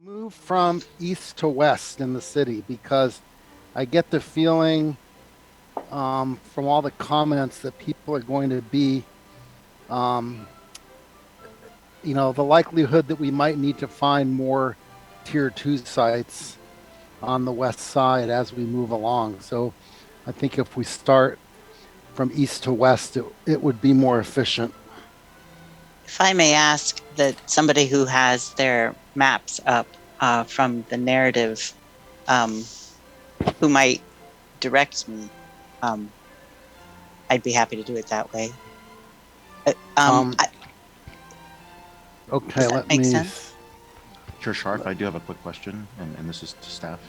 move from east to west in the city? Because I get the feeling from all the comments that people are going to be, um, the likelihood that we might need to find more tier two sites on the west side as we move along. So I think if we start from east to west, it would be more efficient. If I may ask that somebody who has their maps up from the narrative, who might direct me, I'd be happy to do it that way. Okay, does that make sense? Chair Sharp, I do have a quick question, and this is to staff.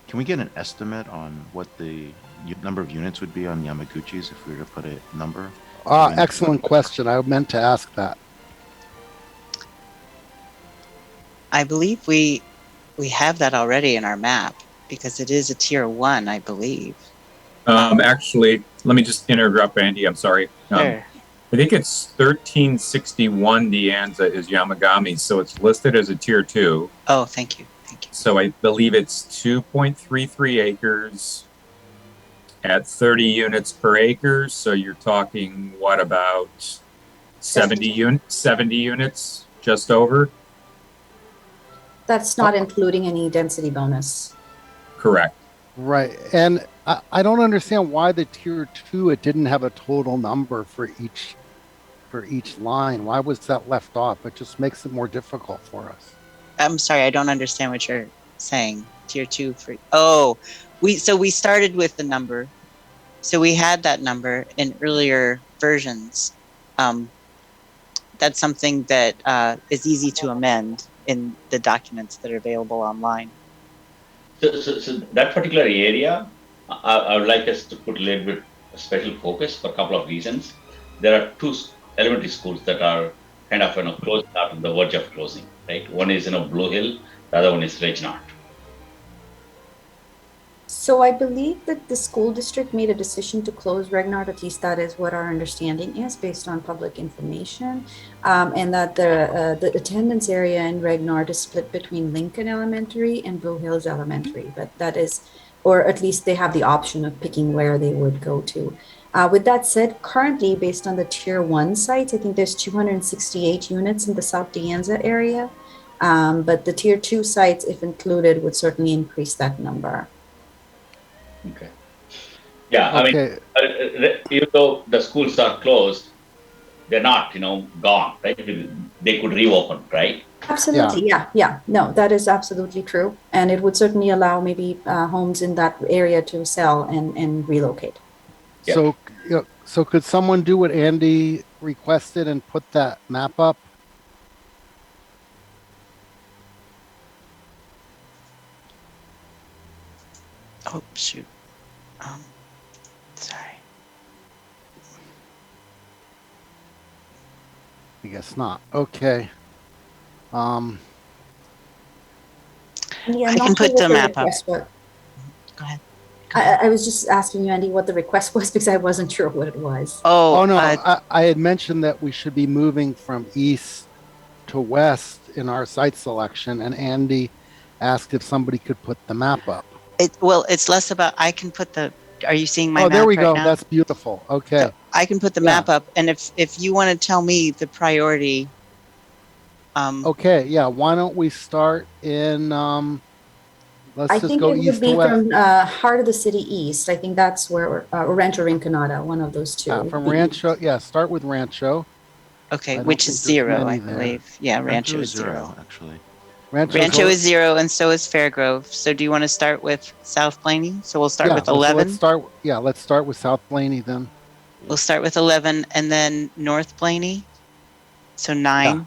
Can we get an estimate on what the number of units would be on Yamaguchis if we were to put a number? Excellent question. I meant to ask that. I believe we have that already in our map because it is a tier 1, I believe. Actually, let me just interrupt, Andy. I'm sorry. Sure. I think it's 1361 Dianza is Yamagami, so it's listed as a tier 2. Oh, thank you. So I believe it's 2.33 acres at 30 units per acre. So you're talking, what, about 70 units, just over? That's not including any density bonus. Correct. Right. And I don't understand why the tier 2, it didn't have a total number for each line. Why was that left off? It just makes it more difficult for us. I'm sorry, I don't understand what you're saying. Tier 2 for we started with the number. So we had that number in earlier versions. That's something that is easy to amend in the documents that are available online. So that particular area, I would like us to put a little bit special focus for a couple of reasons. There are 2 elementary schools that are kind of close on the verge of closing, right? One is Blue Hill, the other one is Reginald. So I believe that the school district made a decision to close Regnard, at least that is what our understanding is based on public information, and that the attendance area in Regnard is split between Lincoln Elementary and Blue Hills Elementary, but that is, or at least they have the option of picking where they would go to. With that said, currently based on the tier 1 sites, I think there's 268 units in the South Dianza area, but the tier 2 sites, if included, would certainly increase that number. Okay. Yeah, okay. I mean, even though the schools are closed, they're not, gone, right? They could reopen, right? Absolutely, yeah. No, that is absolutely true. And it would certainly allow maybe homes in that area to sell and relocate. Yeah. So could someone do what Andy requested and put that map up? Oh, shoot. Sorry. I guess not. Okay. I can put the map up. Go ahead. I was just asking you, Andy, what the request was because I wasn't sure what it was. Oh no, I had mentioned that we should be moving from east to west in our site selection, and Andy asked if somebody could put the map up. It's less about, I can put are you seeing my map? Oh, there we go. Now? That's beautiful. Okay. So I can put the map up, and if you want to tell me the priority. Okay, yeah. Why don't we start in, let's just go east to west. I think it would be from heart of the city east. I think that's where Rancho Rinconada, one of those 2. From Rancho, start with Rancho. Okay, which is 0, I believe. Yeah, Rancho is 0. Actually. Rancho is 0, and so is Fairgrove. So do you want to start with South Blaney? So we'll start with 11. So let's start with South Blaney then. We'll start with 11, and then North Blaney. So 9.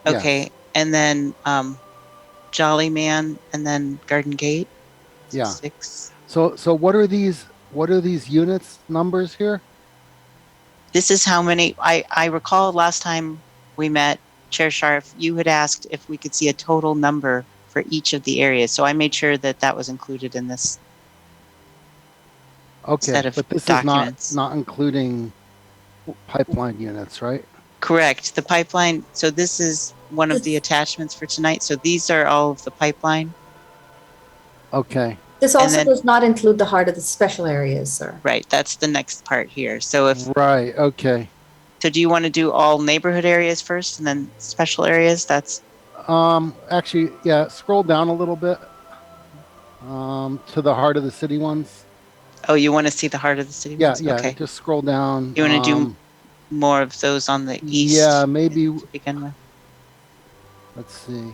Yeah. Okay, yes. And then Jolly Man, and then Garden Gate. So 6. So what are these units numbers here? This is how many. I recall last time we met, Chair Scharf, you had asked if we could see a total number for each of the areas. So I made sure that was included in this set of but this documents. is not including pipeline units, right? Correct. The pipeline. So this is one of the attachments for tonight. So these are all of the pipeline. Okay. This And also then- does not include the heart of the special areas, sir. Right, that's the next part here. So Right. Okay. so do you want to do all neighborhood areas first and then special areas? That's Actually, yeah. Scroll down a little bit. To the heart of the city ones. oh, you want to see the heart of the city Yeah. ones? Yeah. Okay. Just scroll down. You want to do more of those on the east? Yeah. Maybe. to begin with. Let's see.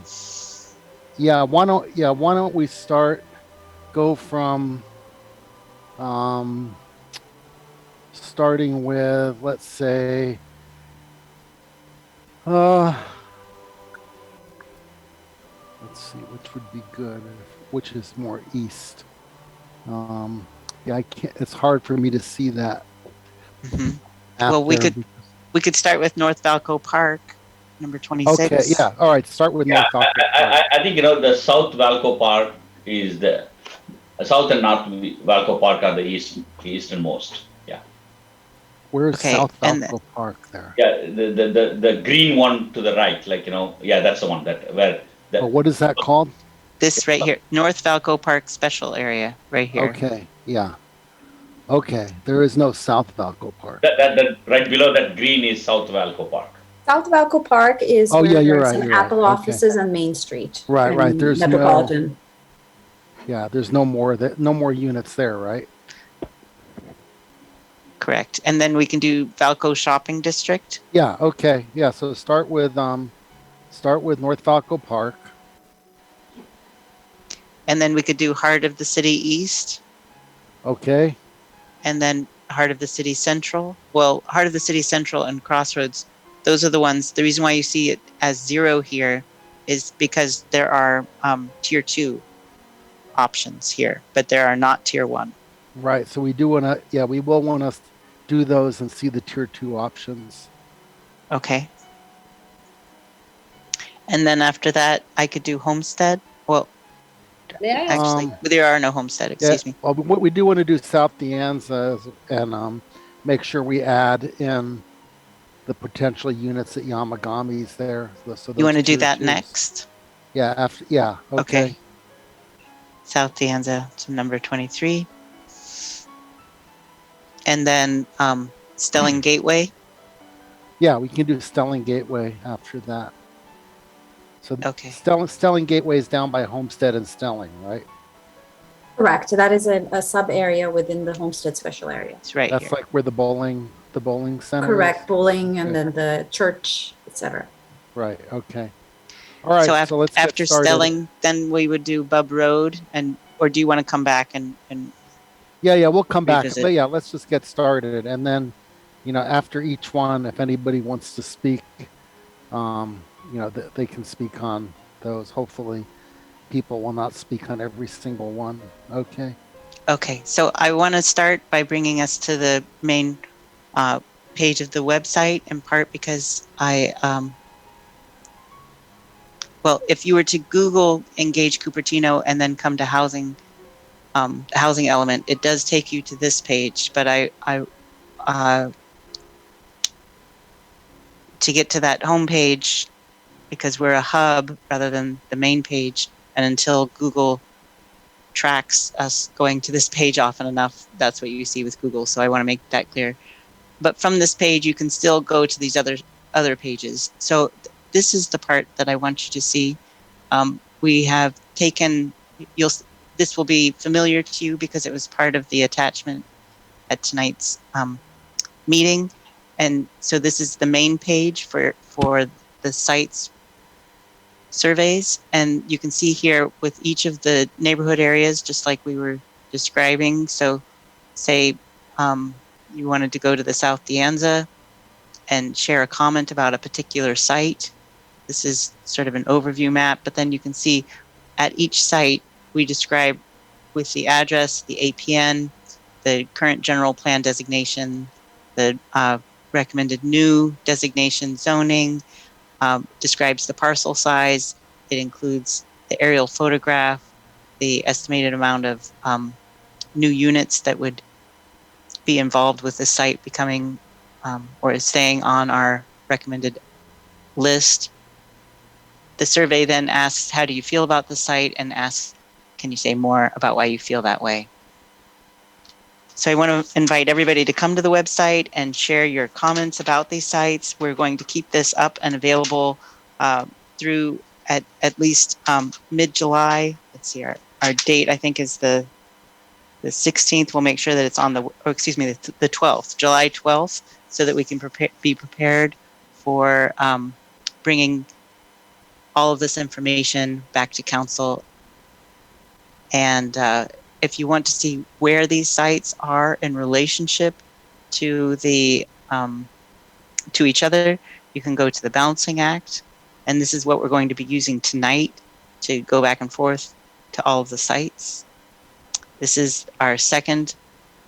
Yeah. Why don't we go from starting with, let's say, let's see, which would be good, which is more east. Yeah, I can't, it's hard for me to see that. Mhm. Well, we could start with North Valco Park, number 26. Okay, yeah, all right, start with Yeah, North Falcon Park. I think the South Valco Park is the South and North Valco Park are the easternmost. Yeah. Where's Okay, South and Valco Park there? Yeah, the green one to the right, like yeah, that's the one where Oh, what is that called? this right here, North Valco Park special area, right here. Okay, yeah. Okay, there is no South Valco Park. that right below that green is South Valco Park. South Valco Park is Oh, where yeah, you're there's right, some you're right. Apple Okay. offices on Main Street. Right, right. in There's Metropolitan. Yeah, there's no more units there, right? Correct. And then we can do Valco Shopping District. Yeah, okay. Yeah, so start with North Falco Park. And then we could do Heart of the City East. Okay. And then Heart of the City Central. Well, Heart of the City Central and Crossroads, those are the ones. The reason why you see it as 0 here is because there are tier 2 options here, but there are not tier 1. Right. So we will want to do those and see the tier 2 options. Okay. And then after that, I could do Homestead. Well, actually, there are no Homestead, excuse me. Well, what we do want to do South De Anza and make sure we add in the potential units at Yamagami's there. So You want to do tier that 2s. next? Yeah. Okay. South De Anza to number 23. And then Stelling Gateway. Yeah, we can do Stelling Gateway after that. So Okay. Stelling Gateway is down by Homestead and Stelling, right? Correct. So that is a sub area within the Homestead special area. It's right That's here. like where the bowling center Correct. is? Bowling and Okay. then the church, etc. Right. Okay. All right. So let's get after started. Stelling, then we would do Bub Road, or do you want to come back and Yeah, we'll come back. revisit? But yeah, let's just get started. And then, after each one, if anybody wants to speak, they can speak on those. Hopefully people will not speak on every single one. Okay. Okay, so I want to start by bringing us to the main page of the website, in part because if you were to Google Engage Cupertino and then come to housing, housing element, it does take you to this page. But to get to that home page, because we're a hub rather than the main page, and until Google tracks us going to this page often enough, that's what you see with Google. So I want to make that clear. But from this page, you can still go to these other pages. So this is the part that I want you to see. We have taken, this will be familiar to you because it was part of the attachment at tonight's meeting. And so this is the main page for the site's surveys. And you can see here with each of the neighborhood areas, just like we were describing. So say you wanted to go to the South De Anza and share a comment about a particular site. This is sort of an overview map, but then you can see at each site, we describe with the address, the APN, the current general plan designation, the recommended new designation zoning, describes the parcel size. It includes the aerial photograph, the estimated amount of new units that would be involved with the site becoming or staying on our recommended list. The survey then asks, how do you feel about the site, and asks, can you say more about why you feel that way? So I want to invite everybody to come to the website and share your comments about these sites. We're going to keep this up and available through at least mid-July. Let's see, our date, I think, is the 16th. We'll make sure that it's on the 12th, July 12th, so that we can be prepared for bringing all of this information back to council. And if you want to see where these sites are in relationship to the to each other, you can go to the balancing act. And this is what we're going to be using tonight to go back and forth to all of the sites. This is our second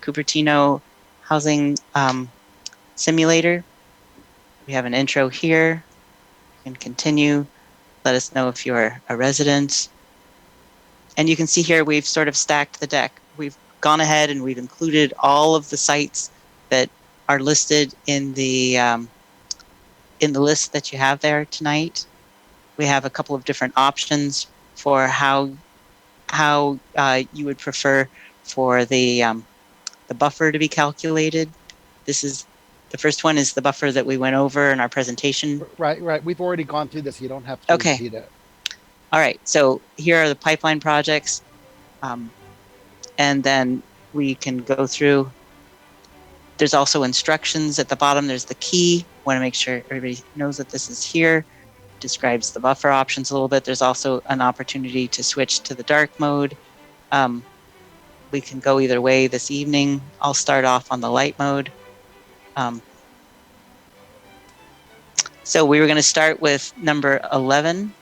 Cupertino housing simulator. We have an intro here. You can continue. Let us know if you're a resident. And you can see here we've sort of stacked the deck. We've gone ahead and we've included all of the sites that are listed in the list that you have there tonight. We have a couple of different options for how you would prefer for the buffer to be calculated. This is the first one is the buffer that we went over in our presentation. Right. We've already gone through this. You don't have to repeat it. All right. So here are the pipeline projects. And then we can go through. There's also instructions at the bottom. There's the key. Want to make sure everybody knows that this is here. Describes the buffer options a little bit. There's also an opportunity to switch to the dark mode. We can go either way this evening. I'll start off on the light mode. So we were going to start with number 11,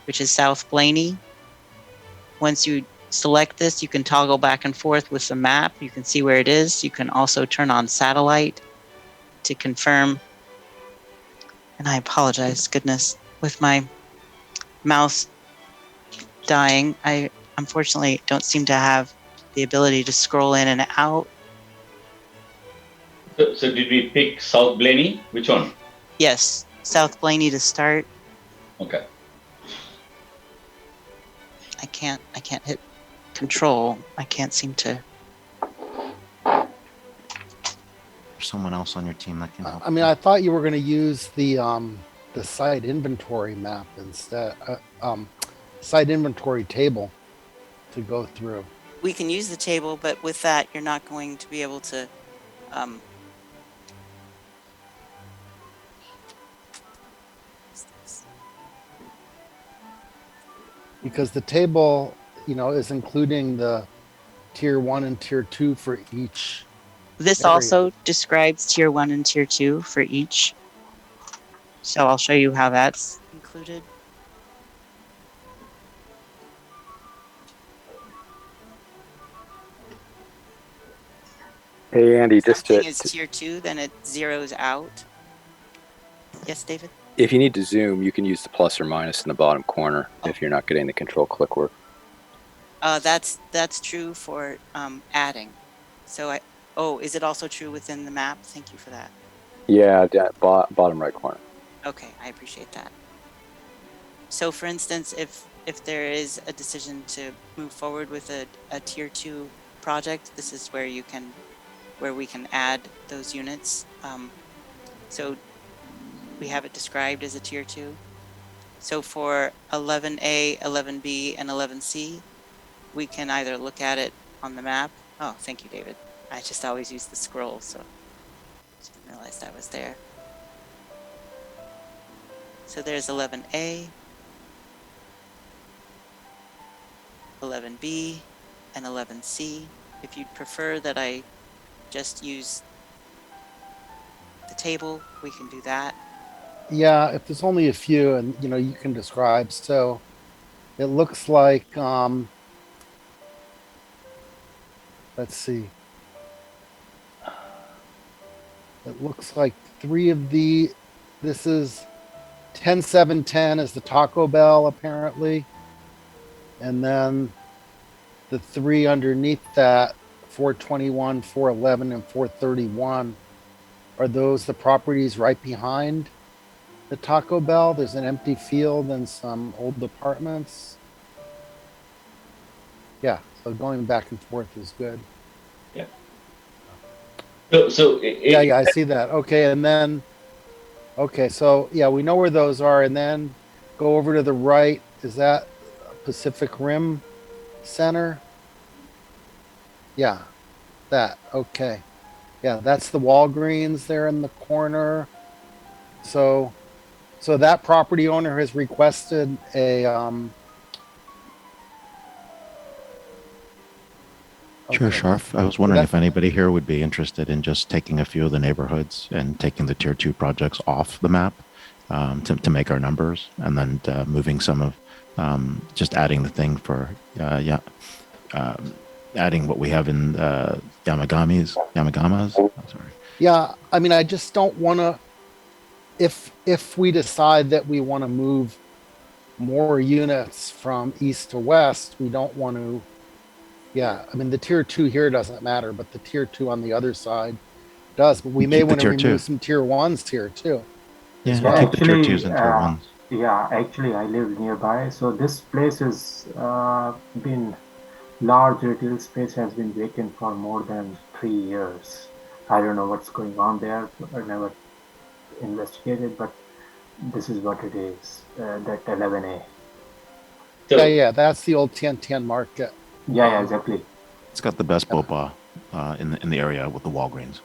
which is South Blaney. Once you select this, you can toggle back and forth with the map. You can see where it is. You can also turn on satellite to confirm. And I apologize, goodness, with my mouse dying, I unfortunately don't seem to have the ability to scroll in and out. So did we pick South Blaney? Which one? Yes, South Blaney to start. Okay. I can't hit control. I can't seem to. There's someone else on your team that can help. I mean, I thought you were going to use the site inventory map instead, site inventory table to go through. We can use the table, but with that, you're not going to be able to. Because the table, is including the tier 1 and tier 2 for each. This area. Also describes tier 1 and tier 2 for each. So I'll show you how that's included. Hey, Andy, If just something is tier 2, then it zeroes out. Yes, David? if you need to zoom, you can use the plus or minus in the bottom corner if you're not getting the control click work. That's true for adding. So is it also true within the map? Thank you for that. Yeah, bottom right corner. Okay, I appreciate that. So for instance, if there is a decision to move forward with a tier 2 project, this is where we can add those units. So we have it described as a tier 2. So for 11A, 11B, and 11C, we can either look at it on the map. Oh, thank you, David. I just always use the scroll, so didn't realize that was there. So there's 11A, 11B, and 11C. If you'd prefer that I just use the table, we can do that. Yeah, if there's only a few, and you can describe. So it looks like let's see. It looks like 3 of this is 10-7-10 is the Taco Bell apparently. And then the 3 underneath that, 421, 411, and 431, are those the properties right behind? the Taco Bell, there's an empty field and some old apartments. Yeah, so going back and forth is good. Yeah, I see that. Okay, and then, okay, so yeah, we know where those are, and then go over to the right. Is that Pacific Rim Center? Yeah, that. Okay. Yeah, that's the Walgreens there in the corner. So, so that property owner has requested a, Sure, okay. Sharf. I was wondering that- if anybody here would be interested in just taking a few of the neighborhoods and taking the tier 2 projects off the map to make our numbers, and then moving some of just adding the thing for adding what we have in Yamagamas. I'm sorry. Yeah, I mean, I just don't want to, if we decide that we want to move more units from east to west, we don't want to, yeah, I mean, the tier 2 here doesn't matter, but the tier 2 on the other side does. But we may Keep the want to tier two. remove some tier 1s here too. Yeah, well. keep the tier 2s and tier 1s. Yeah, actually, I live nearby, so this place has been large retail space has been vacant for more than 3 years. I don't know what's going on there. I never investigated, but this is what it is. That 11A. Yeah, that's the old Tian Market. Yeah, exactly. It's got the best boba in the area with the Walgreens.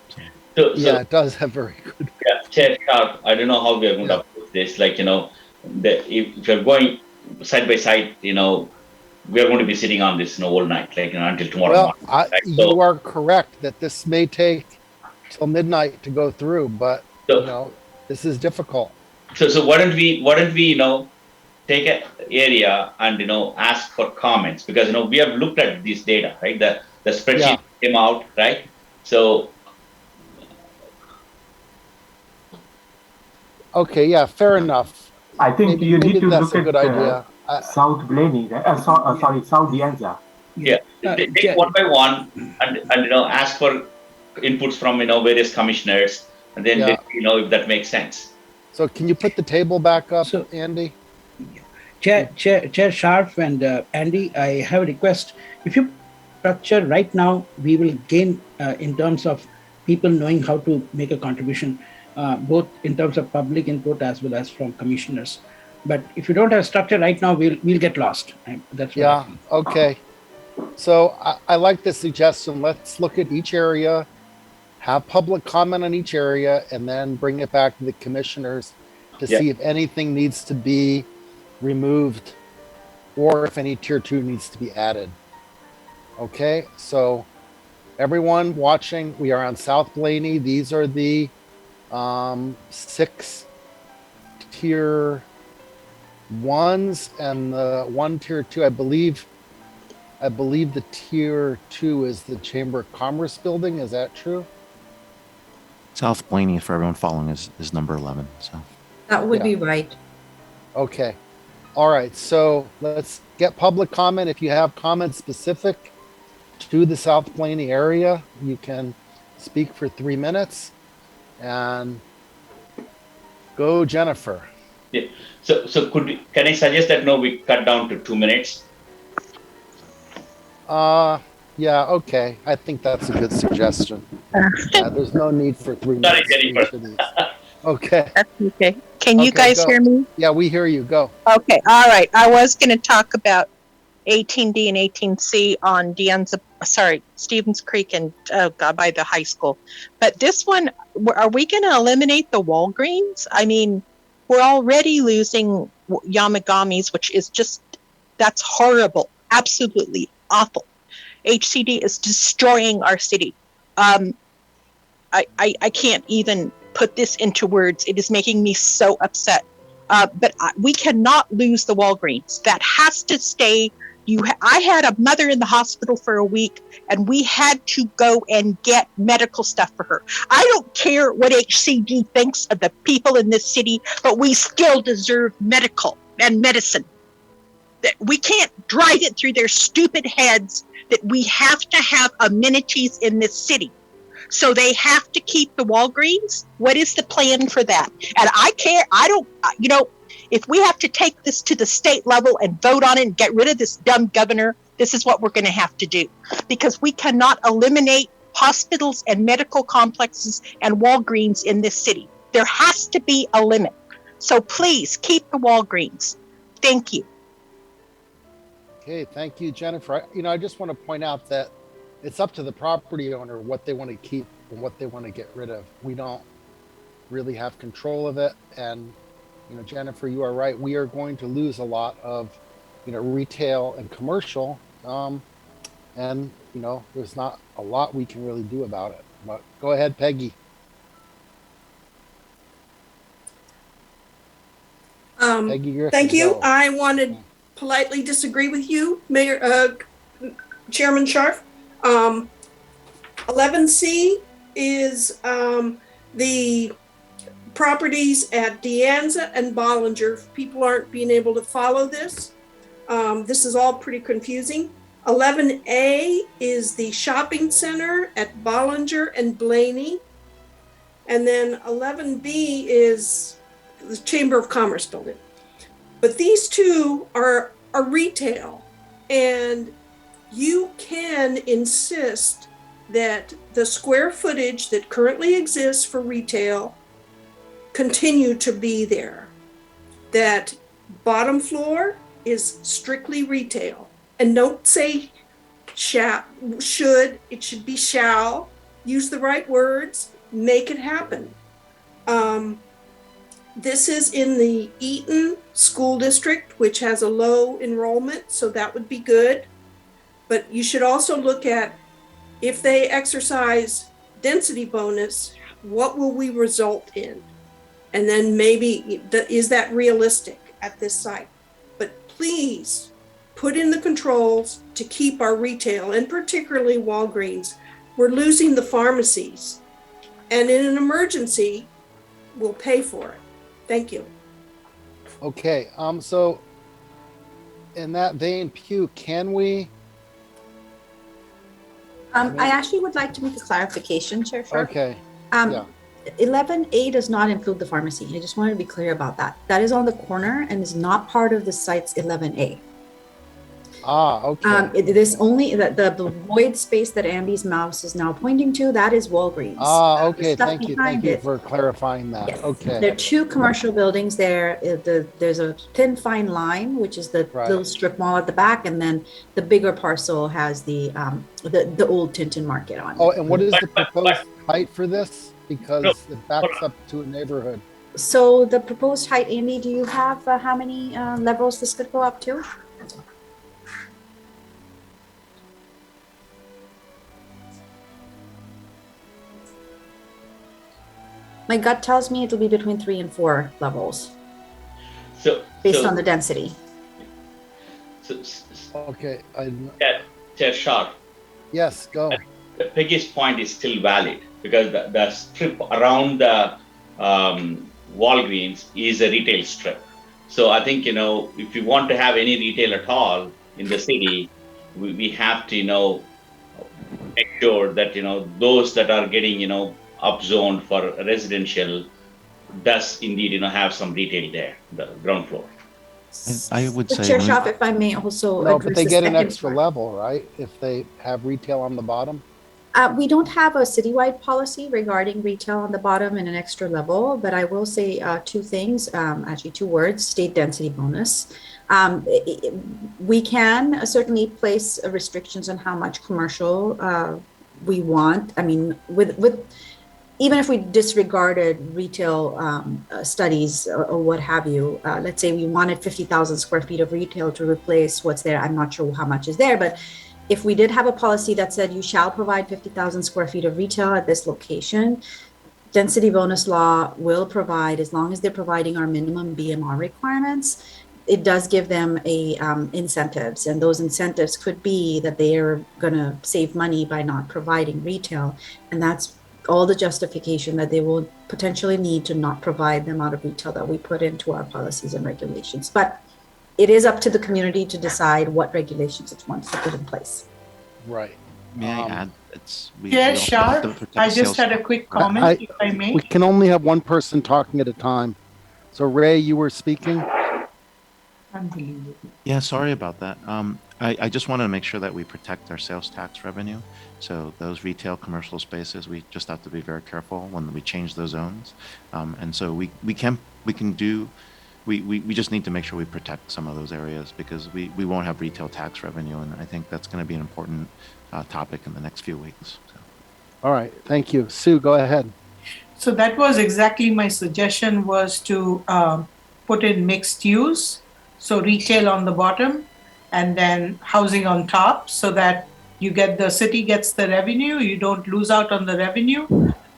So. Yeah, it does have very good. Yeah, Chair Sharp, I don't know how we are going to approach this. Like, if you're going side by side, we are going to be sitting on this all night, like, until tomorrow Well, morning. Right? you are correct that this may take till midnight to go through, but this is difficult. So why don't we take an area and ask for comments, because we have looked at this data, right? The spreadsheet came out, right? So okay, yeah, fair enough. I think you need to look at idea. South Blaney, sorry, South Dianza. Yeah, take one by one and ask for inputs from various commissioners, and then let me know if that makes sense. So can you put the table back up, Andy? Chair Sharf and Andy, I have a request. If you structure right now, we will gain in terms of people knowing how to make a contribution, both in terms of public input as well as from commissioners. But if you don't have structure right now, we'll get lost. That's what I think. Okay. So I like the suggestion. Let's look at each area, have public comment on each area, and then bring it back to the commissioners to see if anything needs to be removed or if any tier 2 needs to be added. Okay, so everyone watching, we are on South Blaney. These are the 6 tier 1s and the 1 tier 2. I believe the tier 2 is the Chamber of Commerce building. Is that true? South Blaney, for everyone following, is number 11. So That would be right. Okay. All right. So let's get public comment. If you have comments specific to the South Blaney area, you can speak for 3 minutes. And go, Jennifer. Yeah. So can I suggest that we cut down to 2 minutes? Yeah, okay. I think that's a good suggestion. There's no need for 3 minutes. Sorry, Jennifer. Okay. That's okay. Can you guys hear me? Yeah, we hear you. Go. Okay. All right. I was going to talk about 18D and 18C on Stevens Creek and by the high school. But this one, are we going to eliminate the Walgreens? I mean, we're already losing Yamagamis, which is that's horrible. Absolutely awful. HCD is destroying our city. I can't even put this into words. It is making me so upset. But we cannot lose the Walgreens. That has to stay. I had a mother in the hospital for a week, and we had to go and get medical stuff for her. I don't care what HCD thinks of the people in this city, but we still deserve medical and medicine. That we can't drive it through their stupid heads that we have to have amenities in this city. So they have to keep the Walgreens. What is the plan for that? And I don't, if we have to take this to the state level and vote on it and get rid of this dumb governor, this is what we're going to have to do, because we cannot eliminate hospitals and medical complexes and Walgreens in this city. There has to be a limit. So please keep the Walgreens. Thank you. Okay, thank you, Jennifer. I just want to point out that it's up to the property owner what they want to keep and what they want to get rid of. We don't really have control of it. And, Jennifer, you are right. We are going to lose a lot of, retail and commercial. And, there's not a lot we can really do about it. But go ahead, Peggy. Peggy Griffin, Thank you. go. I want to politely disagree with you, Mayor, Chairman Scharf. 11C is the properties at De Anza and Bollinger. People aren't being able to follow this. This is all pretty confusing. 11A is the shopping center at Bollinger and Blaney. And then 11B is the Chamber of Commerce building. But these two are retail, and you can insist that the square footage that currently exists for retail continue to be there. That bottom floor is strictly retail. And don't say should, it should be shall. Use the right words, make it happen. This is in the Eaton School District, which has a low enrollment, so that would be good. But you should also look at, if they exercise density bonus, what will we result in? And then maybe, is that realistic at this site? But please put in the controls to keep our retail, and particularly Walgreens. We're losing the pharmacies. And in an emergency, we'll pay for it. Thank you. Okay, so in that vein, Pew, can we? I actually would like to make a clarification, Chair Sharp. Okay. 11A does not include the pharmacy. I just wanted to be clear about that. That is on the corner and is not part of the site's 11A. Okay. It is only the void space that Andy's mouse is now pointing to. That is Walgreens. Okay. Thank you. Thank you for clarifying that. Yes. Okay. There are two commercial buildings there. There's a thin fine line, which is the little strip mall at the back, and then the bigger parcel has the old Tintin Market on it. Oh, and what is the proposed height for this? Because it backs up to a neighborhood. So the proposed height, Andy, do you have how many levels this could go up to? My gut tells me it'll be between 3 and 4 levels. Based on the density. Okay. Chair Sharp. Yes, go. Peggy's point is still valid, because the strip around the Walgreens is a retail strip. So I think, if we want to have any retail at all in the city, we have to, make sure that, those that are getting, upzoned for residential does indeed, have some retail there, the ground floor. I would say. Chair Sharp, if I may also No, address but they the get an second extra part. level, right? If they have retail on the bottom. We don't have a citywide policy regarding retail on the bottom and an extra level, but I will say two things, actually 2 words: state density bonus. We can certainly place restrictions on how much commercial we want. I mean, with even if we disregarded retail studies or what have you, let's say we wanted 50,000 square feet of retail to replace what's there. I'm not sure how much is there, but if we did have a policy that said you shall provide 50,000 square feet of retail at this location, density bonus law will provide, as long as they're providing our minimum BMR requirements, it does give them incentives, and those incentives could be that they are going to save money by not providing retail, and that's all the justification that they will potentially need to not provide the amount of retail that we put into our policies and regulations. But it is up to the community to decide what regulations it wants to put in place. Right. May I Um, add? We Yeah, also have to sure. protect I the just sales had a tax. quick Right? comment, if I may. we can only have one person talking at a time. So Ray, you were speaking? Unbelievable. Yeah, sorry about that. I just want to make sure that we protect our sales tax revenue. So those retail commercial spaces, we just have to be very careful when we change those zones. And so we can do, we just need to make sure we protect some of those areas because we won't have retail tax revenue. And I think that's going to be an important topic in the next few weeks. So. All right, thank you. Sue, go ahead. So that was exactly my suggestion, was to put in mixed use. So retail on the bottom and then housing on top, so that the city gets the revenue, you don't lose out on the revenue.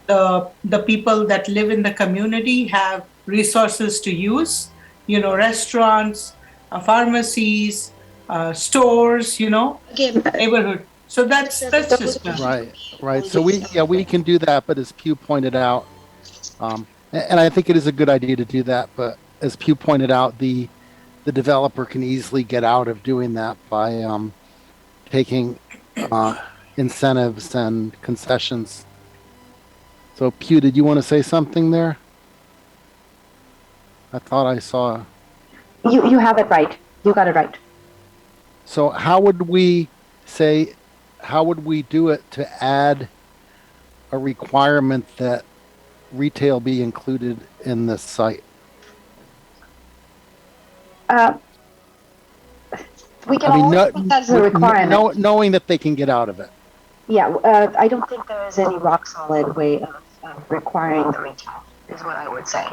The people that live in the community have resources to use, restaurants, pharmacies, stores, neighborhood. So that's just Right. So we can do that, but as Pew pointed out, and I think it is a good idea to do that, but as Pew pointed out, the developer can easily get out of doing that by taking incentives and concessions. So Pew, did you want to say something there? I thought I saw. You have it right. You got it right. So how would we do it to add a requirement that retail be included in this site? We can always put that as a requirement. Knowing that they can get out of it. Yeah, I don't think there is any rock solid way of requiring the retail, is what I would say.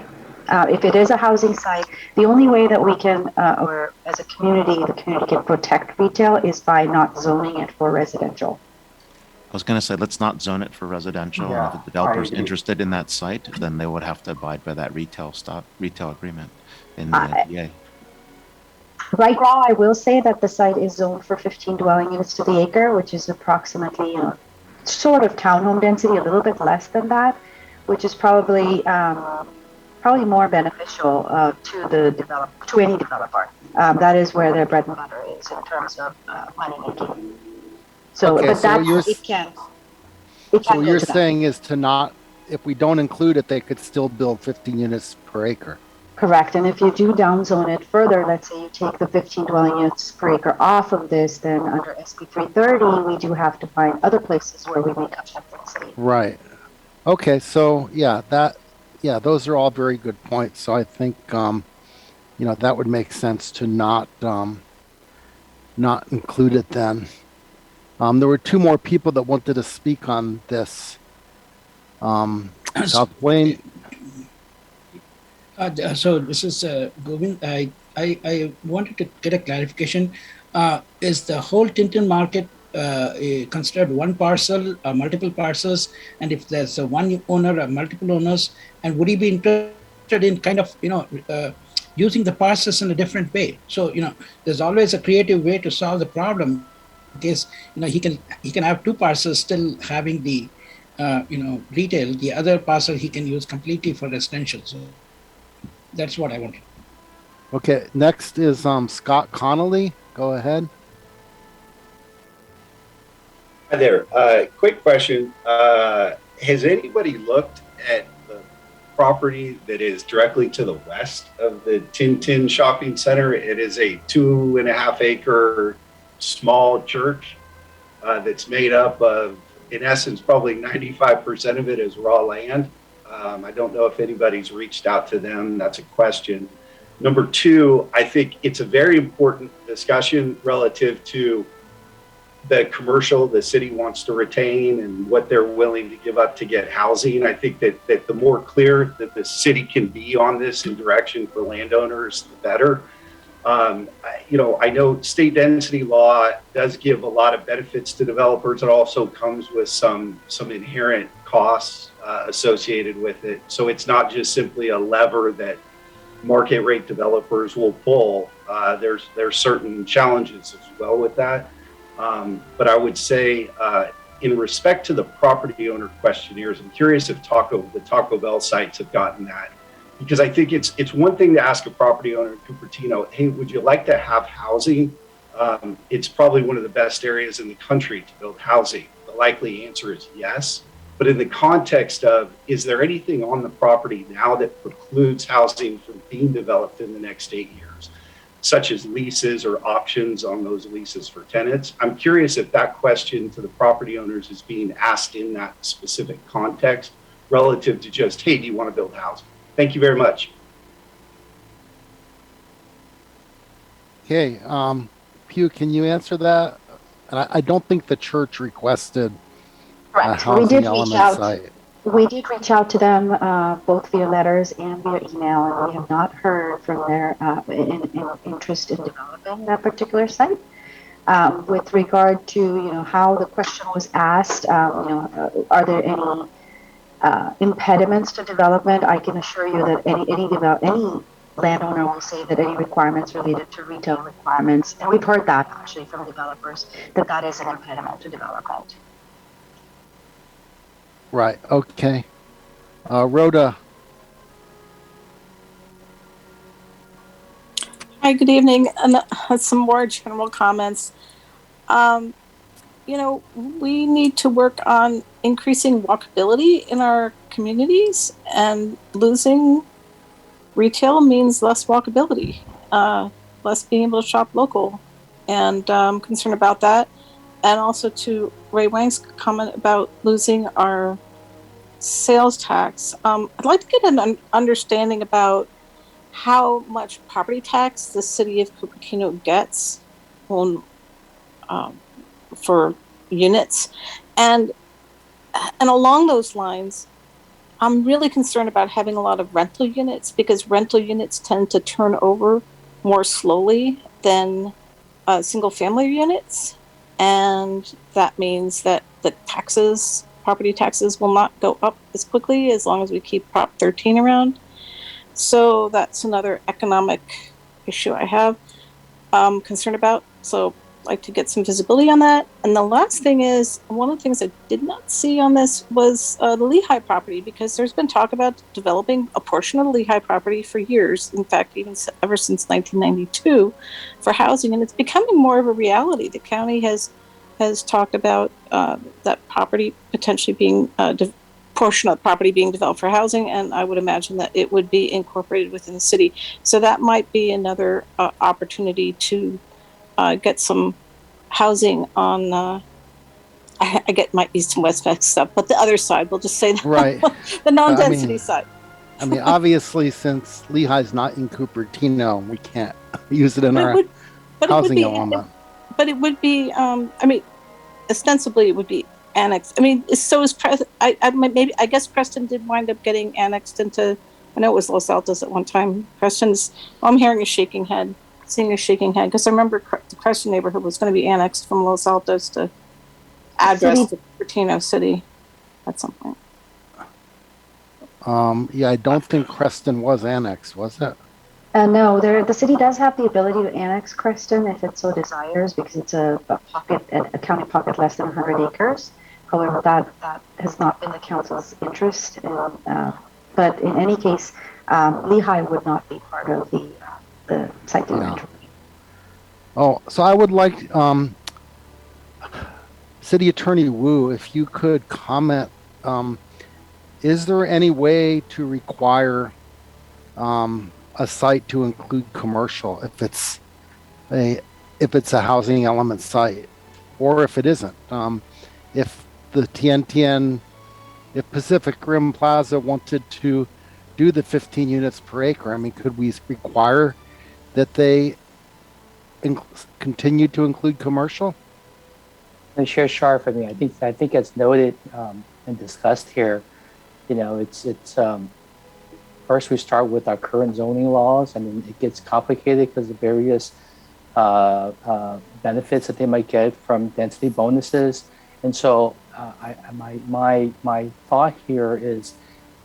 If it is a housing site, the only way that we can, or as a community, the community can protect retail is by not zoning it for residential. I was going to say, let's not zone it for residential. Yeah, and if the developer is interested in that site, then they would have to abide by that retail agreement in the NDA. Right now, I will say that the site is zoned for 15 dwelling units to the acre, which is approximately, sort of townhome density, a little bit less than that, which is probably more beneficial to any developer. That is where their bread and butter is in terms of money making. So, okay, but so it can. So what you're saying is to not, if we don't include it, they could still build 15 units per acre. Correct. And if you do downzone it further, let's say you take the 15 dwelling units per acre off of this, then under SB 330, we do have to find other places where we make up that density. Right. Okay. So those are all very good points. So I think, that would make sense to not include it then. There were two more people that wanted to speak on this. South Wayne. So this is Govind. I wanted to get a clarification. Is the whole Tintin market considered one parcel, multiple parcels? And if there's one owner or multiple owners, and would he be interested in kind of, using the parcels in a different way? So, there's always a creative way to solve the problem. In case, he can have two parcels still having the, retail. The other parcel he can use completely for residential. So that's what I wanted. Okay, next is Scott Connolly. Go ahead. Hi there. Quick question. Has anybody looked at the property that is directly to the west of the Tintin Shopping Center? It is a 2.5 acre small church that's made up of, in essence, probably 95% of it is raw land. I don't know if anybody's reached out to them. That's a question. Number two, I think it's a very important discussion relative to the commercial the city wants to retain and what they're willing to give up to get housing. I think that the more clear that the city can be on this in direction for landowners, the better. I know state density law does give a lot of benefits to developers. It also comes with some inherent costs associated with it. So it's not just simply a lever that market rate developers will pull. There's certain challenges as well with that. But I would say in respect to the property owner questionnaires, I'm curious if the Taco Bell sites have gotten that. Because I think it's one thing to ask a property owner in Cupertino, hey, would you like to have housing? It's probably one of the best areas in the country to build housing. likely answer is yes. But in the context of, is there anything on the property now that precludes housing from being developed in the next 8 years, such as leases or options on those leases for tenants? I'm curious if that question to the property owners is being asked in that specific context relative to just, hey, do you want to build housing? Thank you very much. Okay, Pew, can you answer that? And I don't think the church requested a Correct. We housing did reach element out. site. We did reach out to them both via letters and via email, and we have not heard from their in interest in developing that particular site. With regard to how the question was asked, are there any impediments to development? I can assure you that any landowner will say that any requirements related to retail requirements, and we've heard that actually from developers, that is an impediment to development. Right. Okay. Rhoda. Hi, good evening. And some more general comments. We need to work on increasing walkability in our communities, and losing retail means less walkability, less being able to shop local. And I'm concerned about that. And also to Ray Wang's comment about losing our sales tax. I'd like to get an understanding about how much property tax the city of Cupertino gets on for units, and along those lines, I'm really concerned about having a lot of rental units, because rental units tend to turn over more slowly than single family units, and that means that the property taxes will not go up as quickly as long as we keep Prop 13 around. So that's another economic issue I have concerned about. So I'd like to get some visibility on that. And the last thing is, one of the things I did not see on this was the Lehigh property, because there's been talk about developing a portion of the Lehigh property for years. In fact, even ever since 1992 for housing, and it's becoming more of a reality. The county has talked about that property potentially being portion of the property being developed for housing, and I would imagine that it would be incorporated within the city. So that might be another opportunity to get some housing on. I get might be some West Mex stuff, but the other side, we'll just say that, Right. the non-density side. I mean, obviously, since Lehigh's not in Cupertino, we can't use it in our housing element. But it would be. Ostensibly, it would be annexed. I mean, so is Preston. I guess Preston did wind up getting annexed into. I know it was Los Altos at one time. Preston's. I'm hearing a shaking head, seeing a shaking head, because I remember the Preston neighborhood was going to be annexed from Los Altos to address to Cupertino City at some point. Yeah, I don't think Creston was annexed, was it? No, the city does have the ability to annex Creston if it so desires, because it's a county pocket less than 100 acres. However, that has not been the council's interest. But in any case, Lehigh would not be part of the site inventory. Oh, so I would like City Attorney Wu, if you could comment. Is there any way to require a site to include commercial if it's a housing element site, or if it isn't? If the TNTN, if Pacific Rim Plaza wanted to do the 15 units per acre, I mean, could we require that they continue to include commercial? And Chair Sharf, I think as noted and discussed here, it's first we start with our current zoning laws, and then it gets complicated because of various benefits that they might get from density bonuses. And so my thought here is,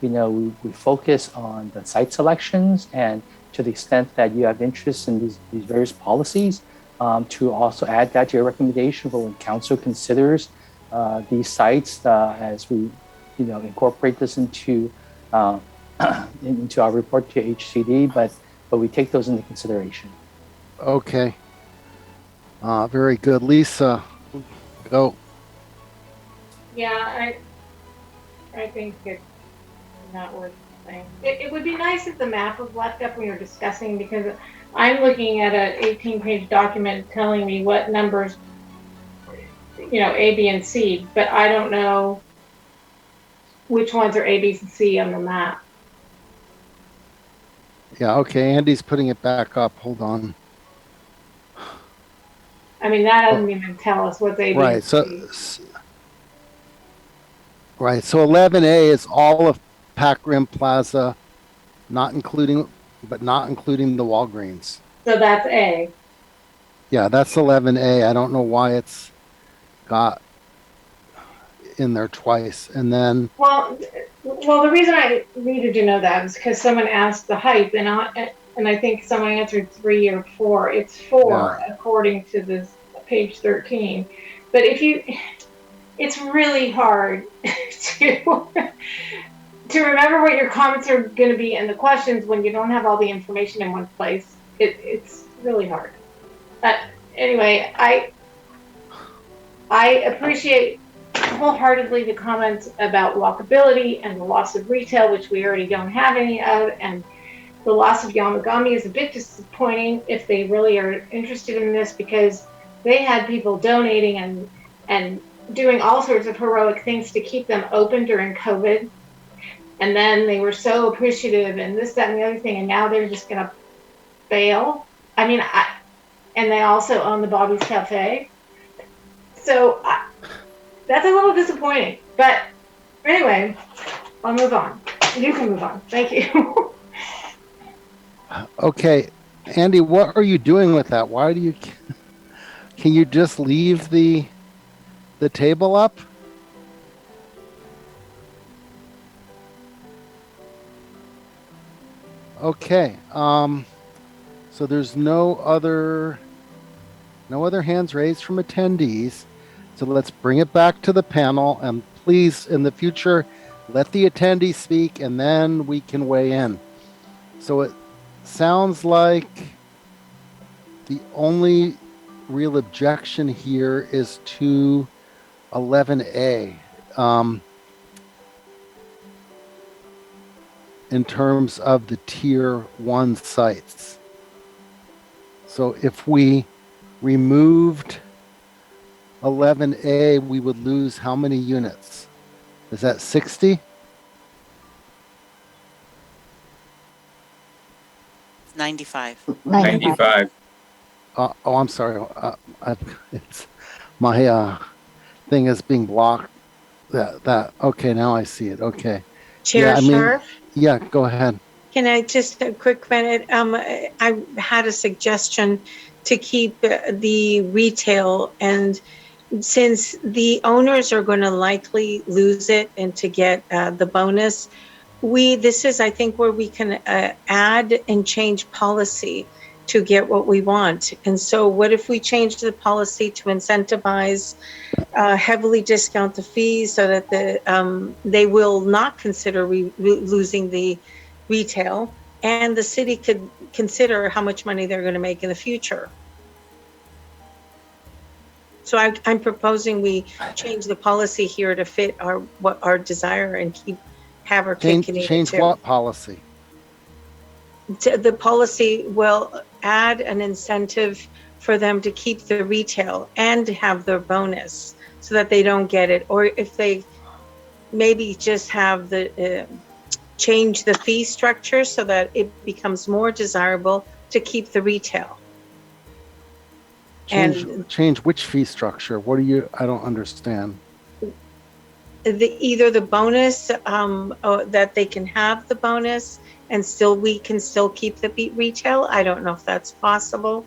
we focus on the site selections, and to the extent that you have interest in these various policies, to also add that to your recommendation for when council considers these sites as we incorporate this into our report to HCD, but we take those into consideration. Okay. Very good. Lisa, go. Yeah, I think it's not worth saying. It would be nice if the map was left up when we were discussing, because I'm looking at an 18-page document telling me what numbers, A, B, and C, but I don't know which ones are A, B, and C on the map. Yeah, okay, Andy's putting it back up. Hold on. I mean, that doesn't even tell us what's A, B, Right, and so C. right, so 11A is all of Pac Rim Plaza, not including the Walgreens. So that's A. Yeah, that's 11A. I don't know why it's got in there twice. And then Well, the reason I needed to know that is because someone asked the height, and I think someone answered 3 or 4. It's 4 according to this page 13. But it's really hard to remember what your comments are going to be and the questions when you don't have all the information in one place. It's really hard. Anyway, I appreciate wholeheartedly the comments about walkability and the loss of retail, which we already don't have any of, and the loss of Yamagami is a bit disappointing if they really are interested in this, because they had people donating and doing all sorts of heroic things to keep them open during COVID. And then they were so appreciative and this, that, and the other thing, and now they're just going to bail. I mean, and they also own the Bobby's Cafe. So that's a little disappointing. But anyway, I'll move on. You can move on. Thank you. okay, Andy, what are you doing with that? Why do you? Can you just leave the table up? Okay. So there's no other hands raised from attendees. So let's bring it back to the panel, and please, in the future, let the attendees speak, and then we can weigh in. So it sounds like the only real objection here is to 11A. In terms of the tier 1 sites. So if we removed 11A, we would lose how many units? Is that 60? 95. 95. Oh, I'm sorry. It's my thing is being blocked. That okay, now I see it. Okay. Chair Sharf? Yeah, go ahead. Can I just a quick minute? I had a suggestion to keep the retail, and since the owners are going to likely lose it and to get the bonus, this is, I think, where we can add and change policy to get what we want. And so what if we change the policy to incentivize heavily discount the fees so that they will not consider losing the retail, and the city could consider how much money they're going to make in the future. So I'm proposing we change the policy here to fit our desire and have our cake and eat it too. Change what policy? The policy will add an incentive for them to keep the retail and have their bonus so that they don't get it. Or if they maybe just have the change the fee structure so that it becomes more desirable to keep the retail. Change which fee structure? What I don't understand. Either the bonus, that they can have the bonus and we can still keep the retail. I don't know if that's possible,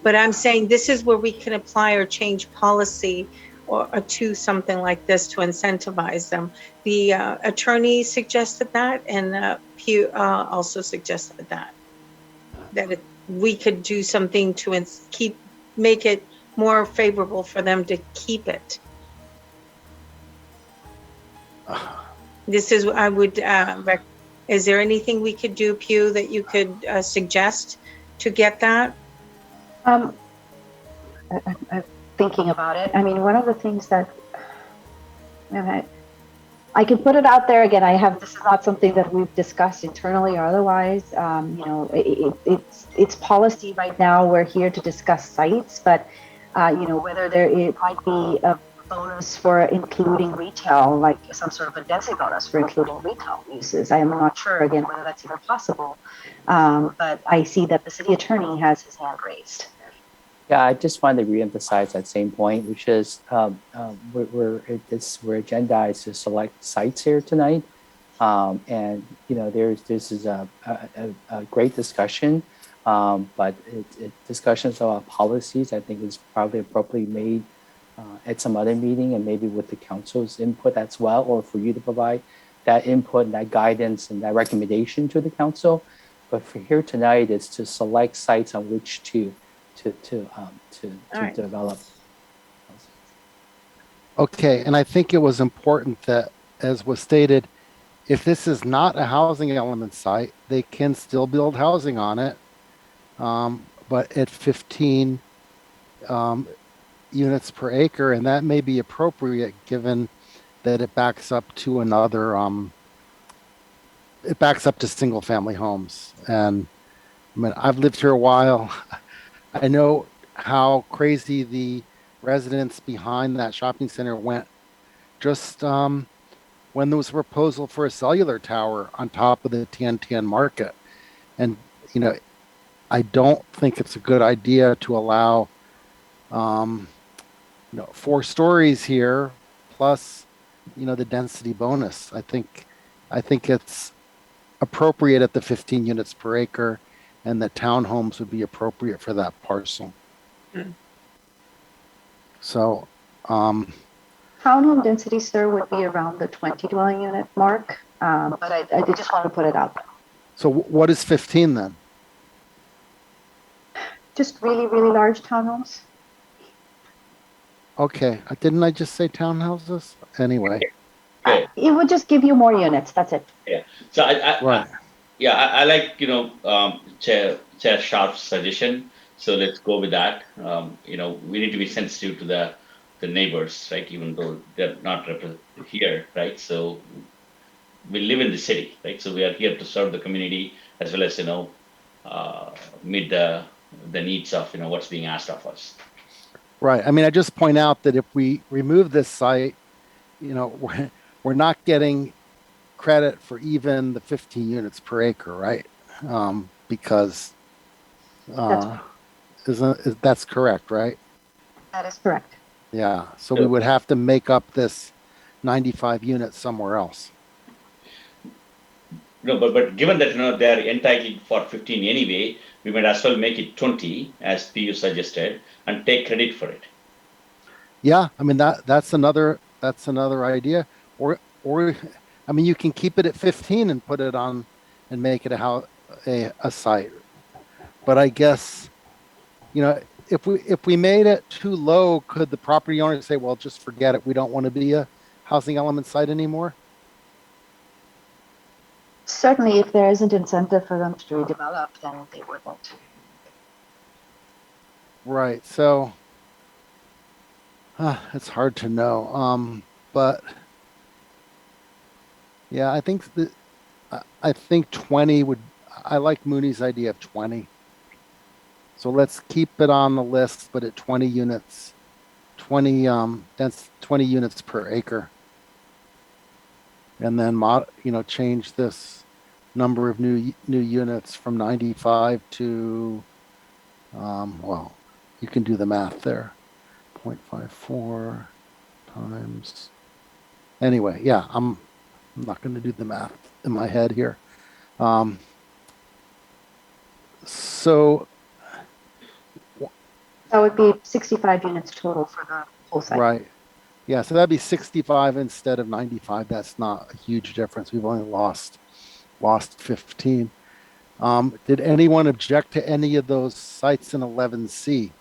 but I'm saying this is where we can apply or change policy or to something like this to incentivize them. The attorney suggested that, and Pew also suggested that we could do something to make it more favorable for them to keep it. This is, I would, is there anything we could do, Pew, that you could suggest to get that? I'm thinking about it. I mean, one of the things that Okay. I can put it out there again. This is not something that we've discussed internally or otherwise. It's policy right now. We're here to discuss sites, but whether it might be a bonus for including retail, like some sort of a density bonus for including retail uses. I am not sure again whether that's even possible. But I see that the city attorney has his hand raised. Yeah, I just wanted to reemphasize that same point, which is we're agendized to select sites here tonight, and this is a great discussion, but discussions about policies I think is probably appropriately made at some other meeting, and maybe with the council's input as well, or for you to provide that input and that guidance and that recommendation to the council. But for here tonight is to select sites on which to right. develop. Okay, and I think it was important that, as was stated, if this is not a housing element site, they can still build housing on it, but at 15 units per acre, and that may be appropriate given that it backs up to single family homes. And I mean, I've lived here a while. I know how crazy the residents behind that shopping center went just when there was a proposal for a cellular tower on top of the TNTN market. And, I don't think it's a good idea to allow, 4 stories here plus, the density bonus. I think it's appropriate at the 15 units per acre, and the townhomes would be appropriate for that parcel. Mm. So, Townhome density, sir, would be around the 20 dwelling unit mark, but I did just want to put it out there. so what is 15 then? Just really, really large townhomes. Okay, didn't I just say townhouses? Anyway. Okay. It would just give you more units. That's it. Yeah. So I like Chair Sharp's suggestion. So let's go with that. We need to be sensitive to the neighbors, right? Even though they're not here, right? So we live in the city, right? So we are here to serve the community as well as meet the needs of what's being asked of us. Right. I mean, I just point out that if we remove this site, we're not getting credit for even the 15 units per acre, right? Because that's correct, right? That is correct. Yeah. So we would have to make up this 95 units somewhere else. No, but given that they are entitled for 15 anyway, we might as well make it 20 as PU suggested and take credit for it. Yeah, I mean that's another idea. Or I mean, you can keep it at 15 and put it on and make it a site. But I guess if we made it too low, could the property owner say, well, just forget it, we don't want to be a housing element site anymore? Certainly, if there isn't incentive for them to redevelop, then they wouldn't. Right. So it's hard to know. But yeah, I think 20 would. I like Mooney's idea of 20. So let's keep it on the list, but at 20 units, 20 units per acre, and then change this number of new units from 95 to well, you can do the math there, 0.54 times. Anyway, yeah, I'm not going to do the math in my head here. So that would be 65 units total for the whole site. Right. Yeah, so that'd be 65 instead of 95. That's not a huge difference. We've only lost 15. Did anyone object to any of those sites in 11C?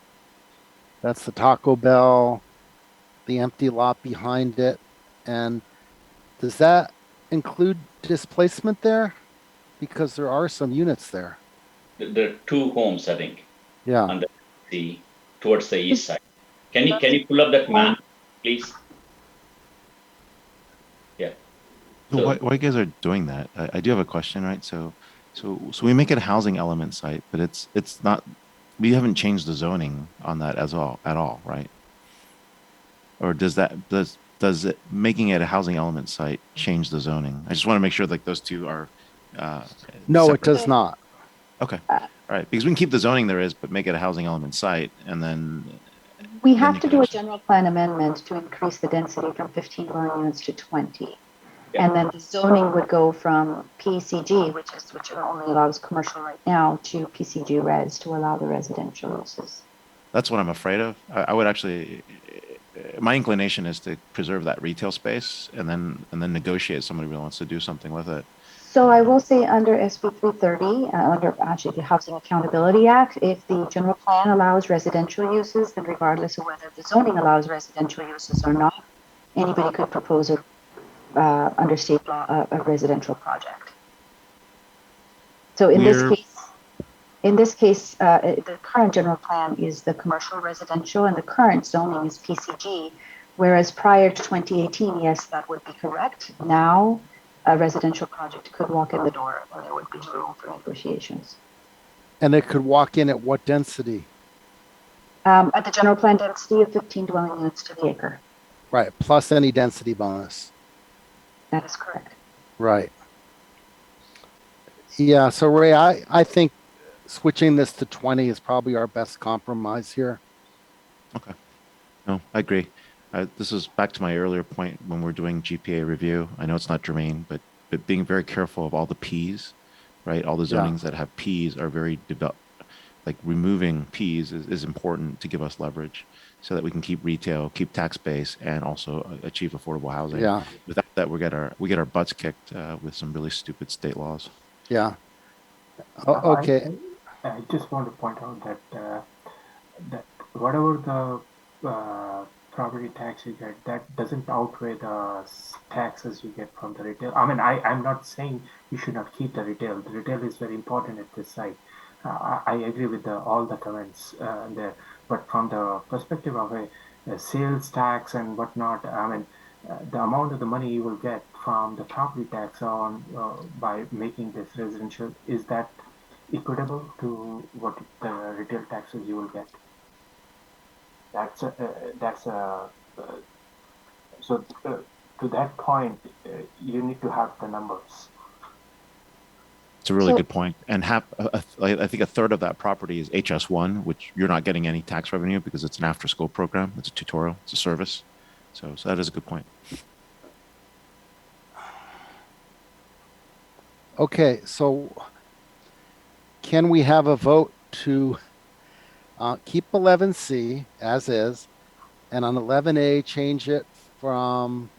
That's the Taco Bell, the empty lot behind it. And does that include displacement there? Because there are some units there. There are 2 homes, I think. Yeah. On towards the east side. Can you pull up that map, please? So why you guys are doing that? I do have a question, right? So we make it a housing element site, but it's not. We haven't changed the zoning on that at all, right? Or does it making it a housing element site change the zoning? I just want to make sure like those two are uh, No, it separate. does not. Okay, all right. Because we can keep the zoning there is, but make it a housing element site, and then We then have you to could do a actually. general plan amendment to increase the density from 15 dwelling units to 20. Yeah. And then the zoning would go from PCG, which only allows commercial right now, to PCG res to allow the residential uses. That's what I'm afraid of. I would actually. My inclination is to preserve that retail space and then negotiate somebody who wants to do something with it. So I will say under SB 330, under actually the Housing Accountability Act, if the general plan allows residential uses, then regardless of whether the zoning allows residential uses or not, anybody could propose under state law a residential project. So in this case, the current general plan is the commercial residential, and the current zoning is PCG. Whereas prior to 2018, yes, that would be correct. Now, a residential project could walk in the door, and there would be room for negotiations. And it could walk in at what density? At the general plan density of 15 dwelling units to the acre. Right, plus any density bonus. That is correct. Right. Yeah, so Ray, I think switching this to 20 is probably our best compromise here. Okay. No, I agree. This is back to my earlier point when we're doing GPA review. I know it's not germane, but being very careful of all the Ps, right? All the Yeah. zonings that have Ps are very developed. Like removing Ps is important to give us leverage so that we can keep retail, keep tax base, and also achieve affordable housing. Yeah. Without that, we get our butts kicked with some really stupid state laws. Yeah. Okay. I just want to point out that that whatever the property tax you get, that doesn't outweigh the taxes you get from the retail. I mean, I'm not saying you should not keep the retail. The retail is very important at this site. I agree with all the comments there, but from the perspective of a sales tax and whatnot, I mean, the amount of the money you will get from the property tax on by making this residential, is that equitable to what the retail taxes you will get? So to that point, you need to have the numbers. It's a really good point. And I think a third of that property is HS1, which you're not getting any tax revenue because it's an after-school program. It's a tutorial. It's a service. So that is a good point. Okay, so can we have a vote to keep 11C as is, and on 11A change it from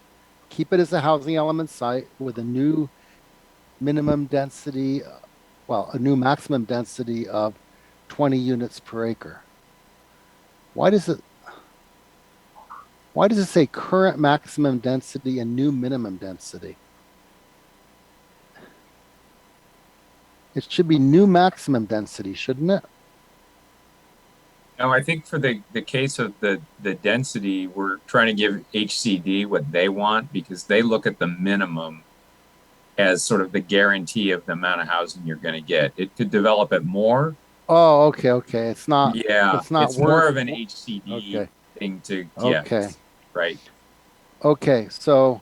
keep it as a housing element site with a new minimum density, a new maximum density of 20 units per acre? Why does it say current maximum density and new minimum density? It should be new maximum density, shouldn't it? No, I think for the case of the density, we're trying to give HCD what they want because they look at the minimum as sort of the guarantee of the amount of housing you're going to get. It could develop it more. Oh, okay. It's not. Yeah, it's more of an HCD thing to get. Okay. Right. Okay, so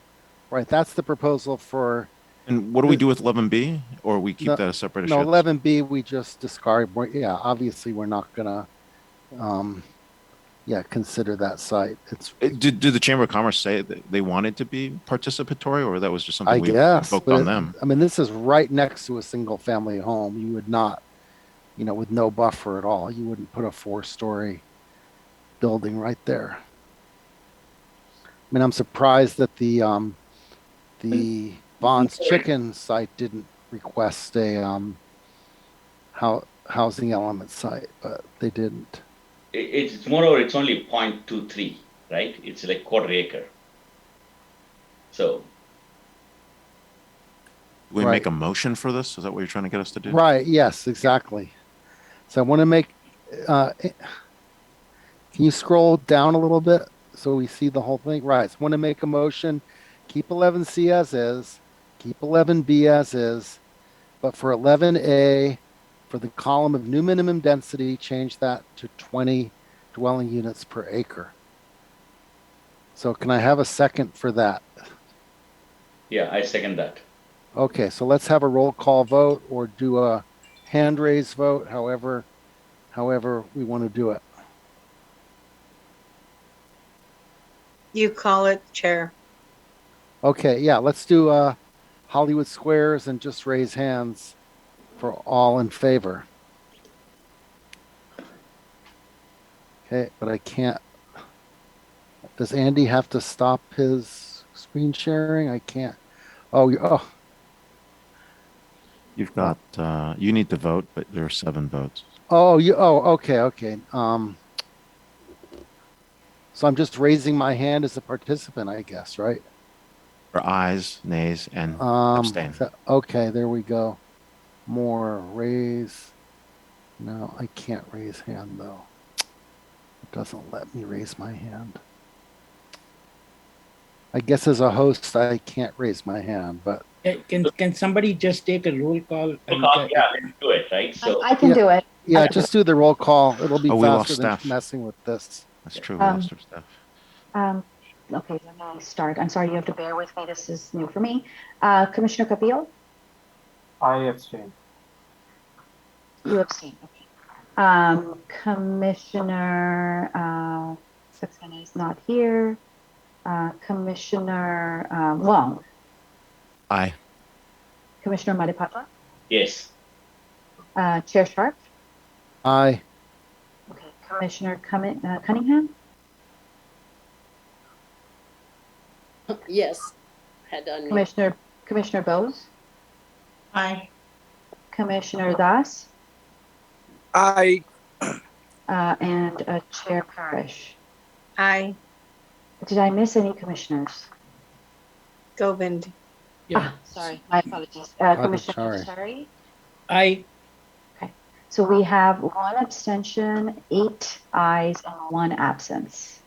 right, that's the proposal for. And what do we do with 11B, or we keep that a separate issue? No, 11B we just discard. Yeah, obviously we're not gonna, consider that site. Did the Chamber of Commerce say that they wanted to be participatory, or that was just something I we guess, invoked but on them? I mean, this is right next to a single family home. You would not, with no buffer at all, you wouldn't put a 4-story building right there. I mean, I'm surprised that the Vaughn's Chicken site didn't request a housing element site, but they didn't. It's moreover, it's only 0.23, right? It's like quarter acre. So. We make a motion for this? Is that what you're trying to get us to do? Right. Yes, exactly. So I want to make, can you scroll down a little bit so we see the whole thing? Right. So I want to make a motion, keep 11C as is, keep 11B as is, but for 11A, for the column of new minimum density, change that to 20 dwelling units per acre. So can I have a second for that? Yeah, I second that. Okay, so let's have a roll call vote or do a hand raise vote, however we want to do it. You call it, Chair. Okay, yeah, let's do Hollywood Squares and just raise hands for all in favor. Okay, but I can't. Does Andy have to stop his screen sharing? I can't. Oh. You've got, you need to vote, but there are 7 votes. Okay. So I'm just raising my hand as a participant, I guess, right? For ayes, nays, and abstain. Okay, there we go. More raise. No, I can't raise hand though. It doesn't let me raise my hand. I guess as a host, I can't raise my hand, but Can somebody just take a roll call? Yeah, let's do it, right? So I can do it. Yeah, just do the roll call. It'll be we faster lost than Steph. messing with this. That's true. We lost our stuff. Okay, let me start. I'm sorry, you have to bear with me. This is new for me. Commissioner Capillo? I abstain. You abstain. Okay. Commissioner Saxena is not here. Commissioner Wong? Aye. Commissioner Madipatla? yes. Chair Sharp? Aye. Okay. Commissioner Cunningham? Yes. Had to unmute. Commissioner Bose? Aye. Commissioner Das? Aye. And Chair Parrish. Aye. Did I miss any commissioners? Govind. Yeah. Sorry, my apologies. Commissioner Chari? Aye. Okay. So we have 1 abstention, 8 ayes, and 1 absence.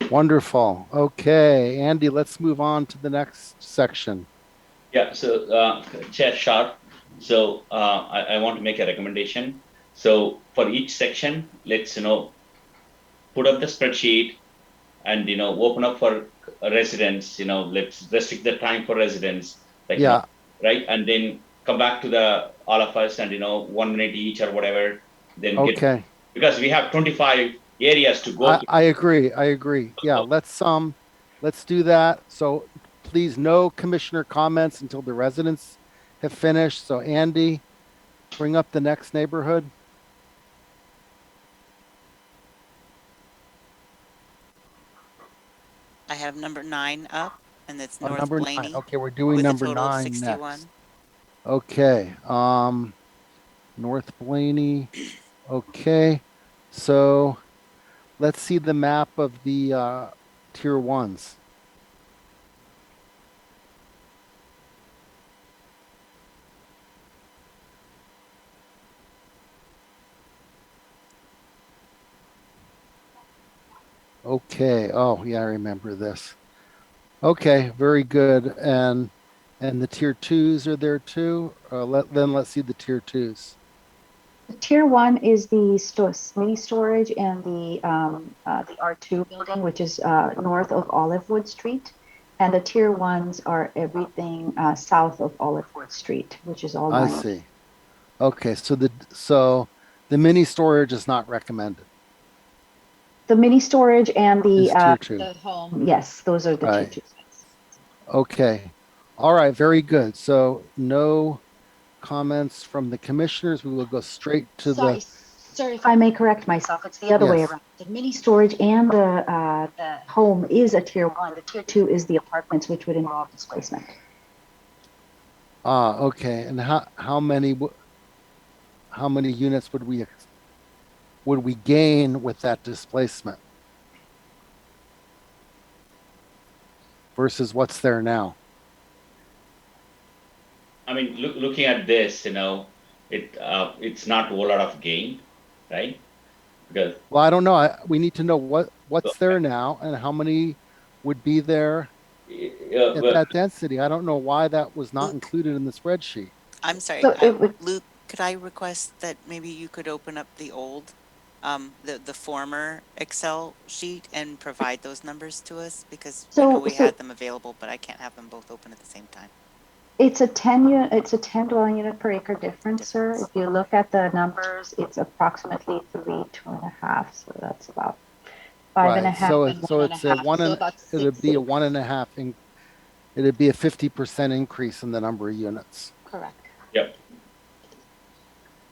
Wonderful. Okay, Andy, let's move on to the next section. Yeah, so Chair Sharp, so I want to make a recommendation. So for each section, let's put up the spreadsheet and open up for residents. Let's restrict the time for residents, right? And then come back to all of us and 1 minute each or whatever. Then because we have 25 areas to go. I agree. Yeah, let's do that. So please, no commissioner comments until the residents have finished. So Andy, bring up the next neighborhood. I have number 9 up, and it's North number Blaney. 9. Okay, we're doing with number a total of 9 61. next. Okay, North Blaney. Okay, so let's see the map of the tier 1s. Okay. Oh, yeah, I remember this. Okay, very good. And the tier 2s are there too. Let's see the tier 2s. Tier 1 is the mini storage and the R2 building, which is north of Olivewood Street, and the tier 1s are everything south of Olivewood Street, which is all. I see. Okay, so the mini storage is not recommended. The mini storage and Is tier 2. the home, yes, those are the tier 2. Okay, all right, very good. So no comments from the commissioners. We will go straight to Sorry, if I may correct myself, it's the other way around. The mini storage and the home is a tier 1. The tier 2 is the apartments, which would involve displacement. Okay. And how many units would we gain with that displacement versus what's there now? I mean, looking at this, it's not a whole lot of gain, right? Because well, I don't know. We need to know what's there now and how many would be there. at that density. I don't know why that was not included in the spreadsheet. I'm sorry, So it would, Luke, could I request that maybe you could open up the old, the former Excel sheet and provide those numbers to us? Because I know we so had them available, but I can't have them both open at the same time. it's a 10 dwelling unit per acre difference, sir. If you look at the numbers, it's approximately 2.5. So that's about five and a Right. half So and so one and a it's a half. one So and about it'd be a 6.6. 1.5. It'd be a 50% increase in the number of units. Correct. Yep.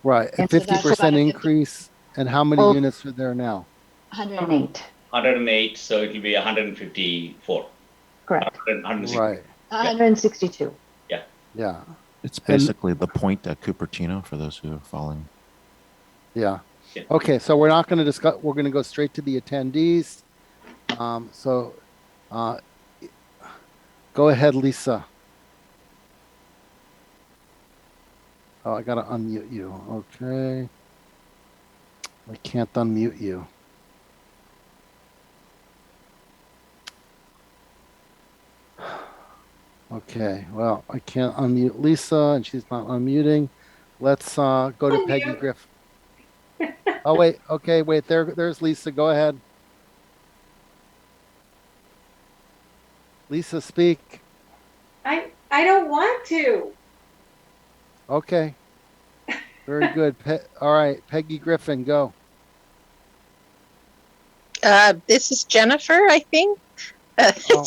Right. A And so that's 50% about a 50, increase. And how many units are there now? 108. 108, so it will be 154. Correct. 160. Right. 162. Yeah. Yeah. It's basically the point at Cupertino for those who are following. Yeah. Okay. So we're not going to discuss. We're going to go straight to the attendees. Go ahead, Lisa. Oh, I got to unmute you. Okay. I can't unmute you. Okay. Well, I can't unmute Lisa and she's not unmuting. Let's go to Peggy Griff. Oh, wait. Okay. Wait, there's Lisa. Go ahead. Lisa, speak. I don't want to. Okay. Very good. All right. Peggy Griffin, go. This is Jennifer, I think. Oh.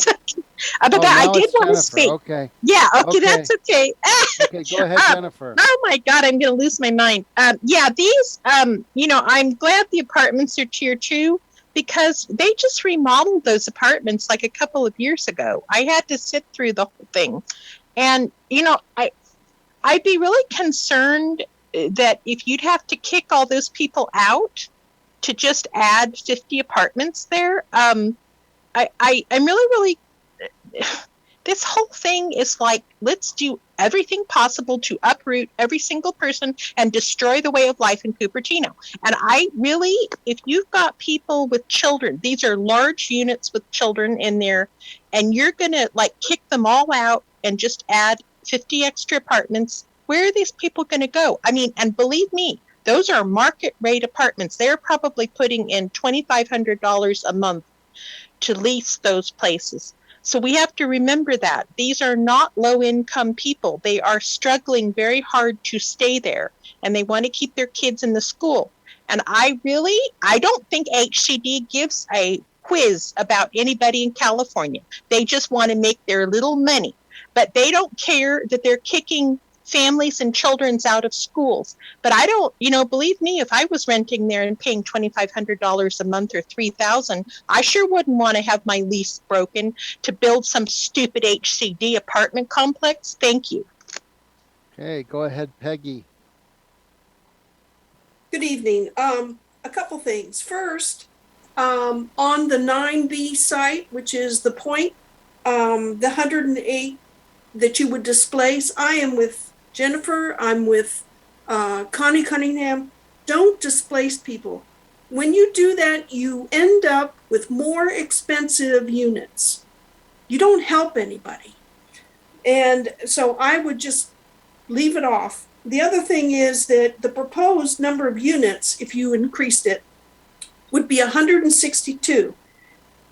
But I Now did it's want to Jennifer. speak. Okay. Yeah, okay, Okay. that's okay. Okay, go ahead, Jennifer. Oh my God, I'm going to lose my mind. Yeah, these, I'm glad the apartments are tier 2 because they just remodeled those apartments like a couple of years ago. I had to sit through the whole thing. And, I'd be really concerned that if you'd have to kick all those people out to just add 50 apartments there, I'm really this whole thing is like, let's do everything possible to uproot every single person and destroy the way of life in Cupertino. And if you've got people with children, these are large units with children in there, and you're going to like kick them all out and just add 50 extra apartments, where are these people going to go? I mean, and believe me, those are market rate apartments. They're probably putting in $2,500 a month to lease those places. So we have to remember that these are not low income people. They are struggling very hard to stay there and they want to keep their kids in the school. And I don't think HCD gives a quiz about anybody in California. They just want to make their little money, but they don't care that they're kicking families and children's out of schools. But I don't, believe me, if I was renting there and paying $2,500 a month or $3,000, I sure wouldn't want to have my lease broken to build some stupid HCD apartment complex. Thank you. Okay, go ahead, Peggy. Good evening. A couple things. First, on the 9B site, which is the point, the 108 that you would displace, I am with Jennifer, I'm with Connie Cunningham. Don't displace people. When you do that, you end up with more expensive units. You don't help anybody. And so I would just leave it off. The other thing is that the proposed number of units, if you increased it, would be 162.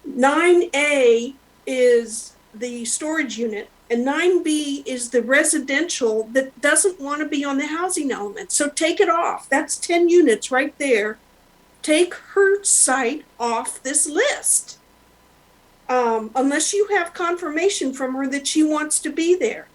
9A is the storage unit, and 9B is the residential that doesn't want to be on the housing element. So take it off. That's 10 units right there. Take her site off this list. Unless you have confirmation from her that she wants to be there.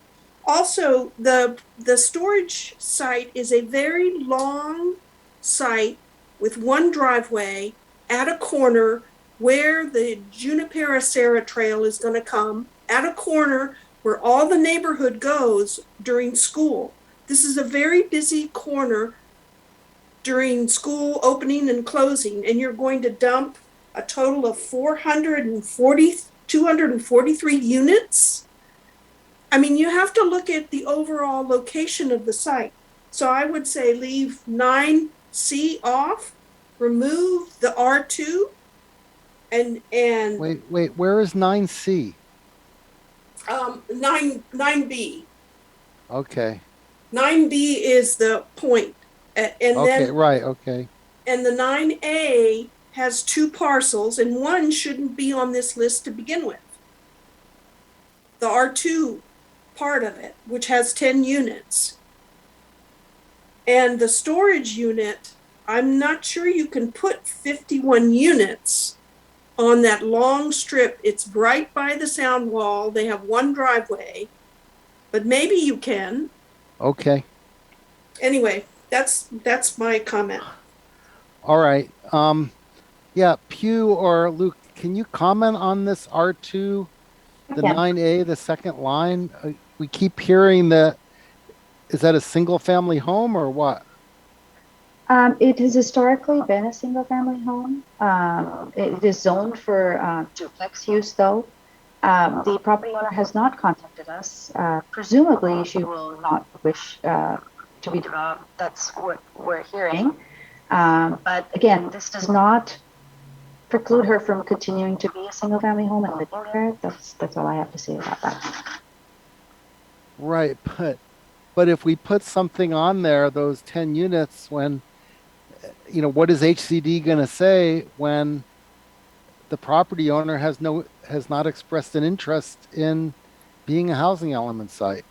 Also, the storage site is a very long site with one driveway at a corner where the Junipero Serra Trail is going to come, at a corner where all the neighborhood goes during school. This is a very busy corner during school opening and closing, and you're going to dump a total of 243 units. I mean, you have to look at the overall location of the site. So I would say leave 9C off, remove the R2, and Wait, where is 9C? 9B. Okay. 9B is the point. And Okay, then, right, okay. and the 9A has 2 parcels, and one shouldn't be on this list to begin with. The R2 part of it, which has 10 units. And the storage unit, I'm not sure you can put 51 units on that long strip. It's right by the sound wall. They have one driveway, but maybe you can. Okay. Anyway, that's my comment. All right. Yeah, Pew or Luke, can you comment on this R2, the Yeah. 9A, the second line? We keep hearing that. Is that a single family home or what? It has historically been a single family home. It is zoned for duplex use though. The property owner has not contacted us. Presumably she will not wish to be developed. That's what we're hearing. But again, this does not preclude her from continuing to be a single family home and living there. That's all I have to say about that. Right, but if we put something on there, those 10 units, when what is HCD going to say when the property owner has not expressed an interest in being a housing element site?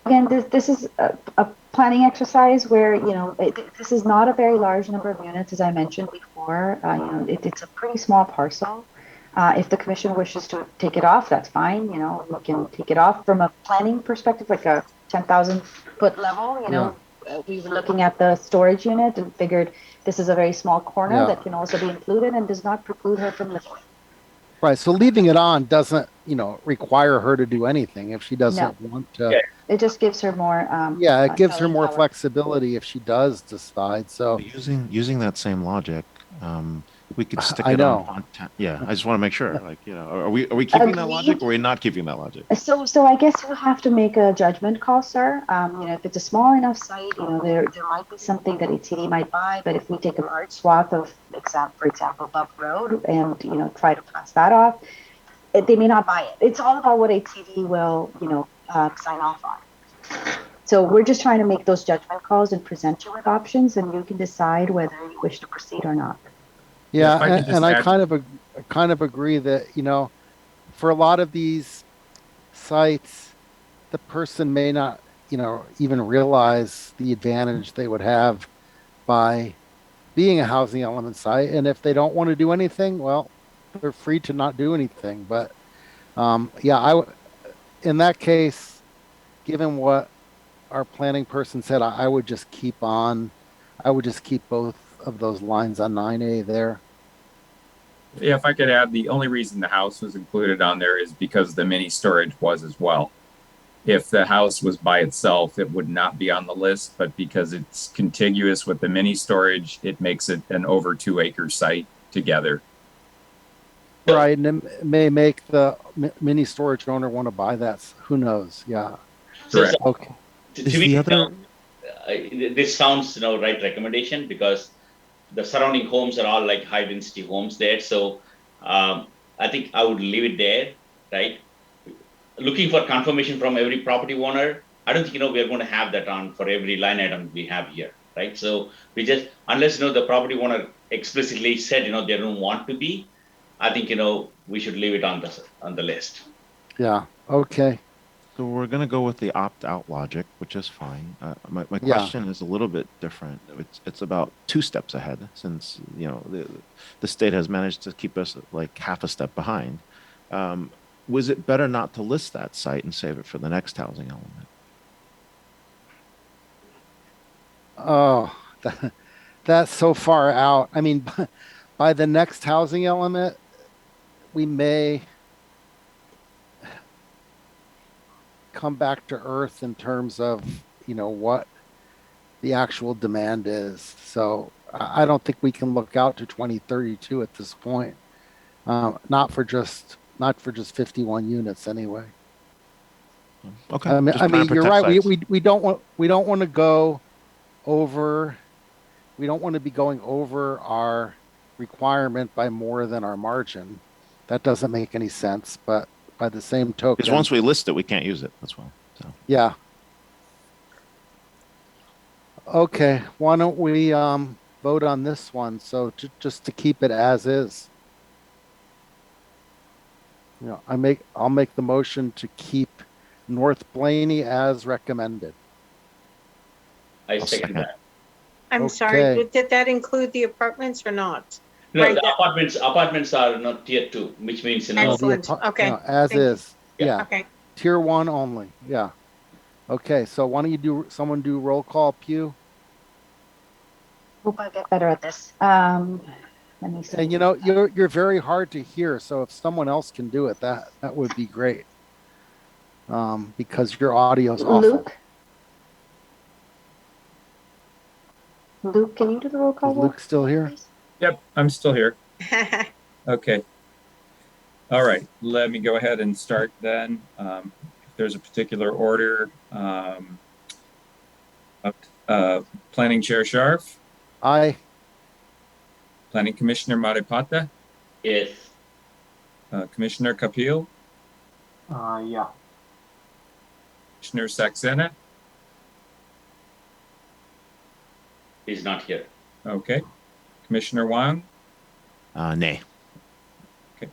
Again, this is a planning exercise where this is not a very large number of units, as I mentioned before. It's a pretty small parcel. If the commission wishes to take it off, that's fine. We can take it off from a planning perspective, like a 10,000 foot level. We were looking at the storage unit and figured this is a very small corner that can also be included and does not preclude her from living. Right. So leaving it on doesn't, require her to do anything if she doesn't want to. Yeah. It just gives her more. It gives her more flexibility if she does decide. So using that same logic, we could stick I it know. on. Yeah, I just want to make sure. Are we keeping that logic, or are we not keeping that logic? So I guess you have to make a judgment call, sir. If it's a small enough site, there might be something that HCD might buy, but if we take a large swath of, for example, Buff Road and try to pass that off, they may not buy it. It's all about what HCD will sign off on. So we're just trying to make those judgment calls and present you with options, and you can decide whether you wish to proceed or not. Yeah, and I kind of agree that for a lot of these sites, the person may not even realize the advantage they would have by being a housing element site, and if they don't want to do anything, well, they're free to not do anything. But in that case, given what our planning person said, I would just keep both of those lines on 9A there. Yeah, if I could add, the only reason the house was included on there is because the mini storage was as well. If the house was by itself, it would not be on the list, but because it's contiguous with the mini storage, it makes it an over 2 acre site together. Right, and it may make the mini storage owner want to buy that. Who knows? Yeah. Correct. Okay. To me, this sounds right recommendation, because the surrounding homes are all like high density homes there. So I think I would leave it there, right? Looking for confirmation from every property owner. I don't think we are going to have that on for every line item we have here, right? So we just, unless the property owner explicitly said they don't want to be, I think we should leave it on the list. Yeah. Okay. So we're going to go with the opt-out logic, which is fine. My question is a little bit different. It's about 2 steps ahead, since the state has managed to keep us like half a step behind. Was it better not to list that site and save it for the next housing element? Oh, that's so far out. I mean, by the next housing element, we may come back to earth in terms of what the actual demand is. So I don't think we can look out to 2032 at this point. Not for just 51 units anyway. Okay. I mean you're right. We don't want to go over. We don't want to be going over our requirement by more than our margin. That doesn't make any sense. But by the same token. Because once we list it, we can't use it. That's why. So. Yeah. Okay. Why don't we vote on this one? So just to keep it as is. You know, I'll make the motion to keep North Blaney as recommended. I second that. I'm sorry, but did that include the apartments or not? No, Right, the that- apartments are not tier 2, which means Excellent. Okay. No, as Thank you. is. Yeah. Okay. Tier 1 only. Yeah. Okay. So why don't you someone do roll call, Pew? Hope I get better at this. Let me see. And you know, you're very hard to hear. So if someone else can do it, that would be great. Because your audio is awful. Luke, can you do the roll call? Is Luke still here? Yep, I'm still here. Okay. All right, let me go ahead and start then. If there's a particular order, Planning Chair Sharf? Aye. Planning Commissioner Maripata? Yes. Commissioner Kapil? Yeah. Commissioner Saxena? He's not here. Okay. Commissioner Wang? Nay. Okay.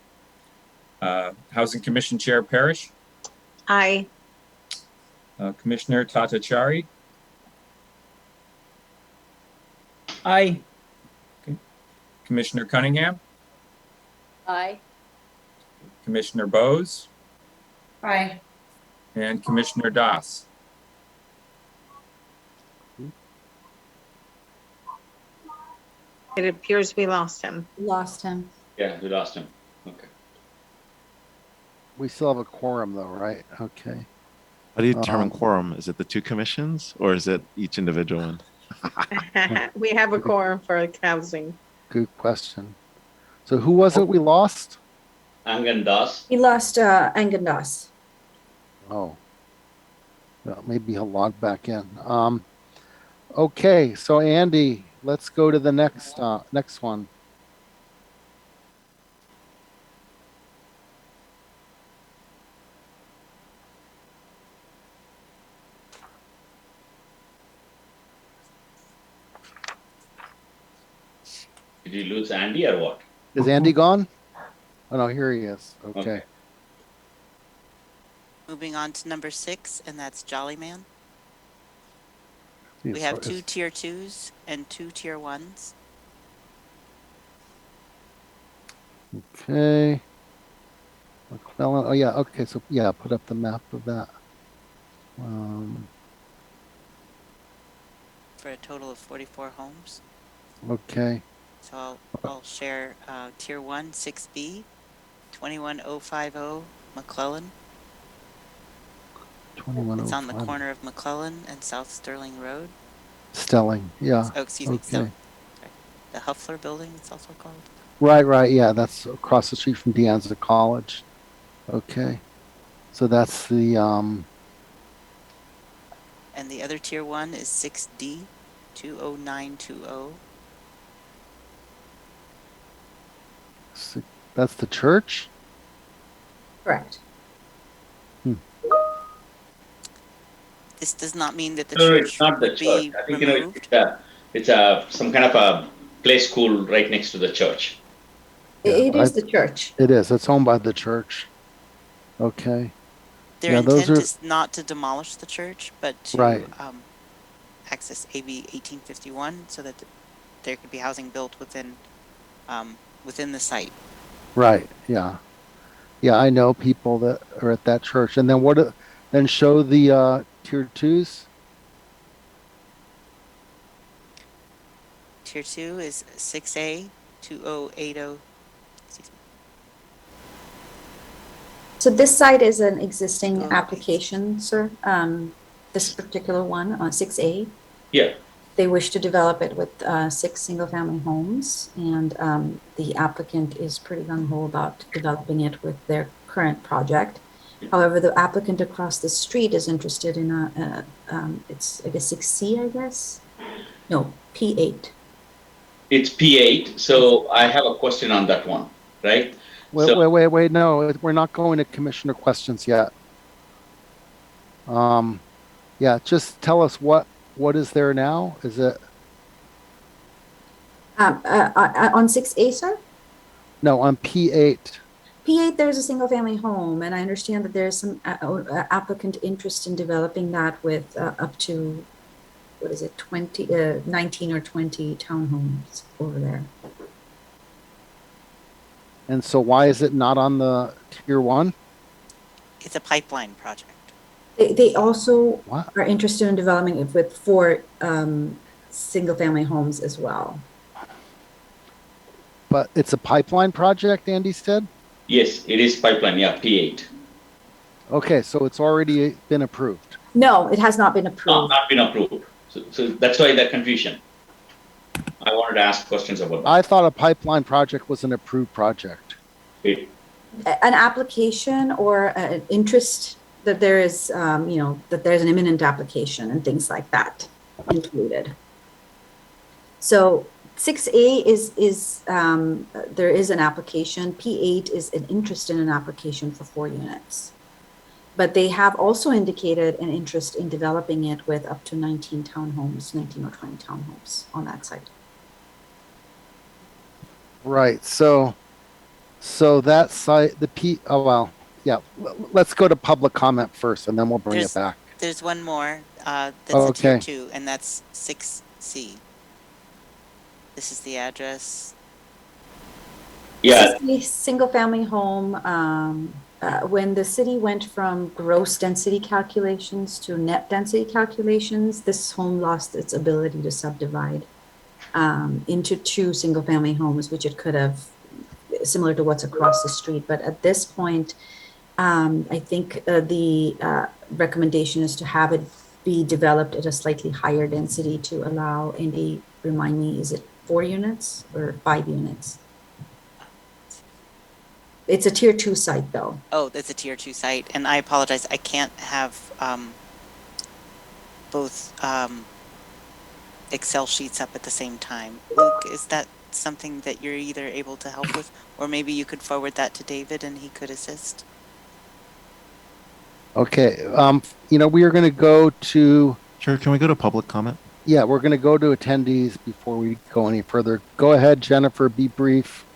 Housing Commission Chair Parrish? Aye. Commissioner Tatachari? Aye. Okay. Commissioner Cunningham? Aye. Commissioner Bose? Aye. And Commissioner Das? It appears we lost him. Lost him. Yeah, we lost him. Okay. We still have a quorum though, right? Okay. How do you determine quorum? Is it the 2 commissions or is it each individual one? We have a quorum for housing. Good question. So who was it we lost? Angan Das. He lost Angan Das. Oh. Well, maybe he'll log back in. Okay, so Andy, let's go to the next one. Did you lose Andy or what? Is Andy gone? Oh no, here he is. Okay. Moving on to number 6, and that's Jolly Man. We Yes, have so 2 tier 2s and 2 tier 1s. Okay. McClellan. Oh yeah. Okay. So yeah, put up the map of that. For a total of 44 homes. Okay. So I'll share tier 1, 6B, 21050 McClellan. 2105. It's on the corner of McClellan and South Sterling Road. Stelling. Yeah. Oh, excuse me. Okay. Sorry. The Huffler Building, it's also called. Right. Yeah, that's across the street from De Anza College. Okay. So that's the And the other tier 1 is 6D, 20920. that's the church? Correct. This does not mean that the No, church it's not the would church. be I think removed. it's a some kind of a play school right next to the church. It is the church. It is. It's owned by the church. Okay. Their Yeah, those intent are is not to demolish the church, but to Right. access AB 1851 so that there could be housing built within the site. right. Yeah. Yeah, I know people that are at that church. And then then show the tier 2s. Tier 2 is 6A, 2080. So this site is an existing application, sir. This particular one on 6A. Yeah. They wish to develop it with 6 single-family homes, and the applicant is pretty gung-ho about developing it with their current project. However, the applicant across the street is interested in it's I guess 6C, I guess. No, P8. It's P8. So I have a question on that one, right? Wait. No, we're not going to commissioner questions yet. Yeah, just tell us what is there now? Is it On 6A, sir? no on P8? P8, there's a single family home, and I understand that there's some applicant interest in developing that with up to, what is it, 19 or 20 townhomes over there. And so why is it not on the tier 1? It's a pipeline project. They also are interested in developing it with 4 single family homes as well. But it's a pipeline project, Andy said? Yes, it is pipeline, yeah, P8. Okay, so it's already been approved. No, it has not been approved. No, not been approved. So that's why the confusion. I wanted to ask questions about that. I thought a pipeline project was an approved project. An application or an interest that there is, that there's an imminent application and things like that included. So 6A is there is an application. P8 is an interest in an application for 4 units. But they have also indicated an interest in developing it with up to 19 townhomes, 19 or 20 townhomes on that site. Right. So that site, yeah. Let's go to public comment first, and then we'll bring it back. There's one more. That's a tier 2, and that's 6C. This is the address. Yeah. This is a single family home. When the city went from gross density calculations to net density calculations, this home lost its ability to subdivide into 2 single family homes, which it could have, similar to what's across the street. But at this point, I think the recommendation is to have it be developed at a slightly higher density to allow, Andy, remind me, is it 4 units or 5 units? It's a tier 2 site, though. Oh, that's a tier 2 site, and I apologize. I can't have both Excel sheets up at the same time. Luke, is that something that you're either able to help with, or maybe you could forward that to David and he could assist? Okay. We are going to go to. Sure. Can we go to public comment? Yeah, we're going to go to attendees before we go any further. Go ahead, Jennifer. Be brief.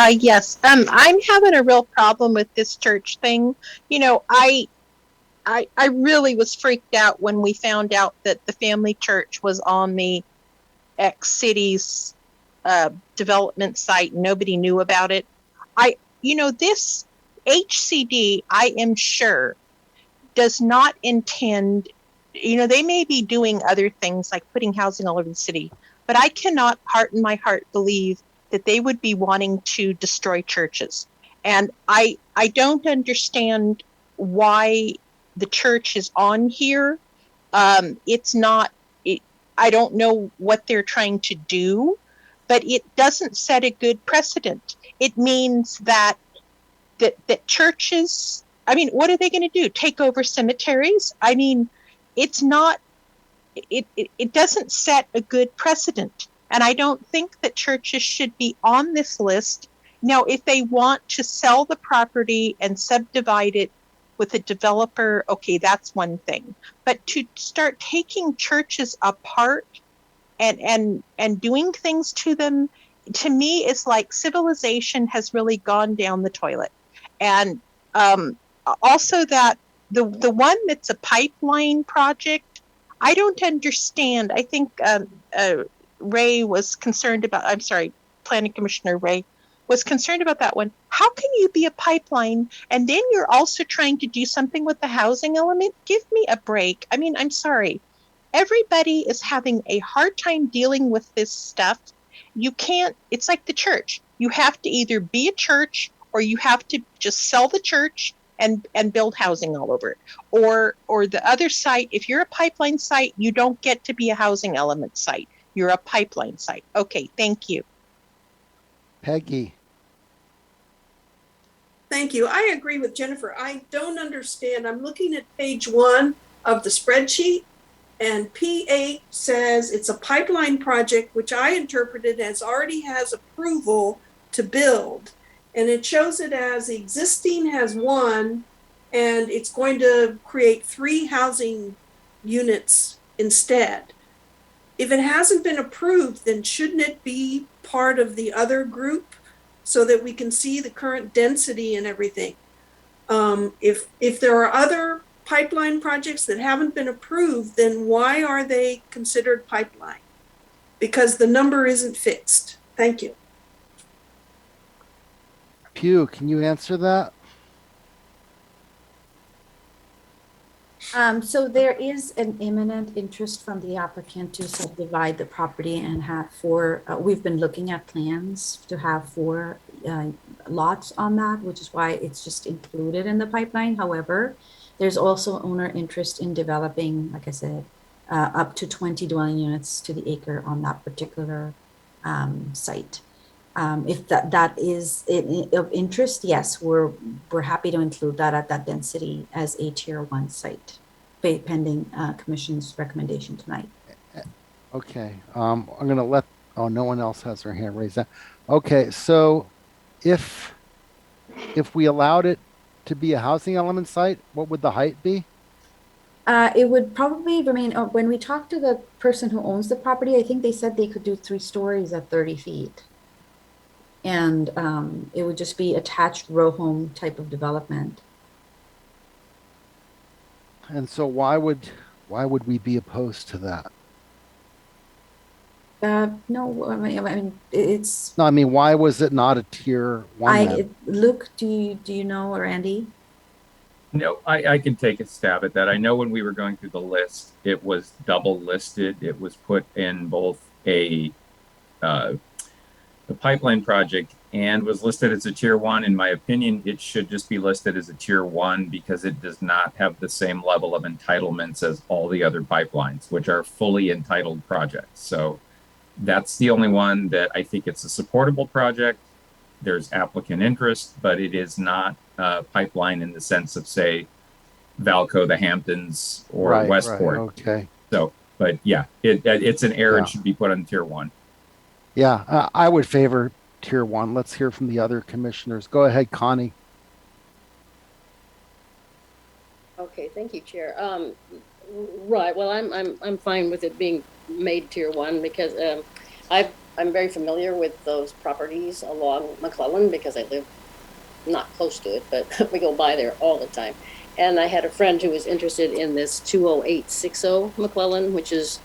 Yes. I'm having a real problem with this church thing. I really was freaked out when we found out that the family church was on the X Cities development site. Nobody knew about it. This HCD, I am sure, does not intend, they may be doing other things like putting housing all over the city, but I cannot, heart in my heart, believe that they would be wanting to destroy churches. And I don't understand why the church is on here. It's not, I don't know what they're trying to do, but it doesn't set a good precedent. It means that churches, what are they going to do? Take over cemeteries? It's not, it doesn't set a good precedent. And I don't think that churches should be on this list. Now, if they want to sell the property and subdivide it with a developer, okay, that's one thing. But to start taking churches apart and doing things to them, to me, is like civilization has really gone down the toilet. And also that the one that's a pipeline project, I don't understand. I think Ray was concerned about, Planning Commissioner Ray was concerned about that one. How can you be a pipeline and then you're also trying to do something with the housing element? Give me a break. I'm sorry. Everybody is having a hard time dealing with this stuff. You can't, it's like the church. You have to either be a church or you have to just sell the church and build housing all over it. Or the other site, if you're a pipeline site, you don't get to be a housing element site. You're a pipeline site. Okay, thank you. Peggy. Thank you. I agree with Jennifer. I don't understand. I'm looking at page 1 of the spreadsheet, and P8 says it's a pipeline project, which I interpreted as already has approval to build. And it shows it as existing has 1, and it's going to create 3 housing units instead. If it hasn't been approved, then shouldn't it be part of the other group so that we can see the current density and everything? If there are other pipeline projects that haven't been approved, then why are they considered pipeline? Because the number isn't fixed. Thank you. Pew, can you answer that? So there is an imminent interest from the applicant to subdivide the property and have 4, we've been looking at plans to have 4 lots on that, which is why it's just included in the pipeline. However, there's also owner interest in developing, like I said, up to 20 dwelling units to the acre on that particular site. If that is of interest, yes, we're happy to include that at that density as a tier 1 site, pending commission's recommendation tonight. Okay, I'm gonna let, oh, no one else has their hand raised. Okay, so if we allowed it to be a housing element site, what would the height be? It would probably remain, when we talked to the person who owns the property, I think they said they could do 3 stories at 30 feet. And it would just be attached row home type of development. And so why would we be opposed to that? No, I mean it's. No, I mean, why was it not a tier 1? Luke, do you know, or Andy? No, I can take a stab at that. I know when we were going through the list, it was double listed. It was put in both the pipeline project and was listed as a tier 1. In my opinion, it should just be listed as a tier 1 because it does not have the same level of entitlements as all the other pipelines, which are fully entitled projects. So that's the only one that I think it's a supportable project. There's applicant interest, but it is not a pipeline in the sense of, say, Valco, the Hamptons, or Westport. Right, okay. So, but yeah, it's an error. Yeah. It should be put on tier 1. Yeah, I would favor tier 1. Let's hear from the other commissioners. Go ahead, Connie. Okay, thank you, Chair. Right. Well, I'm fine with it being made tier 1 because I'm very familiar with those properties along McClellan because I live not close to it, but we go by there all the time. And I had a friend who was interested in this 20860 McClellan, which is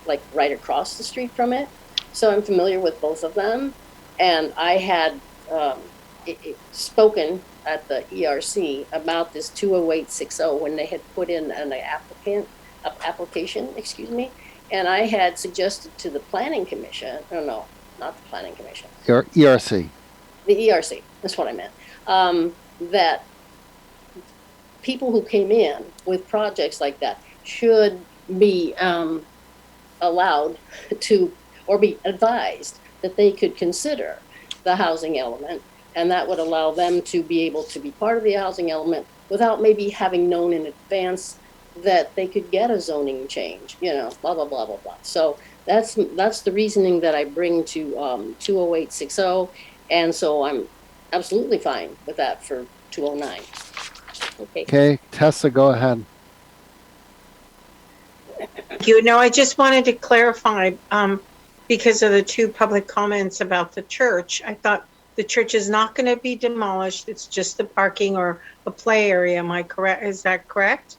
like right across the street from it. So I'm familiar with both of them. And I had spoken at the ERC about this 20860 when they had put in an application, excuse me. And I had suggested to the Planning Commission, no, not the Planning Commission. ERC. The ERC, that's what I meant. That people who came in with projects like that should be allowed to, or be advised that they could consider the housing element, and that would allow them to be able to be part of the housing element without maybe having known in advance that they could get a zoning change, blah, blah, blah, blah, blah. So that's the reasoning that I bring to 20860, and so I'm absolutely fine with that for 209. Okay, Tessa, go ahead. Thank you. No, I just wanted to clarify, because of the 2 public comments about the church, I thought the church is not going to be demolished. It's just the parking or a play area. Am I correct? Is that correct?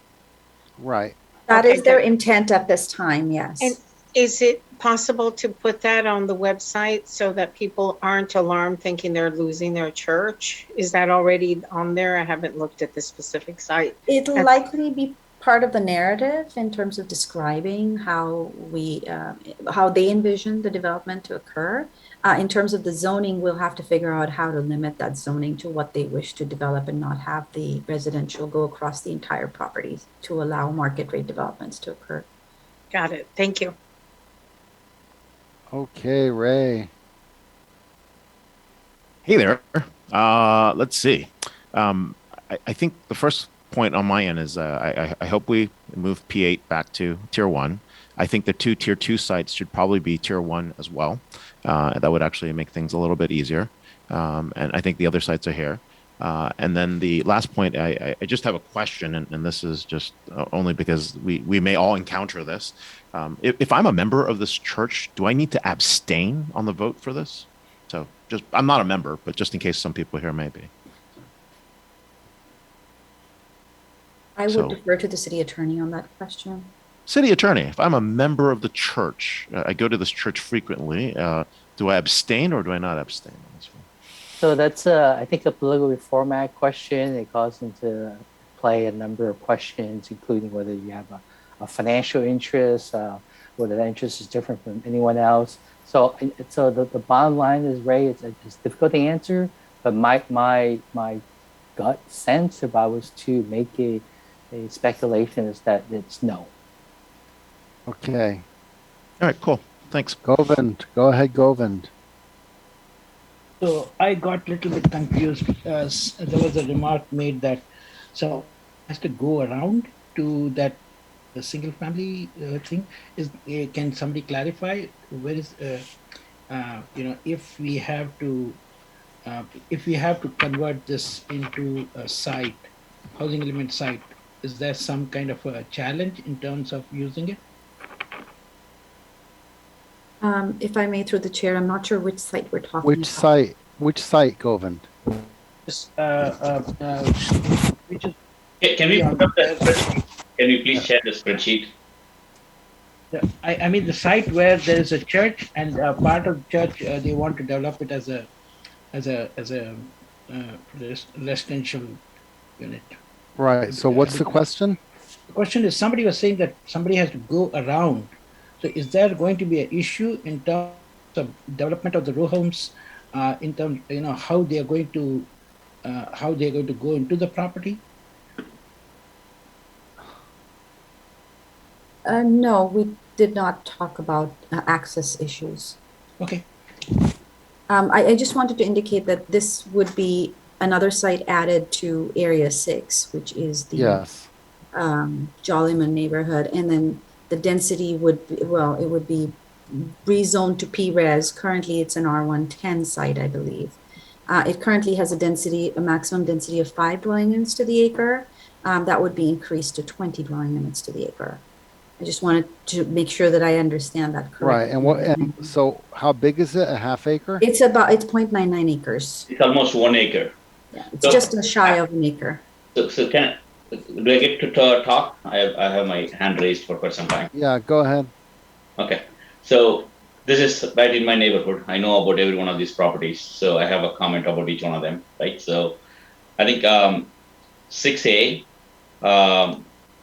Right. That is their intent at this time, yes. And is it possible to put that on the website so that people aren't alarmed thinking they're losing their church? Is that already on there? I haven't looked at the specific site. It'll likely be part of the narrative in terms of describing how they envision the development to occur. In terms of the zoning, we'll have to figure out how to limit that zoning to what they wish to develop and not have the residential go across the entire property to allow market rate developments to occur. Got it. Thank you. Okay, Ray. Hey there. Let's see. I think the first point on my end is I hope we move P8 back to tier 1. I think the 2 tier 2 sites should probably be tier 1 as well. That would actually make things a little bit easier. and I think the other sites are here. And then the last point, I just have a question, and this is just only because we may all encounter this. If I'm a member of this church, do I need to abstain on the vote for this? So just, I'm not a member, but just in case some people here may be. I would So- defer to the city attorney on that question. City attorney, if I'm a member of the church, I go to this church frequently, do I abstain or do I not abstain on this one? So that's, I think, a political reformat question. It calls into play a number of questions, including whether you have a financial interest, whether that interest is different from anyone else. So the bottom line is, Ray, it's difficult to answer, but my gut sense, if I was to make a speculation, is that it's no. Okay. All right, cool. Thanks. Govind, go ahead, Govind. So I got a little bit confused. There was a remark made that so has to go around to that the single family thing. Is can somebody clarify where is if we have to convert this into a site, housing element site, is there some kind of a challenge in terms of using it? If I may, through the chair, I'm not sure which site we're talking Which about. site? Which site, Govind? Which is Can we put up that spreadsheet? Can you please share the spreadsheet? I mean the site where there is a church and part of the church they want to develop it as a residential unit. Right. So what's the question? The question is, somebody was saying that somebody has to go around. So is there going to be an issue in terms of development of the row homes, in terms, how they are going to go into the property? No, we did not talk about access issues. Okay. I just wanted to indicate that this would be another site added to Area 6, which is the Yes. Jollyman neighborhood. And then the density would be, it would be rezoned to P-Res. Currently, it's an R110 site, I believe. It currently has a maximum density of 5 dwelling units to the acre. That would be increased to 20 dwelling units to the acre. I just wanted to make sure that I understand that correctly. Right. And so how big is it? A half acre? It's 0.99 acres. It's almost 1 acre. Yeah, it's just a shy of an acre. So do I get to talk? I have my hand raised for quite some time. Yeah, go ahead. Okay. So this is right in my neighborhood. I know about every one of these properties. So I have a comment about each one of them, right? So I think 6A, I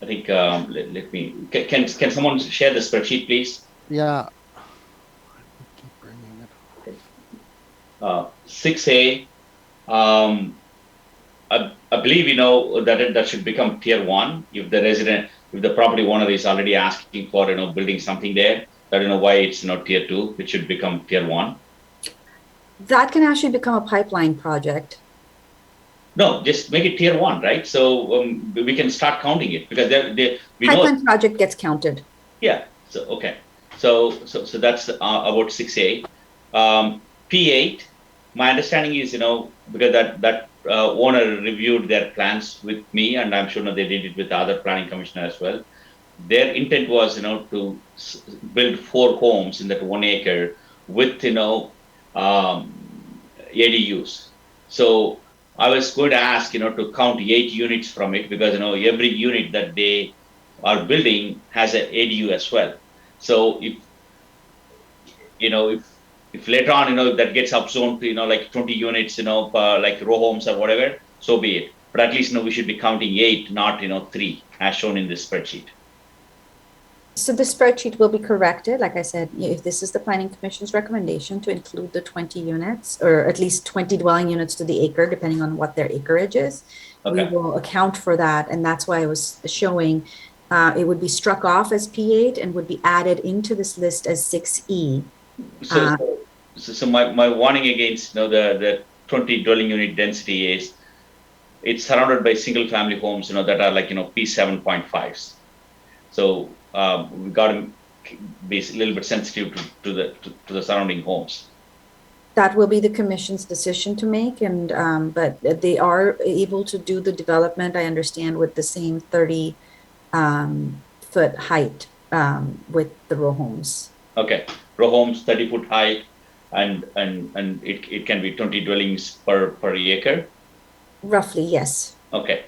think, let me, can someone share the spreadsheet, please? Yeah. 6A, I believe, that should become tier 1 if the property owner is already asking for, building something there. I don't know why it's not tier 2, which should become tier 1. That can actually become a pipeline project. No, just make it tier 1, right? So we can start counting it because we Pipeline know. project gets counted. Yeah. So okay. So that's about 6A. P8. My understanding is, because that owner reviewed their plans with me, and I'm sure they did it with the other planning commissioner as well. Their intent was, to build 4 homes in that 1 acre with, ADUs. So I was going to ask, to count 8 units from it because, every unit that they are building has an ADU as well. So if later on, if that gets upzoned to, like 20 units, like row homes or whatever, so be it. But at least, we should be counting 8, not, 3, as shown in this spreadsheet. So the spreadsheet will be corrected. Like I said, if this is the Planning Commission's recommendation to include the 20 units, or at least 20 dwelling units to the acre, depending on what their acreage is, we will account for that. And that's why I was showing it would be struck off as P8 and would be added into this list as 6E. So my warning against the 20 dwelling unit density is it's surrounded by single family homes that are like P7.5s. So we got to be a little bit sensitive to the surrounding homes. That will be the commission's decision to make, and but they are able to do the development, I understand, with the same 30 foot height with the row homes. Okay, row homes 30-foot height, and it can be 20 dwellings per acre. Roughly, yes. Okay.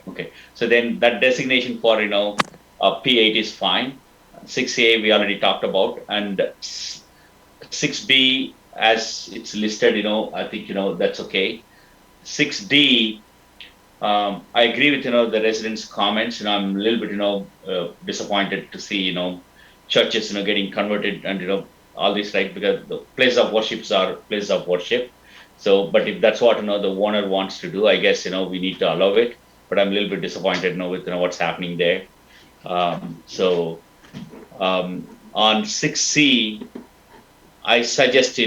So then that designation for P8 is fine. 6A we already talked about, and 6B as it's listed, I think that's okay. 6D, I agree with the residents' comments. I'm a little bit disappointed to see churches getting converted and all this, right? Because the place of worships are places of worship. So, but if that's what the owner wants to do, I guess we need to allow it. But I'm a little bit disappointed with what's happening there. On 6C, I suggest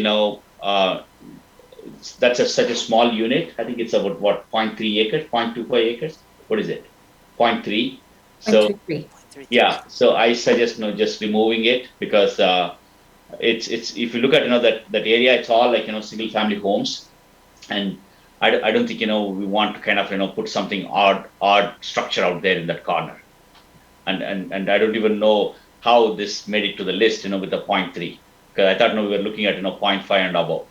that's such a small unit. I think it's about what, 0.3 acres, 0.25 acres. What is it? 0.3. So 0.33. yeah. So I suggest just removing it, because it's if you look at that area, it's all like single family homes, and I don't think we want to kind of put something odd structure out there in that corner, and I don't even know how this made it to the list with the 0.3, because I thought we were looking at 0.5 and above.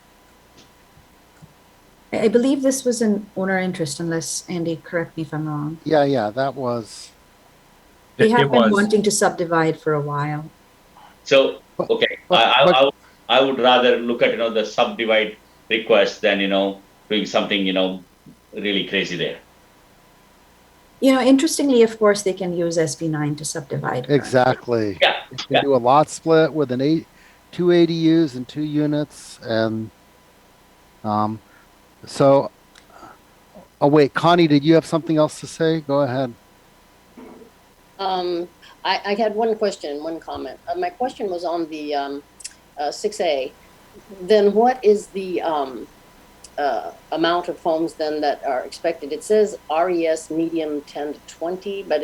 I believe this was an owner interest, unless Andy, correct me if I'm wrong. Yeah, that was. They have been wanting to subdivide for a while. So okay, I would rather look at the subdivide request than doing something really crazy there. Interestingly, of course, they can use SB9 to subdivide. Exactly. Yeah. You can do a lot split with two ADUs and 2 units, and so. Oh wait, Connie, did you have something else to say? Go ahead. I had one question, one comment. My question was on the 6A. Then what is the amount of homes then that are expected? It says RES medium 10 to 20, but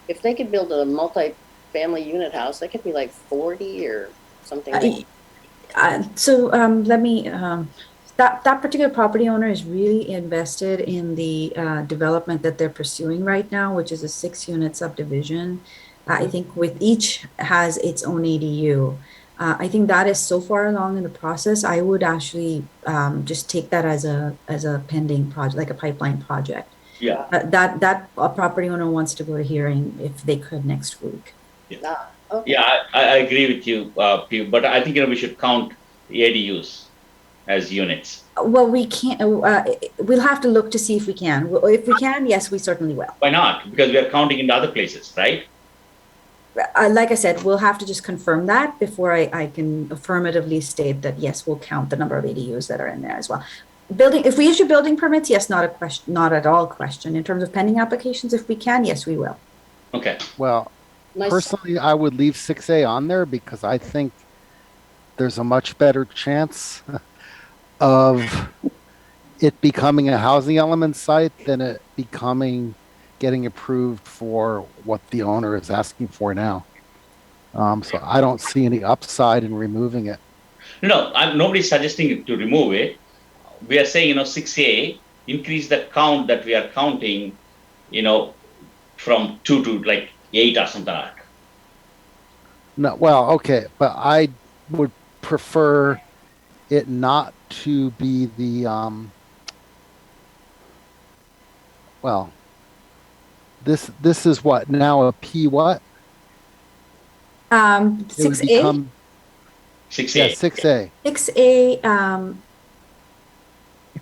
if they could build a multi-family unit house, that could be like 40 or something. Let me. That particular property owner is really invested in the development that they're pursuing right now, which is a 6-unit subdivision. I think with each has its own ADU. I think that is so far along in the process. I would actually just take that as a pending project, like a pipeline project. Yeah. That property owner wants to go to hearing if they could next week. Yeah. Okay. Yeah, I agree with you, Pew, but I think we should count the ADUs as units. Well, we can't. We'll have to look to see if we can. If we can, yes, we certainly will. Why not? Because we are counting in other places, right? Like I said, we'll have to just confirm that before I can affirmatively state that yes, we'll count the number of ADUs that are in there as well. If we issue building permits, yes, not a question, not at all question. In terms of pending applications, if we can, yes, we will. Okay. Well, personally, I would leave 6A on there because I think there's a much better chance of it becoming a housing element site than it getting approved for what the owner is asking for now. So I don't see any upside in removing it. No, nobody's suggesting to remove it. We are saying, 6A, increase the count that we are counting, from 2 to like 8 or something like that. No, well, okay, but I would prefer it not to be the well, this is what now, a P what? 6A. 6A. Yeah, 6A. 6A.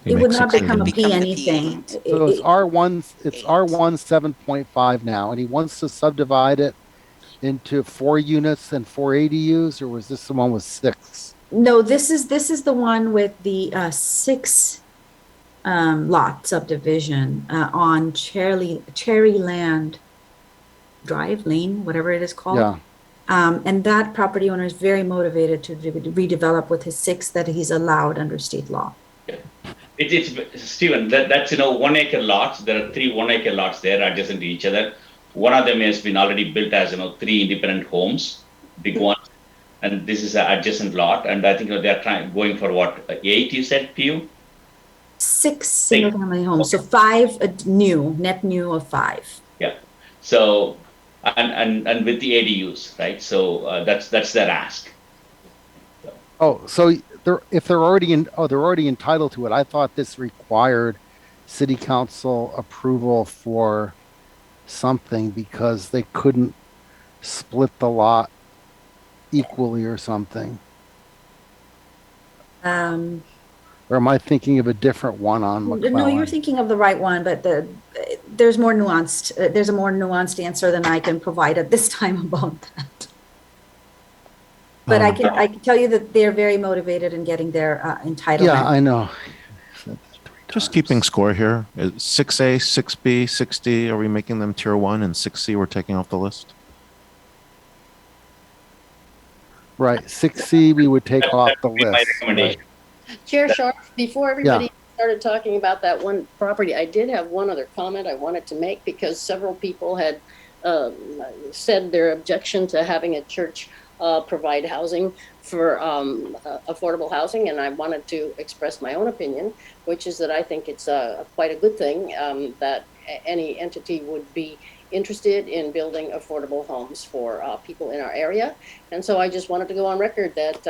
It would not become a P anything. So it's R1. It's R1 7.5 now, and he wants to subdivide it into 4 units and 4 ADUs, or was this the one with 6? No, this is the one with the 6 lot subdivision on Cherryland Drive Lane, whatever it is called. Yeah. And that property owner is very motivated to redevelop with his 6 that he's allowed under state law. It's Stephen, that's 1 acre lots. There are 3 1 acre lots there adjacent to each other. One of them has been already built as 3 independent homes, big ones. and this is an adjacent lot, and I think they're going for what, 8, you said, Pew? 6 single-family homes, so 5 net new of 5. Yeah. So, and with the ADUs, right? So that's their ask. Oh, so if they're already they're already entitled to it. I thought this required city council approval for something because they couldn't split the lot equally or something. Or am I thinking of a different one on McClellan? No, you're thinking of the right one, but there's more nuanced. There's a more nuanced answer than I can provide at this time about that. But I can tell you that they're very motivated in getting their entitlement. Yeah, I know. Just keeping score here. 6A, 6B, 6D, are we making them tier 1, and 6C we're taking off the list? Right, 6C we would take off the list. Right. Chair Sharp, before everybody started talking about that one property, I did have one other comment I wanted to make, because several people had said their objection to having a church provide housing for affordable housing, and I wanted to express my own opinion, which is that I think it's quite a good thing that any entity would be interested in building affordable homes for people in our area. And so I just wanted to go on record that,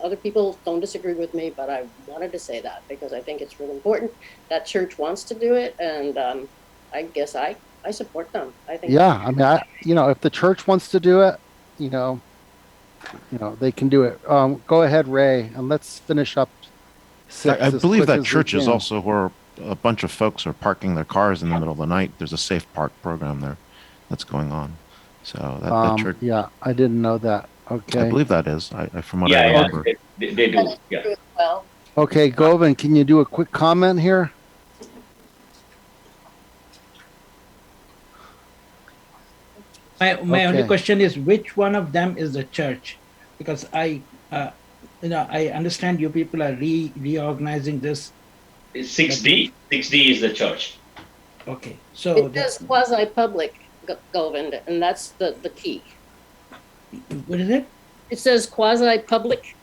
other people don't disagree with me, but I wanted to say that because I think it's really important. That church wants to do it, and I guess I support them. I think. Yeah, I mean, if the church wants to do it, they can do it. Go ahead, Ray, and let's finish up 6. I believe that church is also where a bunch of folks are parking their cars in the middle of the night. There's a safe park program there that's going on. So that church. Yeah, I didn't know that. Okay. I believe that is, from what I remember. They do. Yeah. Well. Okay, Govind, can you do a quick comment here? My only question is, which one of them is the church? Because I understand you people are reorganizing this. 6D. 6D is the church. Okay, so it says quasi-public, Govind, and that's the key. What is it? It says quasi-public.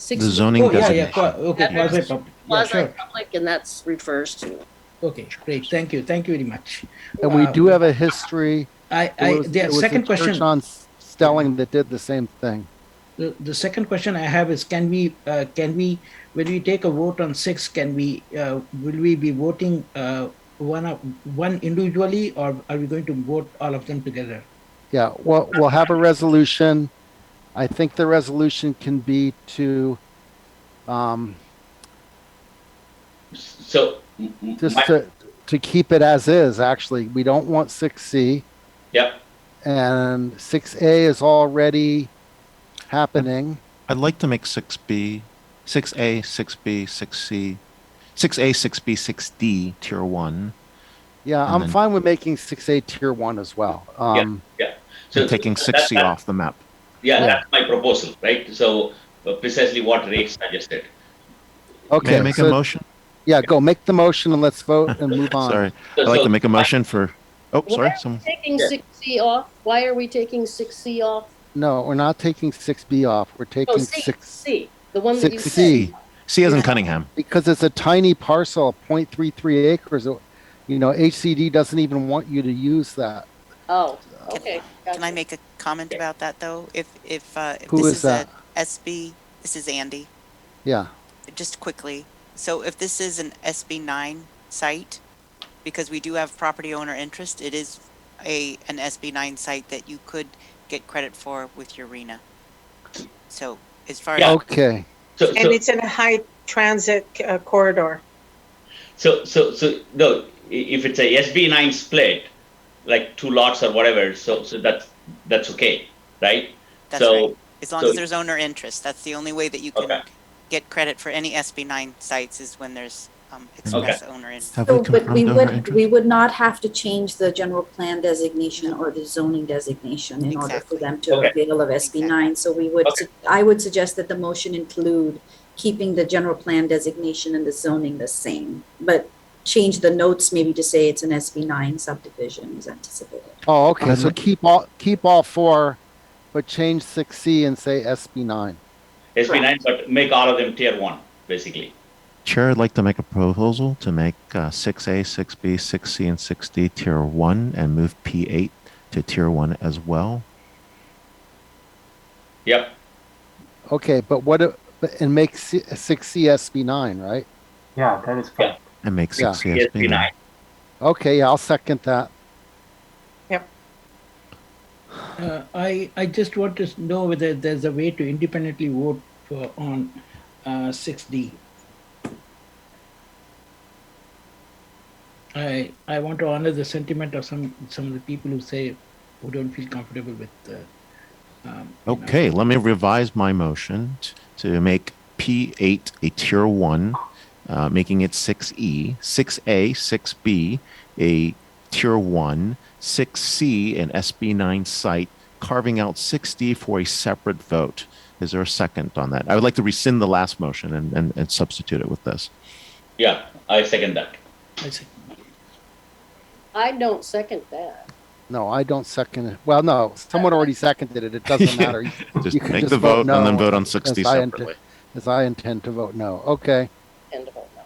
The zoning designation. Okay, quasi-public. Quasi-public, and that's refers to. Okay, great. Thank you very much. And we do have a history. The second question church on Stelling that did the same thing. The second question I have is, can we when we take a vote on 6, will we be voting one individually, or are we going to vote all of them together? Yeah, well, we'll have a resolution. I think the resolution can be to to keep it as is. Actually, we don't want 6C. Yep. And 6A is already happening. I'd like to make 6B, 6A, 6B, 6C, 6A, 6B, 6D tier 1. Yeah, I'm fine with making 6A tier 1 as well. Yeah. So taking 6C off the map. Yeah, that's my proposal, right? So precisely what Ray suggested. Okay. May I make a motion? Yeah, go make the motion and let's vote and move on. Sorry, I'd like to make a motion for. Oh, sorry. Someone taking 6C off. Why are we taking 6C off? No, we're not taking 6B off. We're taking 6C. The one that you said. 6C. C as in Cunningham. Because it's a tiny parcel, 0.33 acres. HCD doesn't even want you to use that. Oh, okay. Can I make a comment about that though? If Who this is that? a SB, this is Andy. Yeah. Just quickly. So if this is an SB9 site, because we do have property owner interest, it is an SB9 site that you could get credit for with your RENA. So as far as okay. And it's in a high transit corridor. So no, if it's a SB9 split, like 2 lots or whatever, so that's okay, right? That's right. As long as there's owner interest, that's the only way that you can get credit for any SB9 sites is when there's express owner interest. But we would not have to change the general plan designation or the zoning designation in order for them to avail of SB9. So I would suggest that the motion include keeping the general plan designation and the zoning the same, but change the notes maybe to say it's an SB9 subdivision is anticipated. Oh, okay. So keep all 4 but change 6C and say SB9. SB9, but make all of them tier 1, basically. Chair, I'd like to make a proposal to make 6A, 6B, 6C, and 6D tier 1 and move P8 to tier 1 as well. Yep. Okay, but and make 6C SB9, right? Yeah, that is fine. And make 6C SB9. Okay, yeah, I'll second that. Yep. I just want to know whether there's a way to independently vote on 6D. I want to honor the sentiment of some of the people who don't feel comfortable with. Okay, let me revise my motion to make P8 a tier 1, making it 6E, 6A, 6B a tier 1, 6C an SB9 site, carving out 6D for a separate vote. Is there a second on that? I would like to rescind the last motion and substitute it with this. Yeah, I second that. I don't second that. No, I don't second it. Well, no, someone already seconded it. It doesn't matter. Just make the vote no, and then vote on 6D separately. As I intend to vote no. Okay. And to vote no.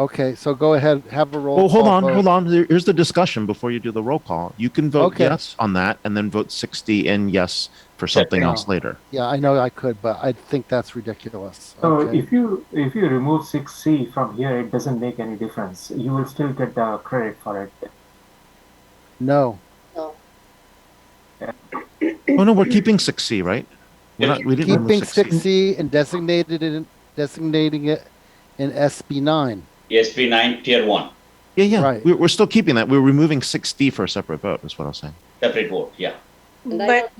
Okay, so go ahead, have a roll. Oh, hold call on, vote. Here's the discussion before you do the roll call. You can vote yes on that and then vote 6D in yes for something else later. Yeah, I know I could, but I think that's ridiculous. So Okay. if you remove 6C from here, it doesn't make any difference. You will still get the credit for it. No. No. Oh no, we're keeping 6C, right? We didn't Keeping remove 6C. 6C and designating it in SB9. SB9 tier 1. Yeah. Right. We're still keeping that. We're removing 6D for a separate vote, is what I was saying. Separate vote, yeah. But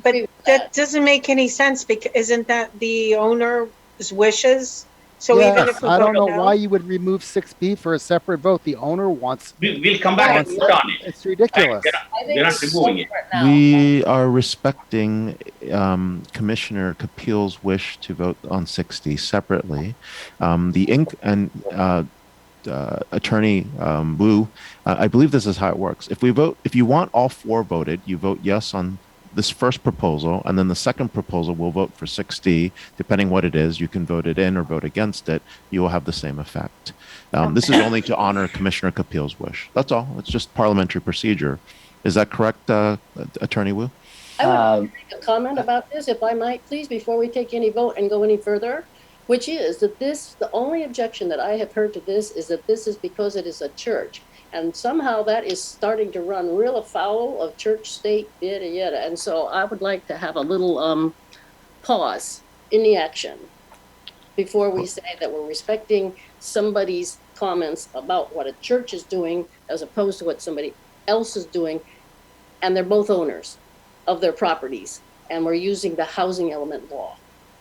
that doesn't make any sense because isn't that the owner's wishes? So Yes, even if we I don't vote know no, why you would remove 6B for a separate vote. The owner wants. We'll come back and vote on it. It's ridiculous. They're not removing it. We are respecting Commissioner Kapil's wish to vote on 6D separately. Attorney Wu, I believe this is how it works. If you want all 4 voted, you vote yes on this first proposal, and then the second proposal will vote for 6D. Depending what it is, you can vote it in or vote against it. You will have the same effect. This is only to honor Commissioner Kapil's wish. That's all. It's just parliamentary procedure. Is that correct, Attorney Wu? I would make a comment about this, if I might, please, before we take any vote and go any further, which is that the only objection that I have heard to this is that this is because it is a church. And somehow that is starting to run real afoul of church, state, yada, yada. And so I would like to have a little pause in the action before we say that we're respecting somebody's comments about what a church is doing as opposed to what somebody else is doing. And they're both owners of their properties. And we're using the housing element law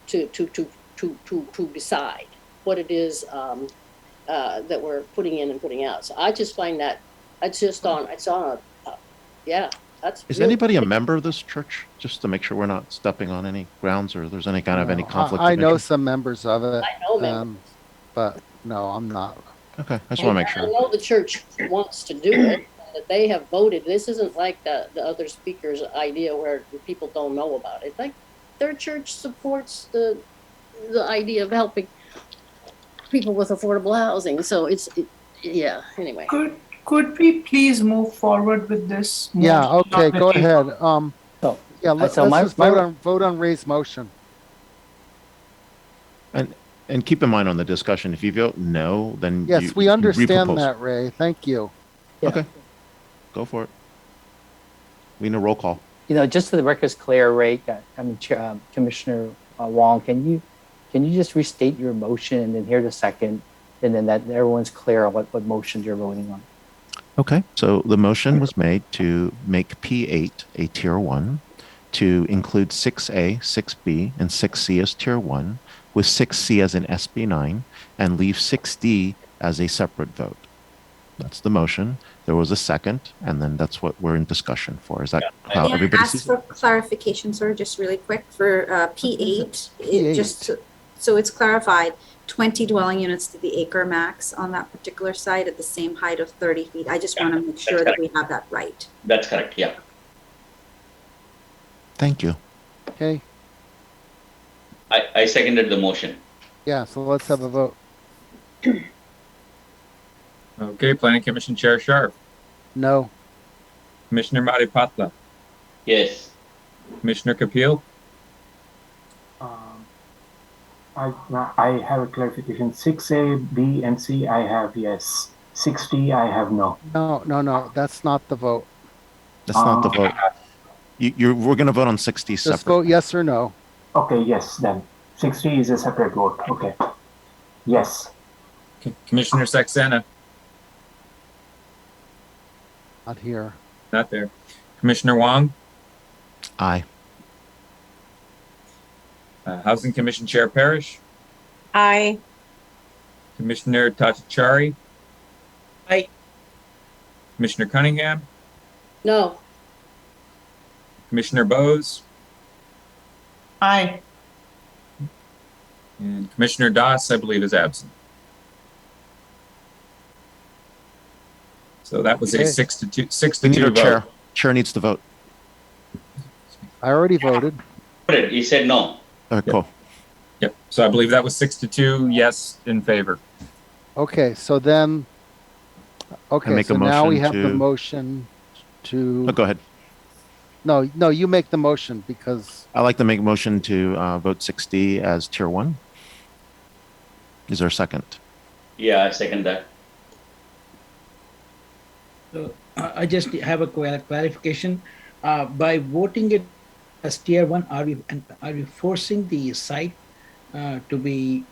to decide what it is that we're putting in and putting out. So I just find that that's Is anybody a member of this church? Just to make sure we're not stepping on any grounds or there's any kind of any conflict. I know interest? some members of it. I know members. But no, I'm not. Okay, I just want to make sure. I know the church wants to do it, that they have voted. This isn't like the other speaker's idea where people don't know about it. Like their church supports the idea of helping people with affordable housing. So anyway. Could we please move forward with this? Yeah, motion? okay, go ahead. Let's just vote on Ray's motion. And keep in mind on the discussion, if you vote no, then Yes, we you understand repropose. that, Ray. Thank you. Okay, go for it. We need a roll call. Just so the record's clear, Ray, Commissioner Wong, can you just restate your motion and then hear the second, and then that everyone's clear on what motions you're voting on? Okay, so the motion was made to make P8 a tier 1, to include 6A, 6B, and 6C as tier 1, with 6C as an SB9, and leave 6D as a separate vote. That's the motion. There was a second, and then that's what we're in discussion for. Is that how everybody ask sees for it? clarification, sir, just really quick for P8. P8. So it's clarified, 20 dwelling units to the acre max on that particular site at the same height of 30 feet. I just want to make sure that we have that right. That's correct, yeah. Thank you. Okay. I seconded the motion. Yeah. So let's have a vote. Okay, Planning Commission Chair Sharp, No. Commissioner Matipatla, Yes. Commissioner Kapil, I have a clarification. 6A, B, and C, I have yes. 6D, I have no. No. That's not the vote. That's not the vote. We're going to vote on 60 Just separately. vote yes or no. Okay, yes, then. 6D is a separate vote. Okay. Yes. Commissioner Saxena, Not here. not there. Commissioner Wong, Aye. Housing Commission Chair Parrish, Aye. Commissioner Tatachari, Aye. Commissioner Cunningham, No. Commissioner Bose, Aye. and Commissioner Doss, I believe, is absent. So that was a Okay. 6-2 We need our vote. chair. Chair needs to vote. I already voted. He said no. Cool. Yep. So I believe that was 6-2 yes in favor. Okay. So then. Okay. make a So now we motion have the to- motion to. Oh, go ahead. No. You make the motion because. I'd like to make a motion to vote 6D as tier 1. Is there a second? Yeah, I second that. So I just have a clarification. By voting it as tier 1, are we forcing the site to be?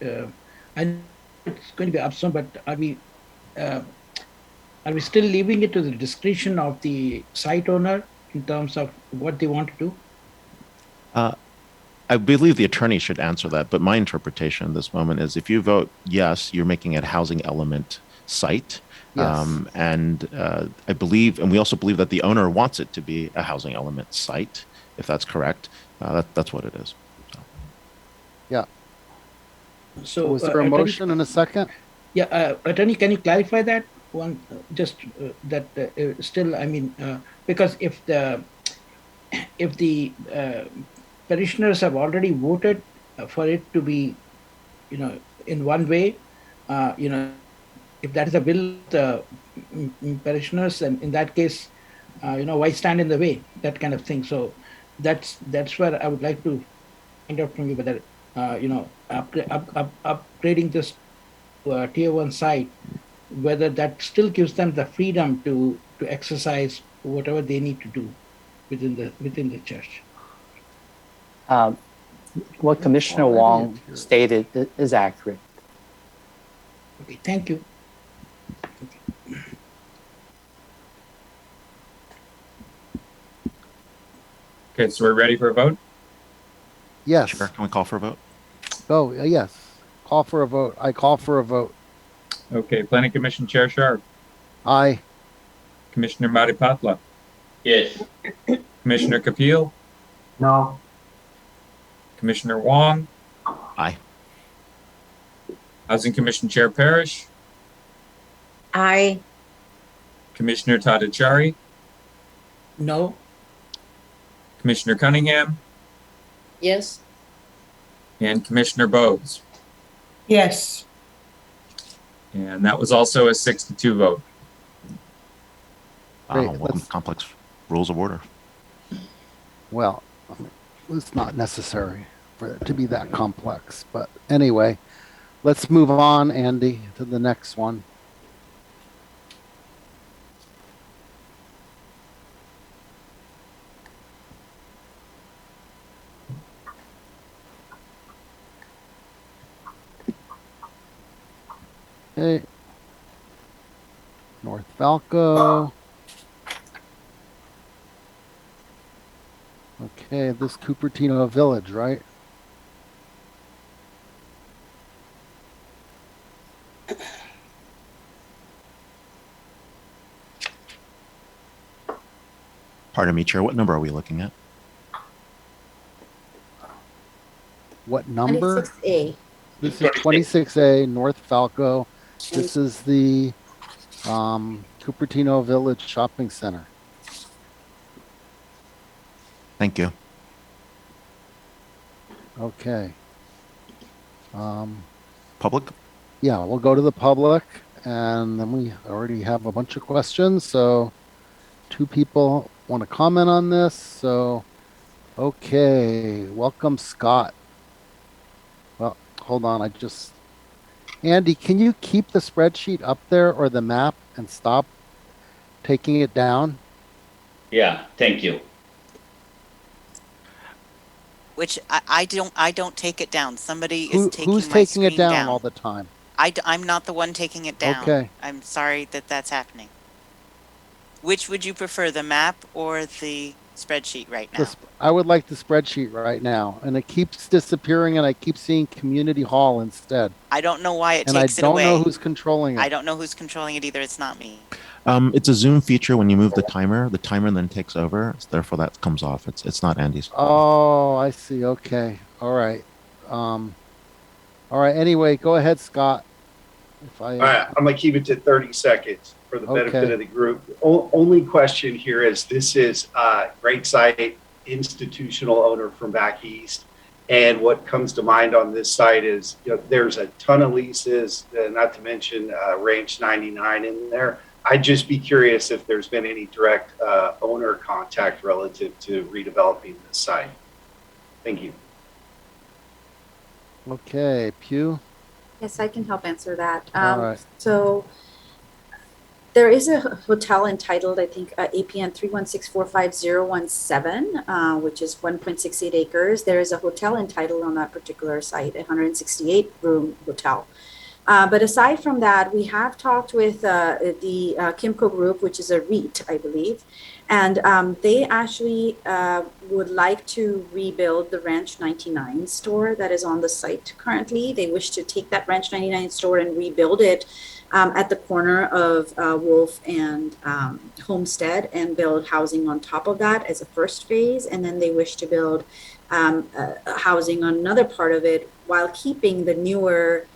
I know it's going to be upzone, but are we still leaving it to the discretion of the site owner in terms of what they want to do? I believe the attorney should answer that, but my interpretation at this moment is if you vote yes, you're making it a housing element site. Yes. And I believe, and we also believe that the owner wants it to be a housing element site, if that's correct. That's what it is. So. Yeah. So was there a attorney- motion and a second? Yeah, attorney, can you clarify that one? Just that still, I mean, because if the parishioners have already voted for it to be, in one way, if that is the will of the parishioners, and in that case, why stand in the way? That kind of thing. So that's where I would like to find out from you whether, upgrading this to a tier 1 site, whether that still gives them the freedom to exercise whatever they need to do within the church. What Commissioner Wong stated is accurate. Okay, thank you. Okay, so we're ready for a vote? Yes. Sure. Can we call for a vote? Oh, yes. Call for a vote. I call for a vote. Okay, Planning Commission Chair Sharp, Aye. Commissioner Matipatla, Yes. Commissioner Kapil, No. Commissioner Wong, Aye. Housing Commission Chair Parrish, Aye. Commissioner Tatachari, No. Commissioner Cunningham, Yes. and Commissioner Bose. Yes. And that was also a 6-2 vote. Great, Welcome to complex rules of order. Well, it's not necessary for it to be that complex. But anyway, let's move on, Andy, to the next one. Okay. North Valco. Okay, this Cupertino Village, right? Pardon me, Chair. What number are we looking at? What number? 26A. This is 26A, North Falco. This is the Cupertino Village Shopping Center. Thank you. Okay. Public? Yeah, we'll go to the public, and then we already have a bunch of questions. So 2 people want to comment on this. So, okay, welcome, Scott. Well, hold on. Andy, can you keep the spreadsheet up there or the map and stop taking it down? Yeah, thank you. Which I don't take it down. Somebody is Who's taking my taking it screen down all down. the time? I'm not the one taking it down. Okay. I'm sorry that that's happening. Which would you prefer, the map or the spreadsheet right now? I would like the spreadsheet right now, and it keeps disappearing, and I keep seeing community hall instead. I don't know why it And I takes it don't know away. who's controlling it. I don't know who's controlling it either. It's not me. It's a Zoom feature. When you move the timer then takes over. So therefore, that comes off. It's not Andy's fault. Oh, I see. Okay. All right. All right. Anyway, go ahead, Scott. All right, I'm gonna keep it to 30 seconds for the benefit Okay. of the group. Only question here is, this is great site, institutional owner from back east. And what comes to mind on this site is, there's a ton of leases, not to mention Range 99 in there. I'd just be curious if there's been any direct owner contact relative to redeveloping this site. Thank you. Okay, Pew. Yes, I can help answer that. All right. So there is a hotel entitled, I think, APN 3164517, which is 1.68 acres. There is a hotel entitled on that particular site, a 168 room hotel. But aside from that, we have talked with the Kimco Group, which is a REIT, I believe, and they actually would like to rebuild the Ranch 99 store that is on the site currently. They wish to take that Ranch 99 store and rebuild it at the corner of Wolf and Homestead, and build housing on top of that as a first phase. And then they wish to build housing on another part of it while keeping the newer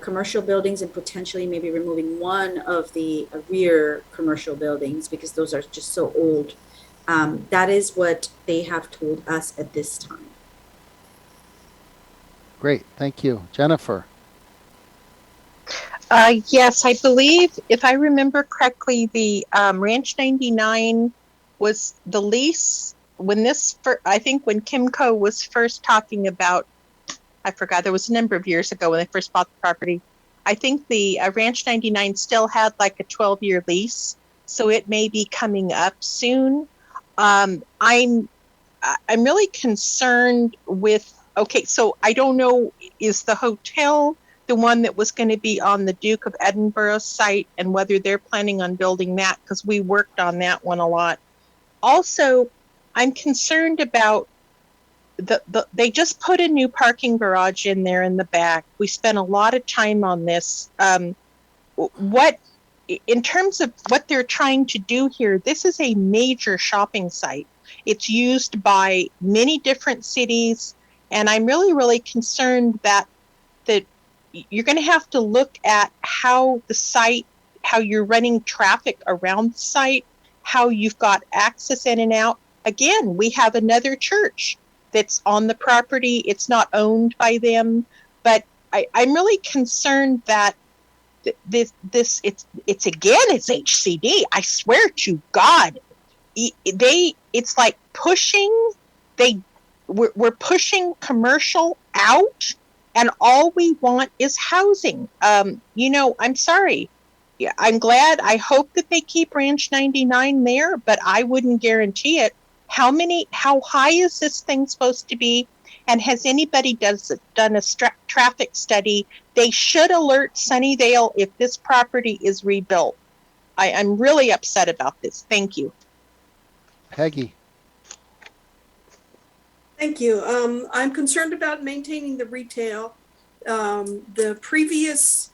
commercial buildings, and potentially maybe removing one of the rear commercial buildings because those are just so old. That is what they have told us at this time. Great. Thank you. Jennifer. Yes, I believe, if I remember correctly, the Ranch 99 was the lease when I think when Kimco was first talking about, I forgot, there was a number of years ago when they first bought the property. I think the Ranch 99 still had like a 12-year lease, so it may be coming up soon. I'm really concerned with, okay, so I don't know, is the hotel the one that was going to be on the Duke of Edinburgh site, and whether they're planning on building that, because we worked on that one a lot. Also, I'm concerned about they just put a new parking garage in there in the back. We spent a lot of time on this. In terms of what they're trying to do here, this is a major shopping site. It's used by many different cities, and I'm really, really concerned that you're going to have to look at how you're running traffic around the site, how you've got access in and out. Again, we have another church that's on the property. It's not owned by them, but I'm really concerned that it's HCD. I swear to God, it's like we're pushing commercial out, and all we want is housing. I'm sorry. Yeah, I'm glad. I hope that they keep Ranch 99 there, but I wouldn't guarantee it. How high is this thing supposed to be? And has anybody done a traffic study? They should alert Sunnydale if this property is rebuilt. I'm really upset about this. Thank you. Peggy. Thank you. I'm concerned about maintaining the retail. The previous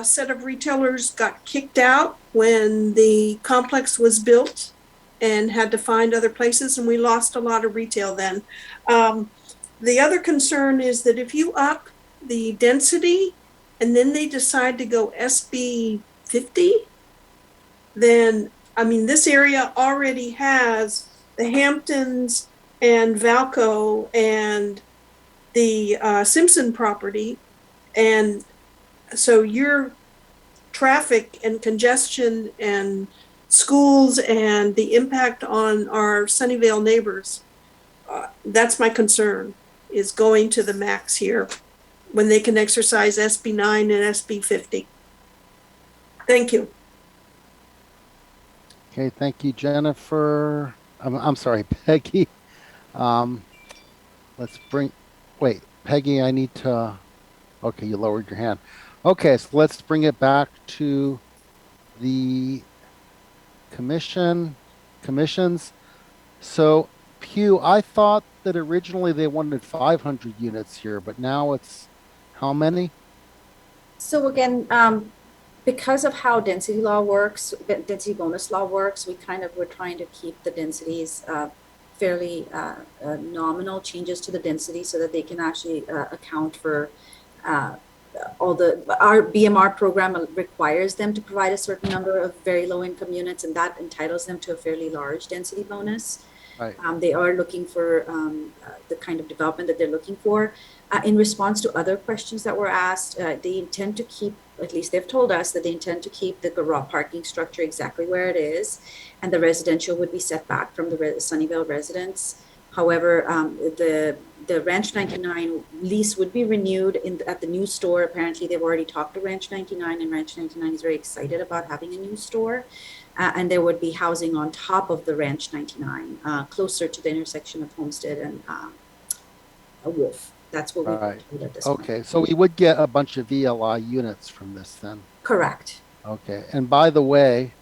set of retailers got kicked out when the complex was built and had to find other places, and we lost a lot of retail then. The other concern is that if you up the density and then they decide to go SB 50, then, this area already has the Hamptons and Valco and the Simpson property, and so your traffic and congestion and schools and the impact on our Sunnyvale neighbors, that's my concern, is going to the max here when they can exercise SB 9 and SB 50. Thank you. Okay, thank you, Jennifer. I'm sorry, Peggy. Let's bring, wait, Peggy, I need to, okay, you lowered your hand. Okay, so let's bring it back to the commissions. So Pew, I thought that originally they wanted 500 units here, but now it's how many? So again, because of how density law works, density bonus law works, we kind of were trying to keep the densities fairly nominal changes to the density so that they can actually account for all our BMR program requires them to provide a certain number of very low income units, and that entitles them to a fairly large density bonus. Right. They are looking for the kind of development that they're looking for. In response to other questions that were asked, they intend to keep, at least they've told us that they intend to keep the garage parking structure exactly where it is, and the residential would be set back from the Sunnyvale residents. However, the Ranch 99 lease would be renewed at the new store. Apparently, they've already talked to Ranch 99, and Ranch 99 is very excited about having a new store. And there would be housing on top of the Ranch 99, closer to the intersection of Homestead and Wolf. That's what we Right. told at this point. Okay, so we would get a bunch of VLI units from this then. Correct. Okay, and by the way,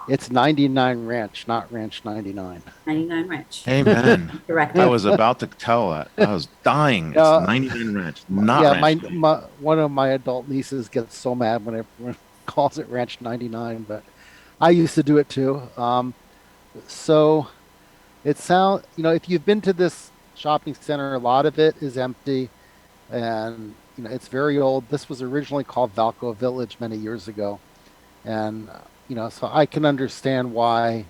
it's 99 Ranch, not Ranch 99. 99 Ranch. Amen. Correct. I was about to tell that. I was dying. It's 99 Ranch, not yeah, Ranch. one of my adult nieces gets so mad when everyone calls it Ranch 99, but I used to do it too. So it sounds, if you've been to this shopping center, a lot of it is empty, and it's very old. This was originally called Valco Village many years ago, and so I can understand why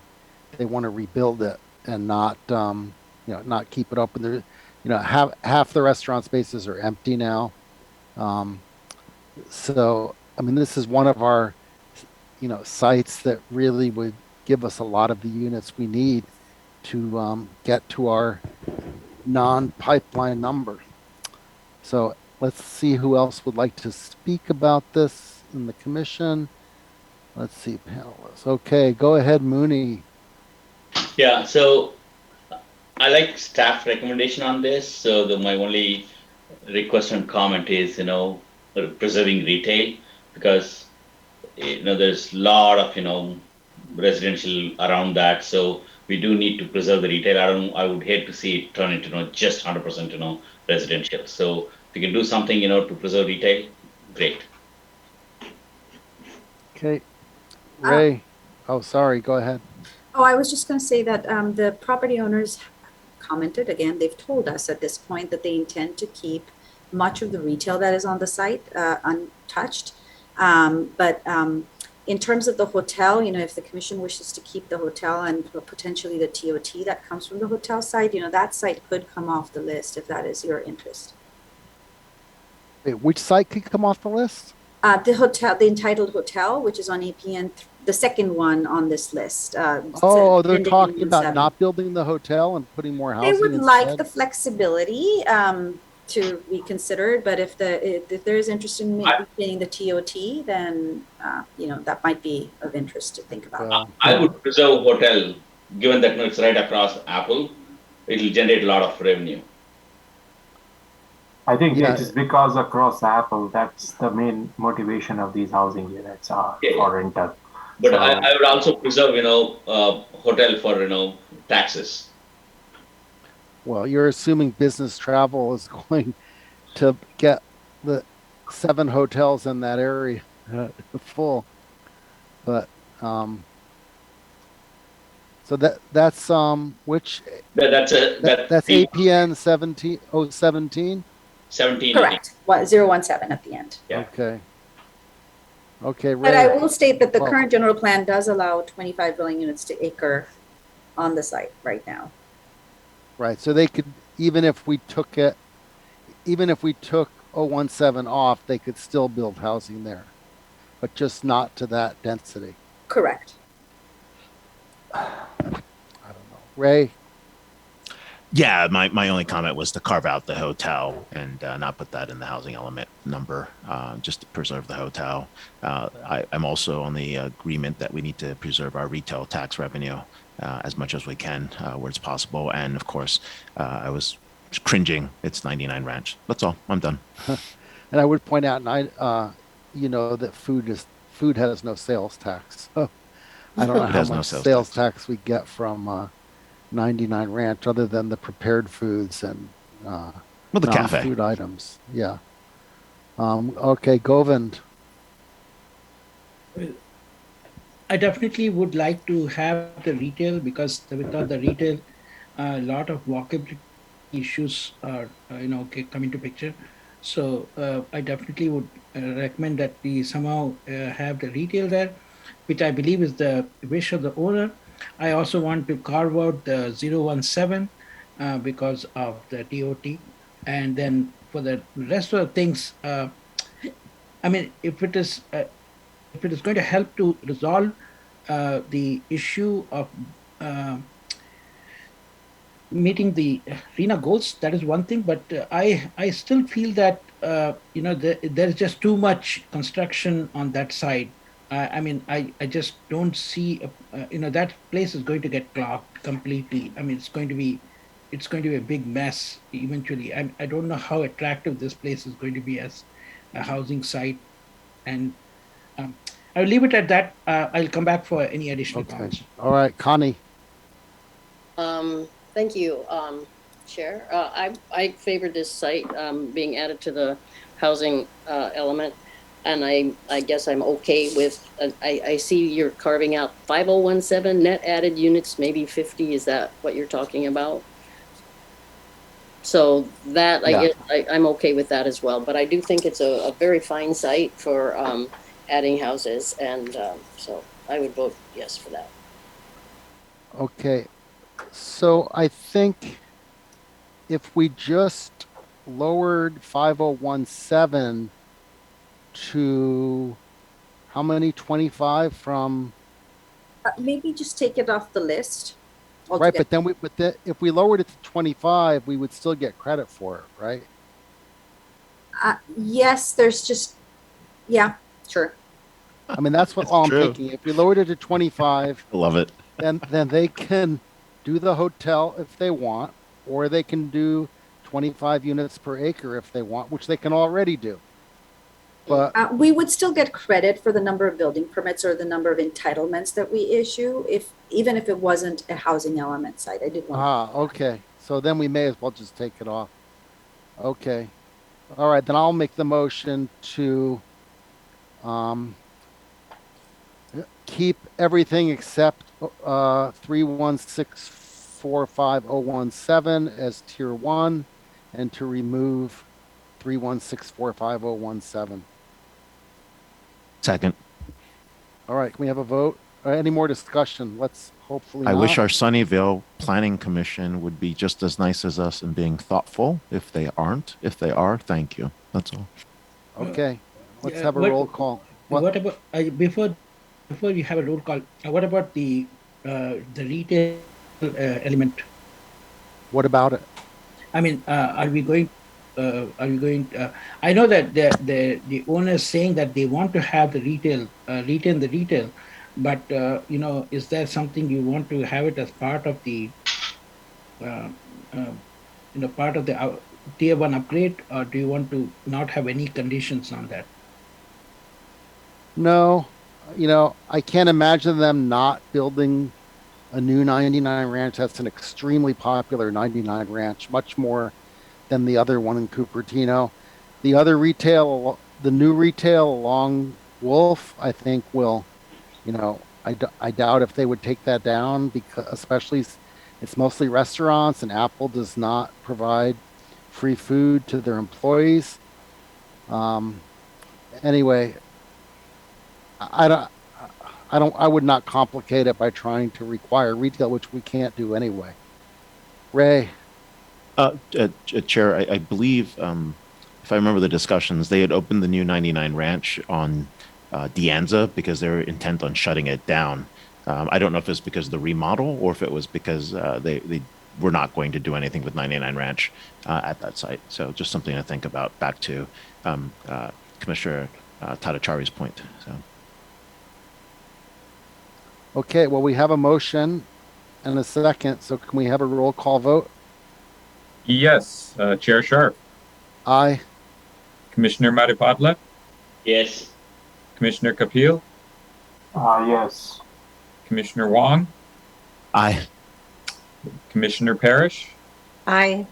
they want to rebuild it and not not keep it open. There, half the restaurant spaces are empty now. So I mean, this is one of our sites that really would give us a lot of the units we need to get to our non-pipeline number. So let's see who else would like to speak about this in the commission. Let's see, panelists. Okay, go ahead, Mooney. Yeah, so I like staff recommendation on this. So my only request and comment is, preserving retail, because there's a lot of residential around that. So we do need to preserve the retail. I would hate to see it turn into just 100% residential. So if you can do something to preserve retail, great. Okay, Ray. Oh, sorry. Go ahead. Oh, I was just going to say that the property owners commented again. They've told us at this point that they intend to keep much of the retail that is on the site untouched. But in terms of the hotel, if the commission wishes to keep the hotel and potentially the TOT that comes from the hotel site, that site could come off the list if that is your interest. Wait, which site could come off the list? The hotel, the Untitled Hotel, which is on APN, the second one on this list. They're talking about not building the hotel and putting more housing. They would instead? like the flexibility to be considered, but if there is interest in maintaining the TOT, then that might be of interest to think about. I would preserve hotel, given that it's right across Apple. It will generate a lot of revenue. I think it is because across Apple, that's the main motivation of these housing units are for rental. But so, I would also preserve, hotel for, taxes. Well, you're assuming business travel is going to get the 7 hotels in that area full, but so that's which that's APN 17. 17. Correct. 017 at the end. Yeah. Okay. Ray. But I will state that the current general plan does allow 25 dwelling units to acre on the site right now. Right. So they could even if we took 017 off, they could still build housing there, but just not to that density. Correct. I don't know. Ray? Yeah, my only comment was to carve out the hotel and not put that in the housing element number, just to preserve the hotel. I'm also on the agreement that we need to preserve our retail tax revenue as much as we can where it's possible. And of course, I was cringing. It's 99 Ranch. That's all. I'm done. And I would point out, that food has no sales tax. So I don't know Food how has no much sales sales tax we get from 99 Ranch, other than the prepared foods and Well, the cafe. non-food items. Yeah. Okay, Govind. I definitely would like to have the retail, because without the retail, a lot of walkability issues are come into picture. So I definitely would recommend that we somehow have the retail there, which I believe is the wish of the owner. I also want to carve out the 017 because of the DOT, and then for the rest of the things, I mean, if it is going to help to resolve the issue of uh, meeting the RENA goals, that is one thing. But I still feel that there's just too much construction on that side. I mean, I just don't see that place is going to get clogged completely. I mean, it's going to be a big mess eventually. I don't know how attractive this place is going to be as a housing site, and I'll leave it at that. I'll come back for any additional comments. All right, Connie. Thank you, Chair. I favor this site being added to the housing element, and I guess I'm okay with. I see you're carving out 5017 net added units, maybe 50. Is that what you're talking about? So that I guess I'm okay with that as well. But I do think it's a very fine site for adding houses, and so I would vote yes for that. Okay. So I think if we just lowered 5017 to how many? 25 from Maybe just take it off the list. right, but then if we lowered it to 25, we would still get credit for it, right? Yes, there's just, yeah, sure. I mean, that's all I'm thinking. If we lowered it to 25, I love it. Then they can do the hotel if they want, or they can do 25 units per acre if they want, which they can already do. But we would still get credit for the number of building permits or the number of entitlements that we issue, even if it wasn't a housing element site. I did want. Okay. So then we may as well just take it off. Okay. All right. Then I'll make the motion to keep everything except 31645.017 as tier 1, and to remove 31645.017. Second. All right, can we have a vote? Any more discussion? Let's hopefully I not. wish our Sunnyvale Planning Commission would be just as nice as us in being thoughtful. If they aren't, if they are, thank you. That's all. Okay, let's have a roll call. What about before you have a roll call? What about the retail element? What about it? I mean, are we going? I know that the owner is saying that they want to have the retail, retain the retail, but is there something you want to have it as part of the, part of the tier 1 upgrade, or do you want to not have any conditions on that? No, I can't imagine them not building a new 99 Ranch. That's an extremely popular 99 Ranch, much more than the other one in Cupertino. The new retail along Wolf, I think will, I doubt if they would take that down, because especially it's mostly restaurants, and Apple does not provide free food to their employees. Anyway, I would not complicate it by trying to require retail, which we can't do anyway. Ray. Chair, I believe, if I remember the discussions, they had opened the new 99 Ranch on De Anza because they were intent on shutting it down. I don't know if it's because of the remodel or if it was because they were not going to do anything with 99 Ranch at that site. So just something to think about. Back to Commissioner Tadachari's point. So. Okay, well, we have a motion and a second, so can we have a roll call vote? Yes, Chair Sharp. Aye. Commissioner Maripadla. Yes. Commissioner Kapil. Yes. Commissioner Wong. Aye. Commissioner Parrish. Aye.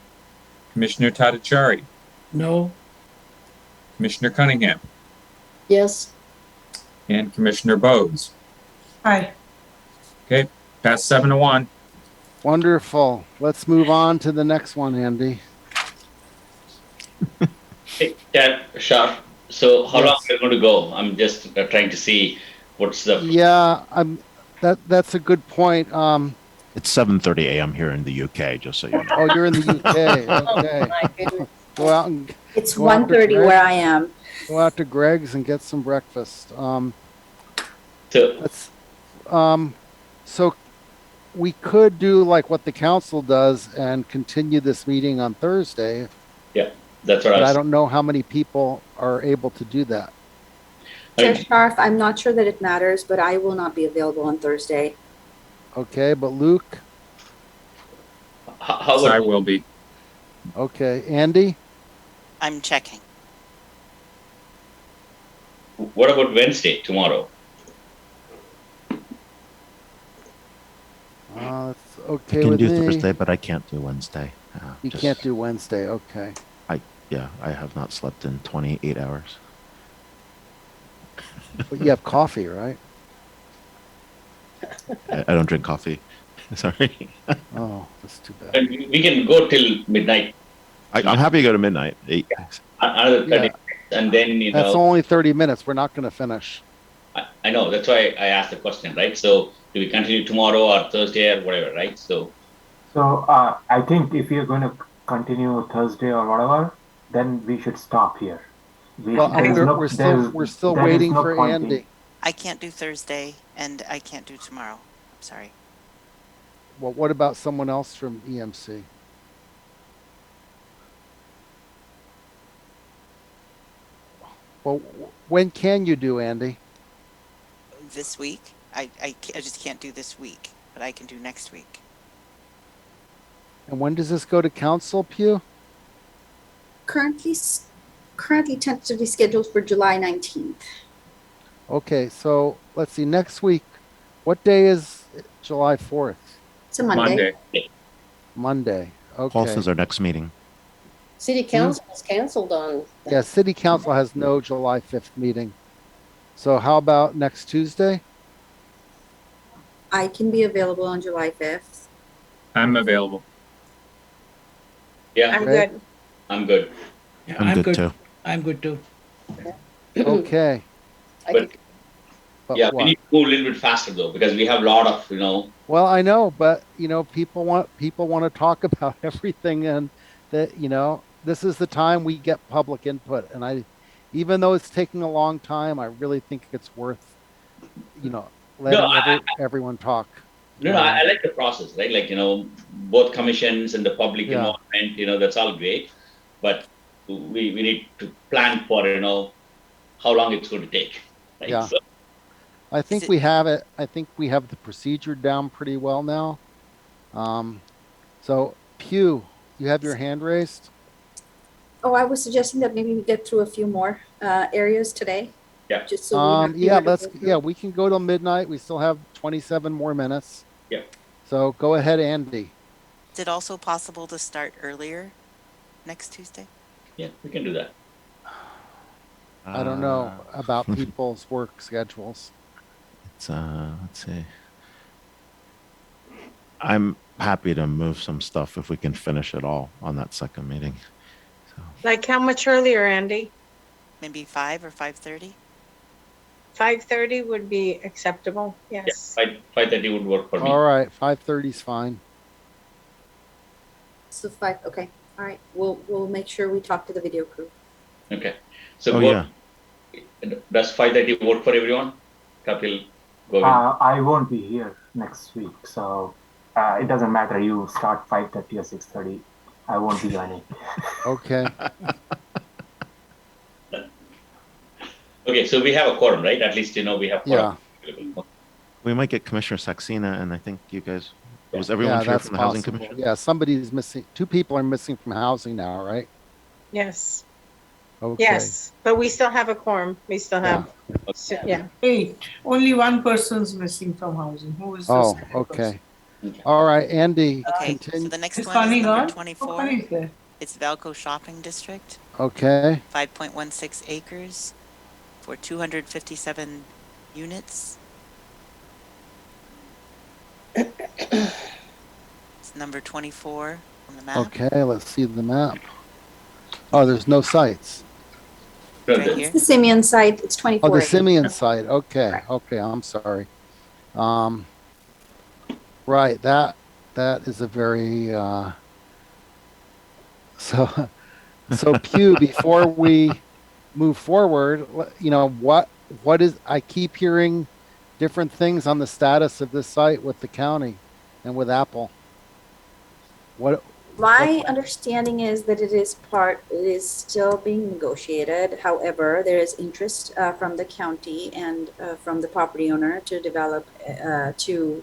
Commissioner Tadachari. No. Commissioner Cunningham. Yes. And Commissioner Bowes. Aye. Okay, pass 7-1. Wonderful. Let's move on to the next one, Andy. Hey, Chair Sharp. So how Yes. long are we going to go? I'm just trying to see what's the. Yeah, that's a good point. It's 7:30 a.m. here in the UK, just so you know. Oh, you're in the UK. Oh, Okay. my goodness. Go out and It's go out to 1:30 Greg's. where I am. Go out to Greg's and get some breakfast. So, So we could do like what the council does and continue this meeting on Thursday. yeah, that's what But I I was. don't know how many people are able to do that. Chair Scharf, I'm not sure that it matters, but I will not be available on Thursday. Okay, but Luke? How I will be. Okay, Andy? I'm checking. What about Wednesday, tomorrow? It's okay I can with do me. Thursday, but I can't do Wednesday. You can't do Wednesday, okay. I have not slept in 28 hours. But you have coffee, right? I don't drink coffee. Sorry. Oh, that's too bad. And we can go till midnight. I'm happy to go to midnight. Another 30 minutes, and then That's only 30 minutes. We're not going to finish. I know, that's why I asked the question, right? So do we continue tomorrow or Thursday or whatever, right? So I think if you're going to continue Thursday or whatever, then we should stop here. Well, we're still waiting for Andy. I can't do Thursday and I can't do tomorrow. I'm sorry. Well, what about someone else from EMC? Well, when can you do, Andy? This week? I just can't do this week, but I can do next week. And when does this go to council, Pew? Currently tentatively scheduled for July 19th. Okay, so let's see. Next week, what day is July 4th? It's a Monday. Monday. Okay. Paul says our next meeting. City Council is canceled on. Yeah, City Council has no July 5th meeting. So how about next Tuesday? I can be available on July 5th. I'm available. yeah, I'm good. I'm good. Yeah, I'm good too. I'm good too. Okay. But Yeah, what? we need to go a little bit faster though, because we have a lot of, Well, I know, but people want to talk about everything, and that this is the time we get public input, and even though it's taking a long time, I really think it's worth letting everyone talk. No, I like the process, right? Like, both commissions and the public Yeah. involvement, that's all great. But we need to plan for, how long it's going to take. Right? Yeah. So, I think we have it. I think we have the procedure down pretty well now. So Pew, you have your hand raised? Oh, I was suggesting that maybe we get through a few more areas today. Yeah. Just so we have fewer to go through. we can go till midnight. We still have 27 more minutes. Yeah. So go ahead, Andy. Is it also possible to start earlier next Tuesday? yeah, we can do that. I don't know about people's work schedules. It's let's see. I'm happy to move some stuff if we can finish it all on that second meeting. Like how much earlier, Andy? Maybe 5 or 5:30? 5:30 would be acceptable. Yes. Yeah, 5:30 would work for me. All right, 5:30 is fine. So 5. Okay. All right. We'll make sure we talk to the video crew. Okay. So Oh, yeah. does 5:30 work for everyone? Kapil, Govind. I won't be here next week, so it doesn't matter. You start 5:30 or 6:30. I won't be joining. Okay. Okay, so we have a quorum, right? At least we have quorum. Yeah. We might get Commissioner Saxena, and I think you guys. Was everyone Yeah, here that's from the Housing possible. Commission? Yeah, somebody's missing. 2 people are missing from housing now, right? Yes. Okay. Yes, but we still have a quorum. We still have, yeah. 8. Only one person's missing from housing. Who is this? Oh, okay. All right, Andy, Okay, so continue. the next Is one is Connie number gone? 24. Oh, Connie's there. It's Valco Shopping District, Okay. 5.16 acres for 257 units. It's number 24 on the map. Okay, let's see the map. Oh, there's no sites. Right here. It's the Simeon site. It's 24. Oh, the Simeon site. Okay. Okay, I'm sorry. Right, that is a very so Pew, before we move forward, what is, I keep hearing different things on the status of this site with the county and with Apple. My understanding is that it is still being negotiated. However, there is interest from the county and from the property owner to develop, to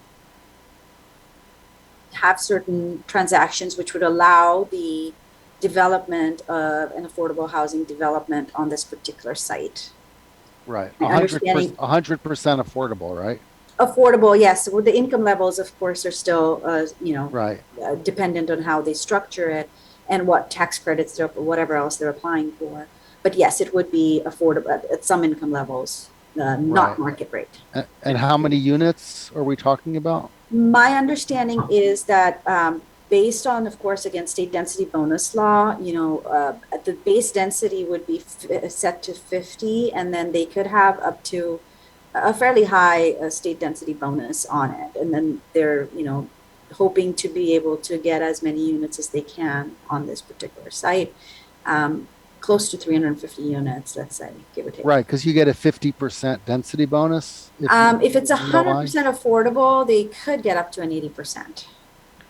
have certain transactions which would allow the development of an affordable housing development on this particular site. Right. My understanding- 100% affordable, right? Affordable, yes. Well, the income levels, of course, are still, Right. dependent on how they structure it and what tax credits or whatever else they're applying for. But yes, it would be affordable at some income levels, not Right. market rate. And how many units are we talking about? My understanding is that based on, of course, again, state density bonus law, the base density would be set to 50, and then they could have up to a fairly high state density bonus on it. And then they're, hoping to be able to get as many units as they can on this particular site. Close to 350 units, let's say, give or take. Right, because you get a 50% density bonus. If it's you 100% affordable, they could get up to an 80%.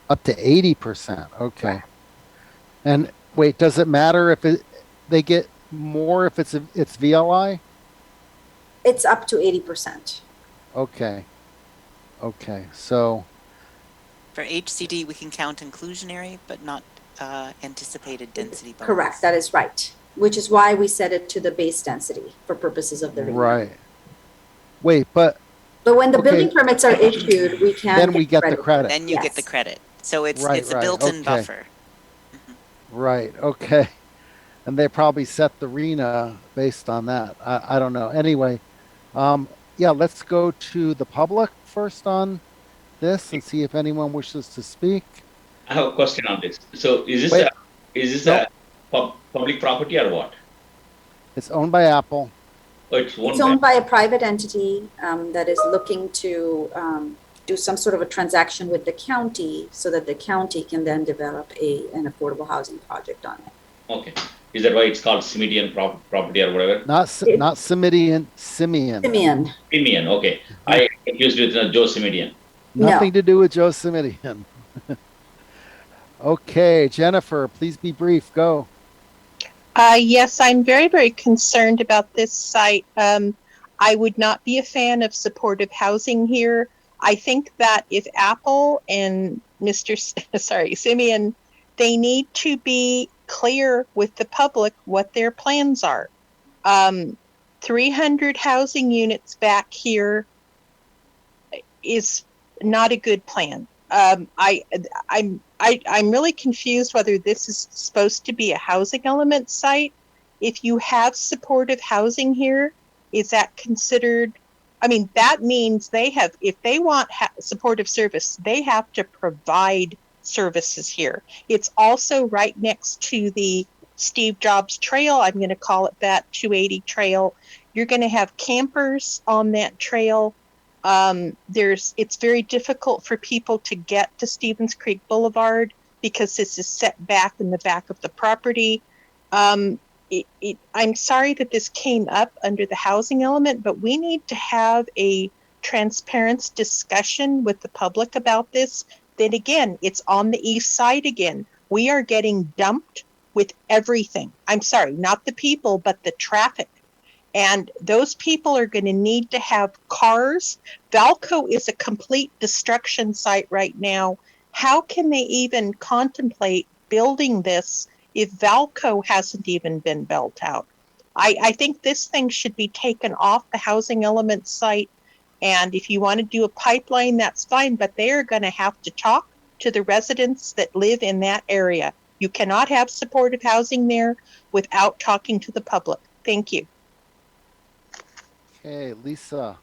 Up to 80%. Okay. And wait, does it matter if they get more if it's VLI? It's up to 80%. Okay. Okay. So For HCD, we can count inclusionary, but not anticipated density bonus. Correct. That is right. Which is why we set it to the base density for purposes of the right. Wait, but when the building permits are issued, we can then we get the credit. Then you get the credit. So it's Right, it's a right, built-in okay. buffer. Right. Okay. And they probably set the RENA based on that. I don't know. Anyway, yeah, let's go to the public first on this and see if anyone wishes to speak. I have a question on this. So is this a public property or what? It's owned by Apple. Oh, it's It's owned by a private entity that is looking to do some sort of a transaction with the county so that the county can then develop an affordable housing project on it. Okay. Is that why it's called Simeon property or whatever? Not Simeon. Simeon. Simeon, okay. I confused with Joe Simeon. Nothing to do with Joe Simeon. Okay, Jennifer, please be brief. Go. Yes, I'm very, very concerned about this site. I would not be a fan of supportive housing here. I think that if Apple and Simeon, they need to be clear with the public what their plans are. 300 housing units back here is not a good plan. I'm really confused whether this is supposed to be a housing element site. If you have supportive housing here, is that considered? I mean, that means if they want supportive service, they have to provide services here. It's also right next to the Steve Jobs Trail. I'm going to call it that 280 Trail. You're going to have campers on that trail. It's very difficult for people to get to Stevens Creek Boulevard because this is set back in the back of the property. I'm sorry that this came up under the housing element, but we need to have a transparent discussion with the public about this. Then again, it's on the east side again. We are getting dumped with everything. I'm sorry, not the people, but the traffic. And those people are going to need to have cars. Valco is a complete destruction site right now. How can they even contemplate building this if Valco hasn't even been built out? I think this thing should be taken off the housing element site. And if you want to do a pipeline, that's fine, but they are going to have to talk to the residents that live in that area. You cannot have supportive housing there without talking to the public. Thank you. Okay, Lisa.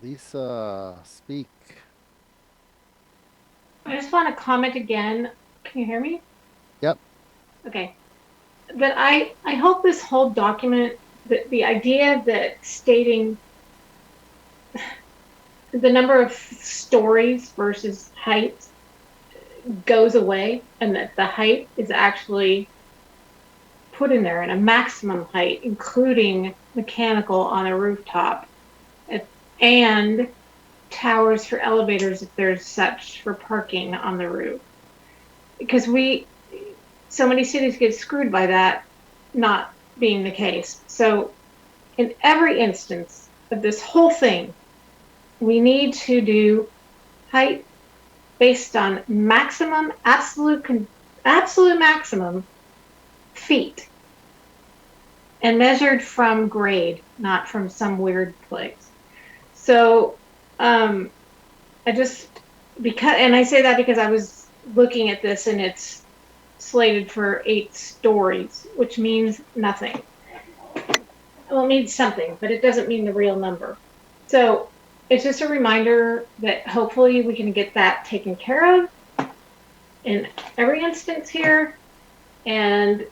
Lisa, speak. I just want to comment again. Can you hear me? Yep. Okay. That I hope this whole document, that the idea that stating the number of stories versus height goes away, and that the height is actually put in there, and a maximum height, including mechanical on a rooftop, and towers for elevators if there's such for parking on the roof. Because so many cities get screwed by that not being the case. So in every instance of this whole thing, we need to do height based on maximum, absolute maximum feet, and measured from grade, not from some weird place. So I say that because I was looking at this and it's slated for 8 stories, which means nothing. Well, it means something, but it doesn't mean the real number. So it's just a reminder that hopefully we can get that taken care of in every instance here. And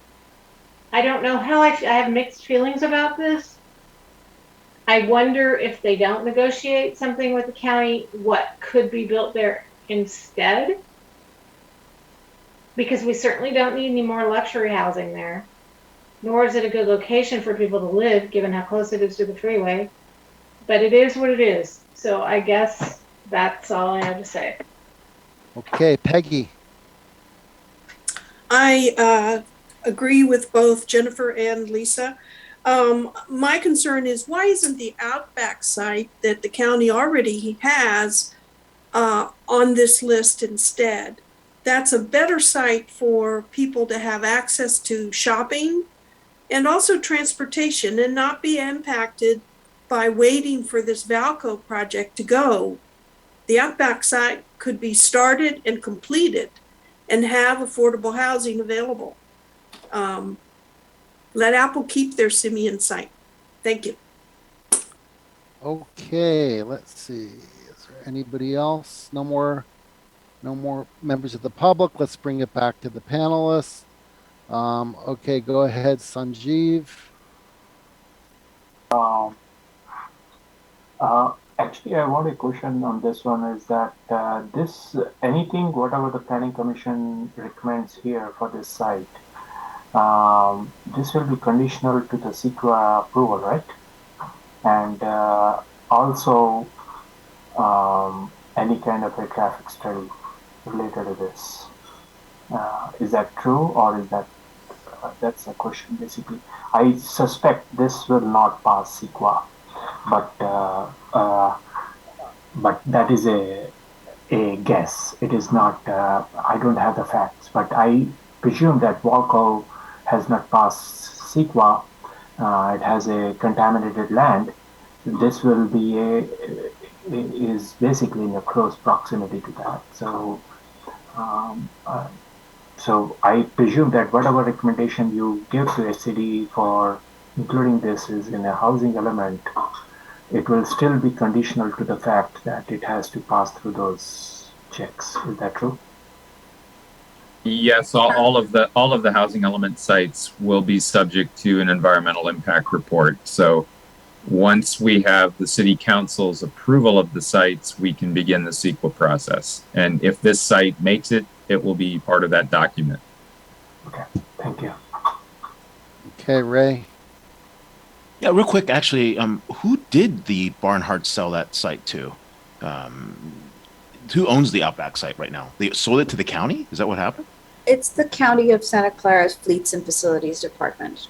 I don't know how I have mixed feelings about this. I wonder if they don't negotiate something with the county, what could be built there instead. Because we certainly don't need any more luxury housing there. Nor is it a good location for people to live, given how close it is to the freeway. But it is what it is. So I guess that's all I have to say. Okay, Peggy. I agree with both Jennifer and Lisa. My concern is, why isn't the Outback site that the county already has on this list instead? That's a better site for people to have access to shopping and also transportation, and not be impacted by waiting for this Valco project to go. The Outback site could be started and completed and have affordable housing available. Let Apple keep their Simeon site. Thank you. Okay, let's see. Is there anybody else? No more members of the public. Let's bring it back to the panelists. Okay, go ahead, Sanjeev. Actually, I want a question on this one, is that whatever the Planning Commission recommends here for this site, this will be conditional to the CEQA approval, right? And also any kind of a traffic study related to this. Is that true, or is that that's a question basically? I suspect this will not pass CEQA, but that is a guess. It is not. I don't have the facts, but I presume that Walco has not passed CEQA. It has a contaminated land. This will be is basically in a close proximity to that. So I presume that whatever recommendation you give to a city for including this is in a housing element, it will still be conditional to the fact that it has to pass through those checks. Is that true? Yes, all of the housing element sites will be subject to an environmental impact report. So Once we have the city council's approval of the sites, we can begin the CEQA process. And if this site makes it, it will be part of that document. Okay, thank you. Okay, Ray. Yeah, real quick, actually, who did the Barnhart sell that site to? Who owns the Outback site right now? They sold it to the county? Is that what happened? It's the County of Santa Clara's Fleets and Facilities Department.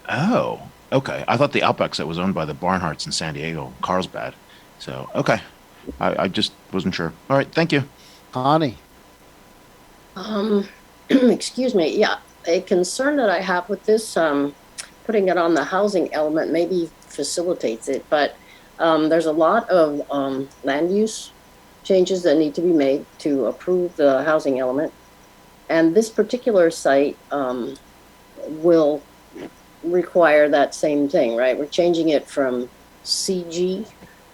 Oh, okay. I thought the Outback site was owned by the Barnharts in San Diego, Carlsbad. So, okay. I just wasn't sure. All right, thank you. Connie. Excuse me. Yeah, a concern that I have with this, putting it on the housing element maybe facilitates it, but there's a lot of land use changes that need to be made to approve the housing element. And this particular site will require that same thing, right? We're changing it from CG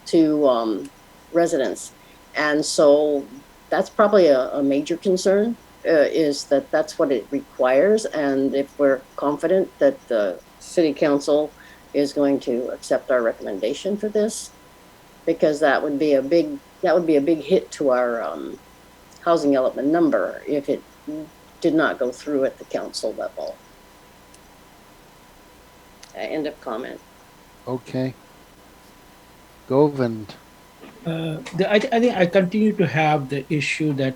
to residence. And so that's probably a major concern, is that that's what it requires. And if we're confident that the city council is going to accept our recommendation for this, because that would be a big hit to our housing element number if it did not go through at the council level. End of comment. Okay. Govind. I think I continue to have the issue that,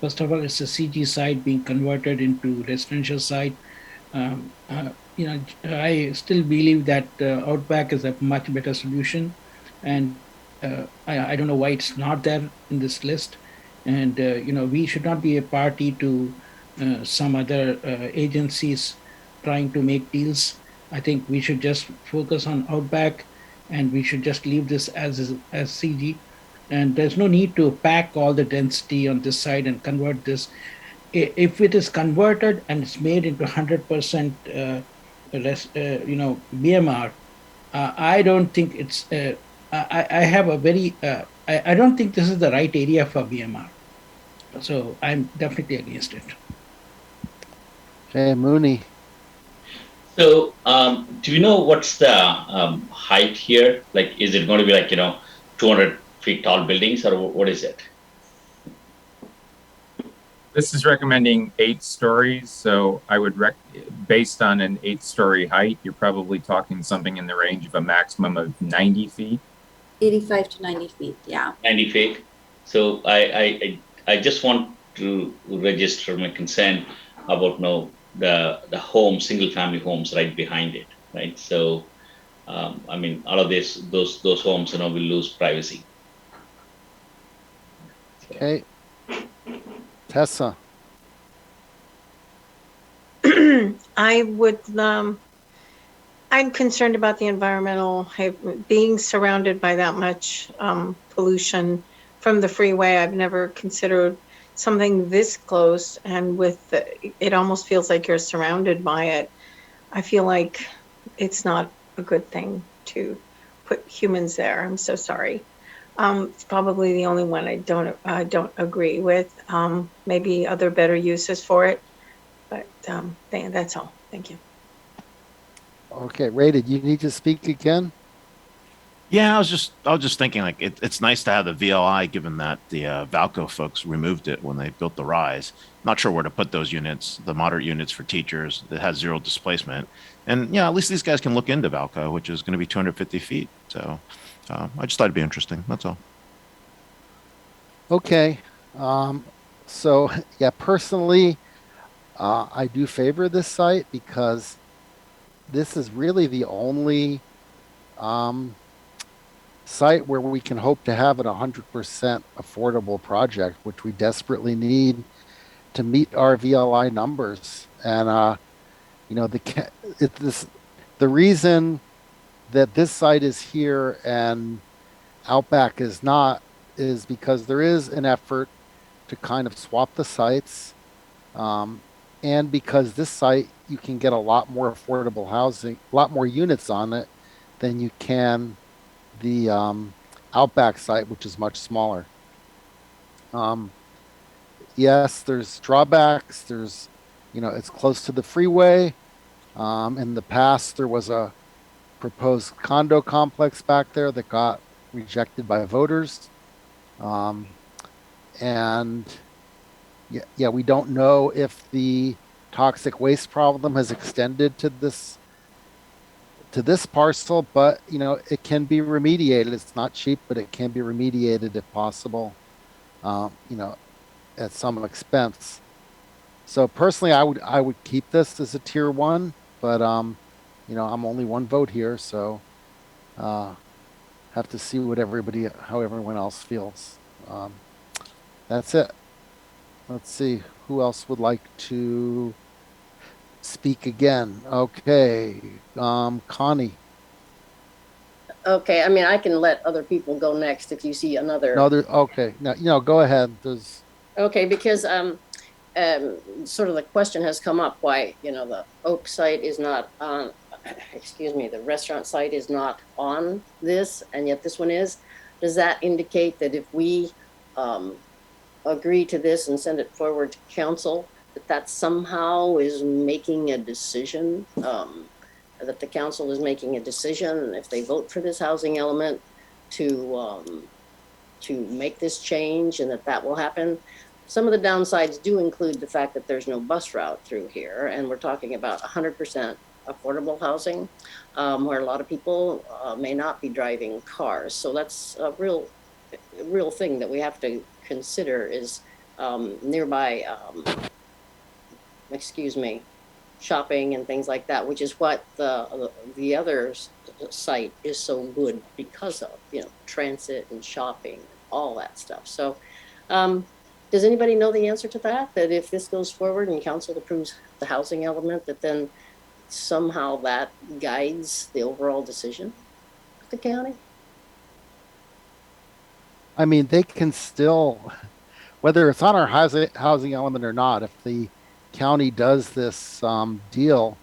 first of all, it's a CG site being converted into residential site. I still believe that Outback is a much better solution, and I don't know why it's not there in this list. And we should not be a party to some other agencies trying to make deals. I think we should just focus on Outback, and we should just leave this as CG. And there's no need to pack all the density on this side and convert this. If it is converted and it's made into 100% BMR, I don't think it's. I have a very. I don't think this is the right area for BMR. So I'm definitely against it. Okay, Mooney. So, do you know what's the height here? Like, is it going to be like 200 feet tall buildings, or what is it? This is recommending 8 stories. So I would based on an 8-story height, you're probably talking something in the range of a maximum of 90 feet. 85 to 90 feet, yeah. 90 feet. So I just want to register my concern about the home, single family homes right behind it, right? So I mean, all of those homes will lose privacy. Okay. Tessa. I would, I'm concerned about the environmental, being surrounded by that much pollution from the freeway. I've never considered something this close, and it almost feels like you're surrounded by it. I feel like it's not a good thing to put humans there. I'm so sorry. It's probably the only one I don't agree with. Maybe other better uses for it, but that's all. Thank you. Okay, Ray, did you need to speak again? Yeah, I was just thinking, like, it's nice to have the VLI, given that the Valco folks removed it when they built the Rise. Not sure where to put those units, the moderate units for teachers that has zero displacement. And yeah, at least these guys can look into Valco, which is going to be 250 feet. So I just thought it'd be interesting. That's all. Okay. So yeah, personally, I do favor this site because this is really the only site where we can hope to have a 100% affordable project, which we desperately need to meet our VLI numbers. And the reason that this site is here and Outback is not is because there is an effort to kind of swap the sites, and because this site you can get a lot more affordable housing, a lot more units on it than you can the Outback site, which is much smaller. Yes, there's drawbacks. There's, it's close to the freeway. In the past, there was a proposed condo complex back there that got rejected by voters. And yeah, we don't know if the toxic waste problem has extended to this parcel, but it can be remediated. It's not cheap, but it can be remediated if possible, at some expense. So personally, I would keep this as a tier 1, but I'm only one vote here, so have to see how everyone else feels. That's it. Let's see who else would like to speak again. Okay, Connie. Okay, I mean, I can let other people go next if you see another. No, okay. No, go ahead. Okay, because sort of the question has come up why the Oak site is not on. Excuse me, the restaurant site is not on this, and yet this one is. Does that indicate that if we agree to this and send it forward to council, that somehow is making a decision? That the council is making a decision if they vote for this housing element to make this change, and that will happen. Some of the downsides do include the fact that there's no bus route through here, and we're talking about 100% affordable housing, where a lot of people may not be driving cars. So that's a real thing that we have to consider is nearby, shopping and things like that, which is what the other site is so good because of, transit and shopping, all that stuff. So does anybody know the answer to that? That if this goes forward and council approves the housing element, that then somehow that guides the overall decision of the county? I mean, they can still, whether it's on our housing element or not, if the county does this deal,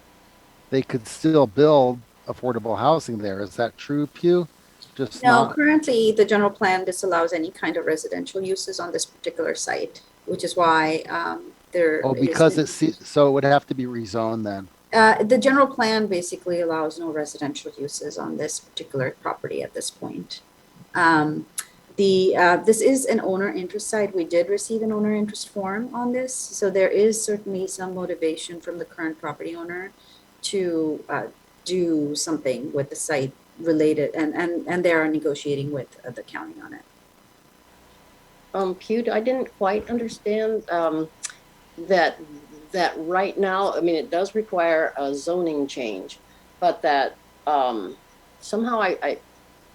they could still build affordable housing there. Is that true, Pew? No, currently the general plan disallows any kind of residential uses on this particular site, which is why so it would have to be rezoned then. The general plan basically allows no residential uses on this particular property at this point. This is an owner interest site. We did receive an owner interest form on this, so there is certainly some motivation from the current property owner to do something with the site related, and they are negotiating with the county on it. Pew, I didn't quite understand that right now, I mean, it does require a zoning change, but that somehow I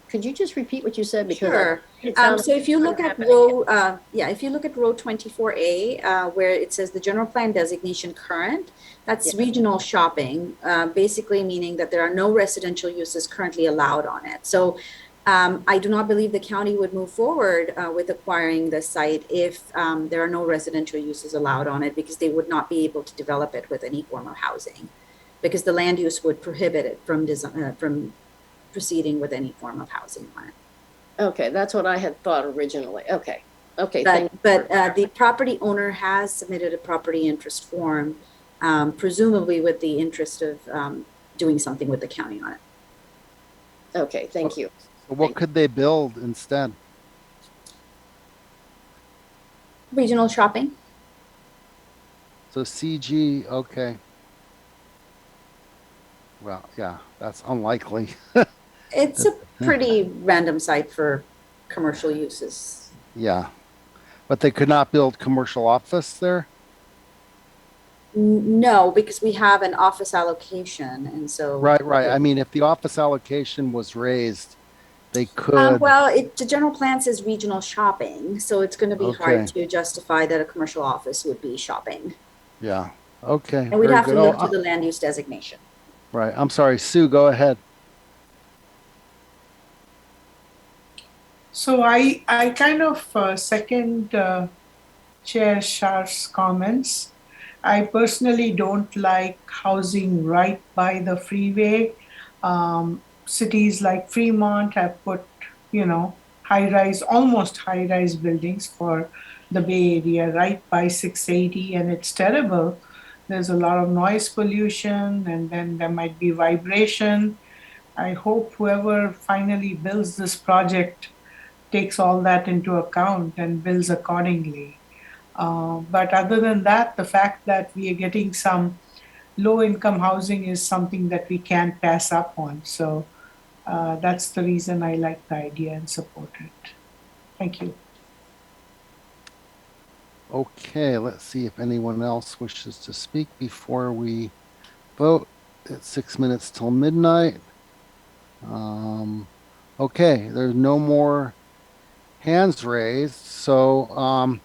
could you just repeat what you said? Because sure. So if you look at row, if you look at row 24A, where it says the general plan designation current, that's regional shopping, basically meaning that there are no residential uses currently allowed on it. So I do not believe the county would move forward with acquiring the site if there are no residential uses allowed on it, because they would not be able to develop it with any form of housing, because the land use would prohibit it from proceeding with any form of housing on it. Okay, that's what I had thought originally. Okay. But the property owner has submitted a property interest form, presumably with the interest of doing something with the county on it. Okay, thank you. So what could they build instead? Regional shopping. So CG, okay. Well, yeah, that's unlikely. It's a pretty random site for commercial uses. Yeah, but they could not build commercial office there? No, because we have an office allocation, and so... Right. I mean, if the office allocation was raised, they could... the general plan says regional shopping, so it's going to be hard to justify that a commercial office would be shopping. Yeah, okay. And we'd have to look to the land use designation. Right, I'm sorry, Sue, go ahead. So I kind of second Chair Sharf's comments. I personally don't like housing right by the freeway. Cities like Fremont have put, high-rise, almost high-rise buildings for the Bay Area right by 680, and it's terrible. There's a lot of noise pollution, and then there might be vibration. I hope whoever finally builds this project takes all that into account and builds accordingly. But other than that, the fact that we are getting some low income housing is something that we can't pass up on. So that's the reason I like the idea and support it. Thank you. Okay, let's see if anyone else wishes to speak before we vote. It's 6 minutes till midnight. Okay, there's no more hands raised. So,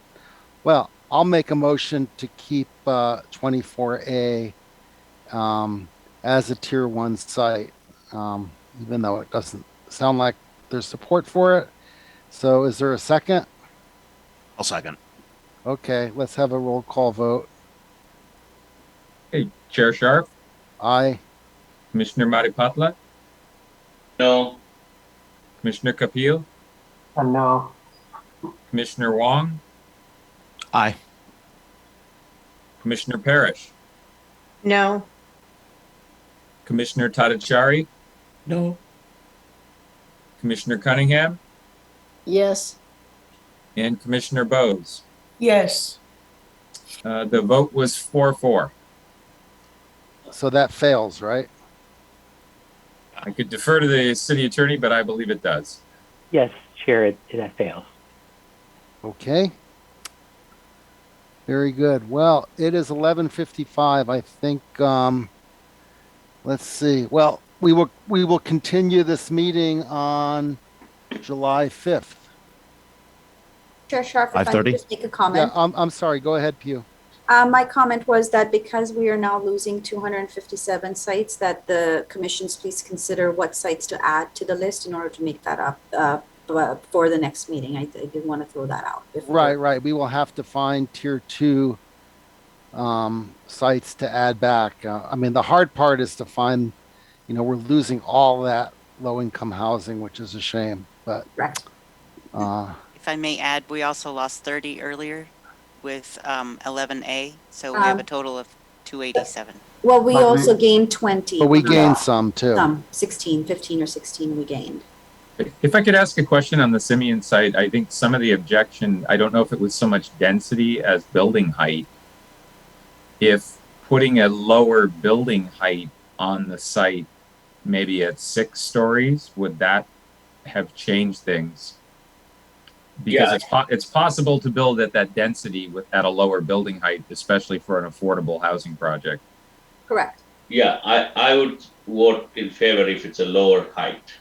well, I'll make a motion to keep 24A as a tier 1 site, even though it doesn't sound like there's support for it. So is there a second? I'll second. Okay, let's have a roll call vote. Okay, Chair Sharp, Aye. Commissioner Maripatla, No. Commissioner Kapil, No. Commissioner Wong, Aye. Commissioner Parrish, No. Commissioner Tadachari, No. Commissioner Cunningham, Yes. and Commissioner Bowes. Yes. The vote was 4-4. So that fails, right? I could defer to the city attorney, but I believe it does. Yes, Chair, it fails. Okay. Very good. Well, it is 11:55. I think let's see. Well, we will continue this meeting on July 5th. Chair Sharp, if I could 5:30? just make a comment. Yeah, I'm sorry. Go ahead, Pew. My comment was that because we are now losing 257 sites, that the commissions please consider what sites to add to the list in order to make that up for the next meeting. I did want to throw that out. Right. We will have to find tier 2 sites to add back. I mean, the hard part is to find, we're losing all that low income housing, which is a shame. But If I may add, we also lost 30 earlier with 11A, so we have a total of 287. Well, we also gained 20. But we gained some too. Some, 16, 15 or 16 we gained. If I could ask a question on the Simeon site, I think some of the objection, I don't know if it was so much density as building height. If putting a lower building height on the site, maybe at 6 stories, would that have changed things? Because it's possible to build at that density at a lower building height, especially for an affordable housing project. Correct. Yeah, I would vote in favor if it's a lower height.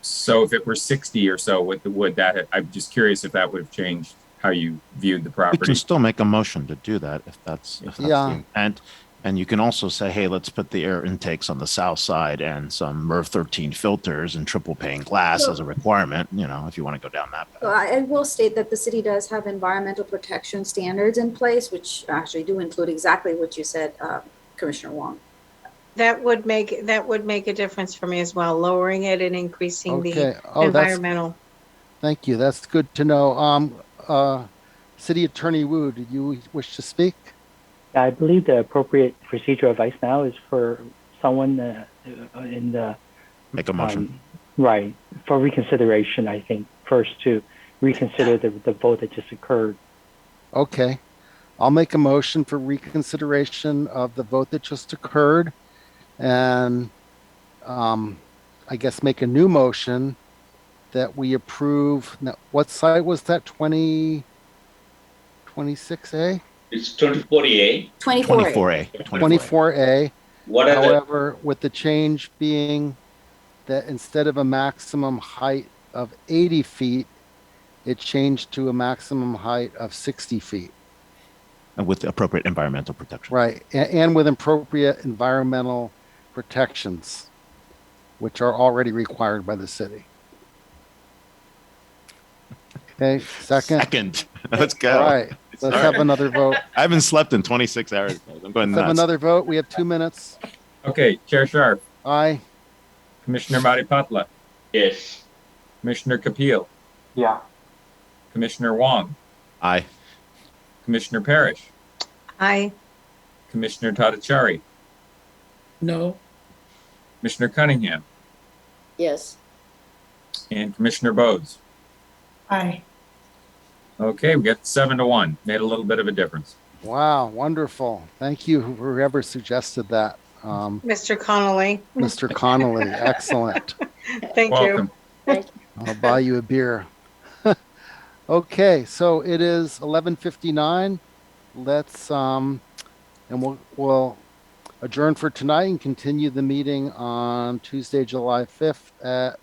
So if it were 60 or so, would that I'm just curious if that would have changed how you viewed the You property. can still make a motion to do that if that's Yeah. the intent. And you can also say, hey, let's put the air intakes on the south side and some MERV 13 filters and triple pane glass as a requirement, if you want to go down that path. I will state that the city does have environmental protection standards in place, which actually do include exactly what you said, Commissioner Wong. That would make a difference for me as well, lowering it and increasing the environmental. Thank you. That's good to know. City Attorney Wu, did you wish to speak? I believe the appropriate procedural advice now is for someone in the make a motion. Right, for reconsideration. I think first to reconsider the vote that just occurred. Okay, I'll make a motion for reconsideration of the vote that just occurred, and I guess make a new motion that we approve. Now, what site was that? 26A? It's 24A. 24A. 24A. What are However, with the change being that instead of a maximum height of 80 feet, it changed to a maximum height of 60 feet. And with the appropriate environmental protection. Right. And with appropriate environmental protections, which are already required by the city. Okay, second. Let's go. All right. Let's have another vote. I haven't slept in 26 hours. I'm going Let's have nuts. another vote. We have 2 minutes. Okay, Chair Sharp. Aye. Commissioner Maripatla. Yes. Commissioner Kapil. Yeah. Commissioner Wong. Aye. Commissioner Parrish. Aye. Commissioner Tadachari. No. Commissioner Cunningham. Yes. And Commissioner Bowes. Aye. Okay, we got 7-1. Made a little bit of a difference. Wow, wonderful. Thank you, whoever suggested that. Mr. Connolly. Mr. Connolly, excellent. Thank Welcome. Thank you. I'll buy you a beer. Okay, so it is 11:59. Let's and we'll adjourn for tonight and continue the meeting on Tuesday, July 5th at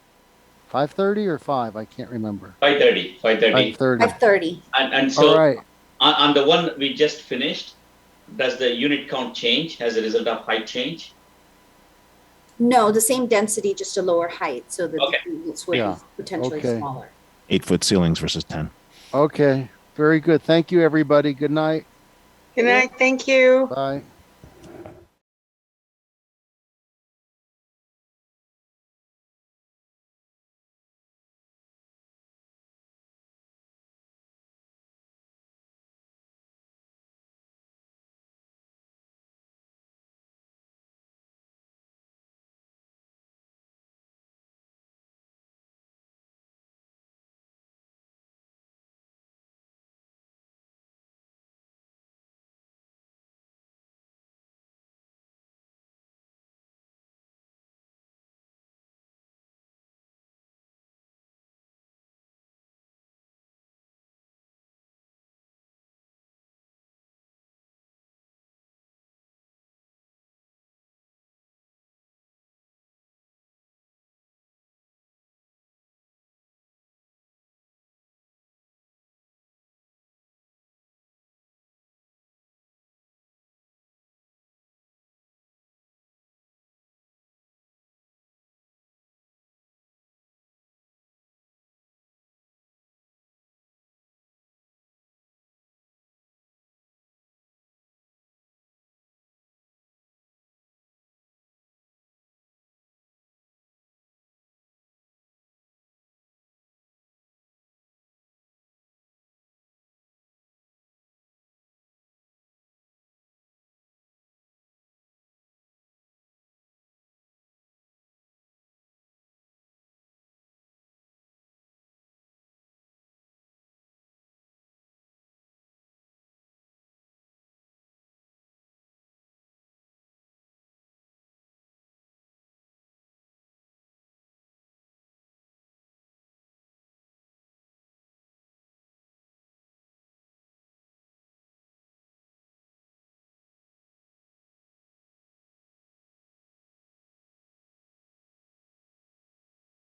5:30 or 5. I can't remember. 5:30. 5:30. 5:30. 5:30. And All so right. on the one we just finished, does the unit count change as a result of height change? No, the same density, just a lower height, so that Okay. the units would Yeah. be potentially Okay. smaller. 8-foot ceilings versus 10. Okay. Very good. Thank you, everybody. Good night. Good night. Thank you. Bye.